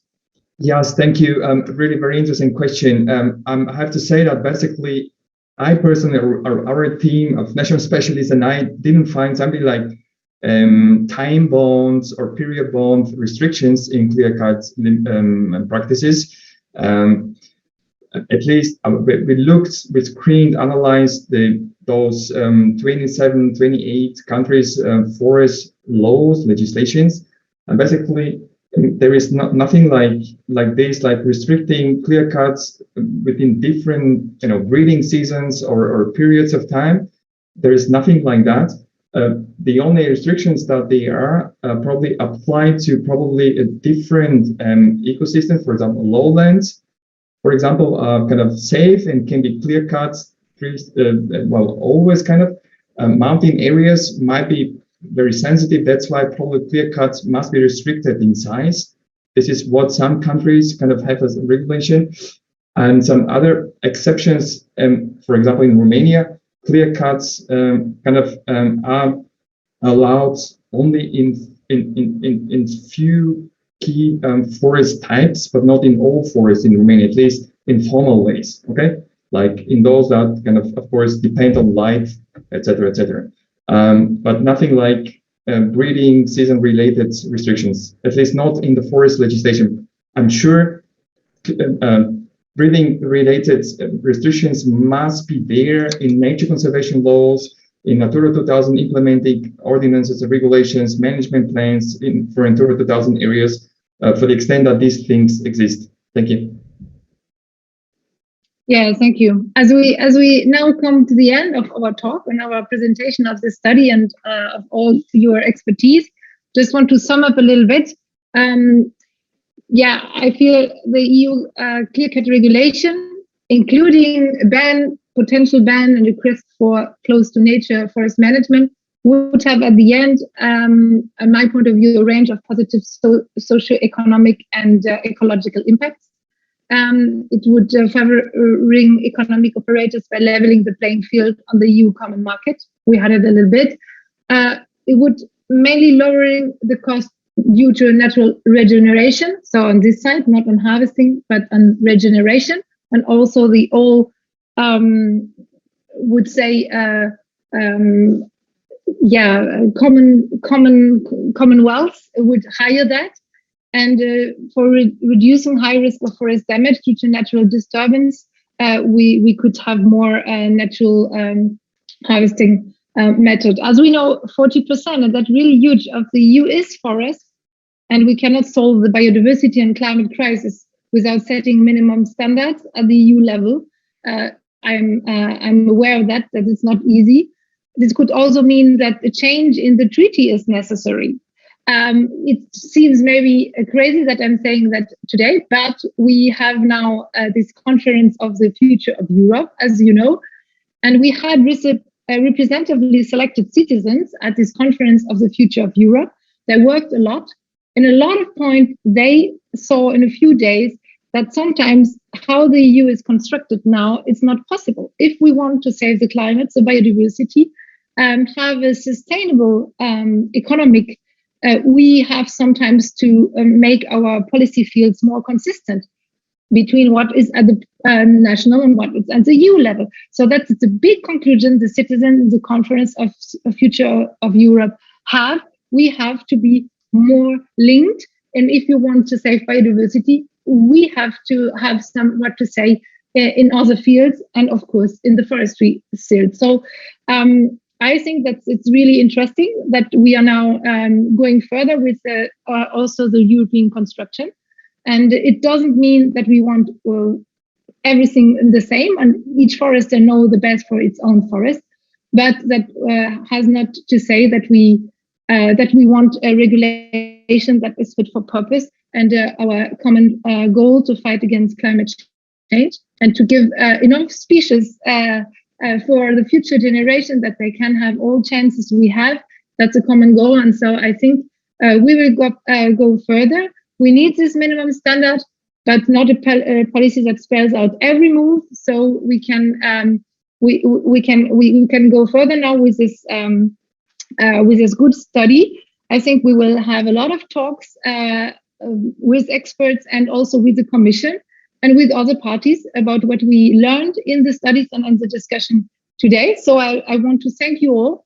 Yes, thank you. Really very interesting question. I have to say that basically, I personally, or our team of national specialists and I didn't find something like time bonds or period bond restrictions in clear-cut practices. At least we looked, we screened, analyzed those 27, 28 countries' forest laws, legislations, and basically there is nothing like this, like restricting clear cuts within different breeding seasons or periods of time. There is nothing like that. The only restrictions that they are probably applied to probably a different ecosystem, for example, lowlands. For example, kind of safe and can be clear cuts, always kind of mountain areas might be very sensitive. That's why probably clear cuts must be restricted in size. This is what some countries kind of have as a regulation, and some other exceptions. For example, in Romania, clear cuts are allowed only in few key forest types, but not in all forests in Romania, at least in formal ways, okay? Like in those that kind of course, depend on light, etc., etc. But nothing like breeding season-related restrictions, at least not in the forest legislation. I'm sure breeding-related restrictions must be there in nature conservation laws, in Natura 2000 implementing ordinances and regulations, management plans for Natura 2000 areas, for the extent that these things exist. Thank you. Yeah, thank you. As we now come to the end of our talk and our presentation of this study and of all your expertise, just want to sum up a little bit. Yeah, I feel the EU clear-cut regulation, including a potential ban and request for close to nature forest management, would have at the end, in my point of view, a range of positive socio-economic and ecological impacts. It would favoring economic operators by leveling the playing field on the EU common market. We had it a little bit. It would mainly lowering the cost due to natural regeneration. So on this side, not on harvesting, but on regeneration, and also the all would say commonwealth would hire that. And for reducing high risk of forest damage due to natural disturbance, we could have more natural harvesting method. As we know, 40%, and that's really huge, of the EU is forest. and we cannot solve the biodiversity and climate crisis without setting minimum standards at the EU level. I'm aware of that it's not easy. This could also mean that a change in the treaty is necessary. It seems maybe crazy that I'm saying that today, but we have now this conference of the future of Europe, as you know, and we had representatively selected citizens at this conference of the future of Europe. They worked a lot. In a lot of points, they saw in a few days that sometimes how the EU is constructed now, it's not possible. If we want to save the climate, the biodiversity, have a sustainable economic, we have sometimes to make our policy fields more consistent between what is at the national and what is at the EU level. So that's the big conclusion the citizens in the conference of future of Europe have. We have to be more linked. And if you want to save biodiversity, we have to have what to say in other fields and of course in the forestry field. So I think that it's really interesting that we are now going further with also the European construction. And it doesn't mean that we want everything the same and each forester know the best for its own forest, but that has not to say that we want a regulation that is fit for purpose and our common goal to fight against climate change and to give enough species for the future generation that they can have all chances we have. That's a common goal. And so I think we will go further. We need this minimum standard, but not a policy that spells out every move. So we can go further now with this good study. I think we will have a lot of talks with experts and also with the Commission and with other parties about what we learned in the studies and in the discussion today. So I want to thank you all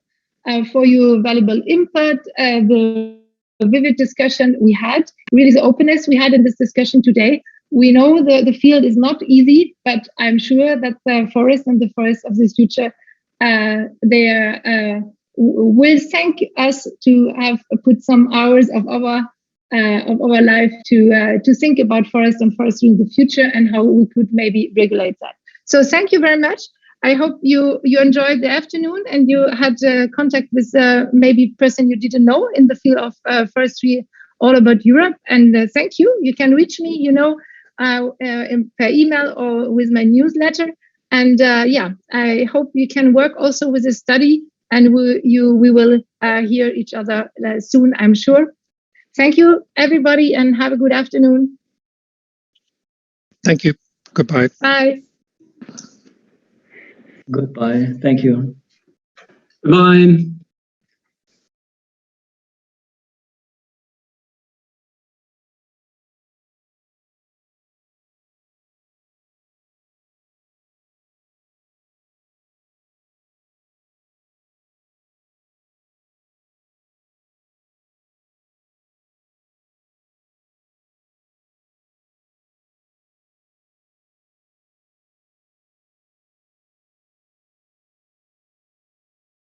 for your valuable input, the vivid discussion we had, really the openness we had in this discussion today. We know the field is not easy, but I'm sure that the forest and the forests of this future, they will thank us to have put some hours of our life to think about forest and forestry in the future and how we could maybe regulate that. So thank you very much. I hope you enjoyed the afternoon and you had contact with maybe person you didn't know in the field of forestry all about Europe. And thank you. You can reach me, per email or with my newsletter. And I hope you can work also with this study and we will hear each other soon, I'm sure. Thank you, everybody, and have a good afternoon. Thank you. Goodbye. Bye. Goodbye. Thank you. Bye.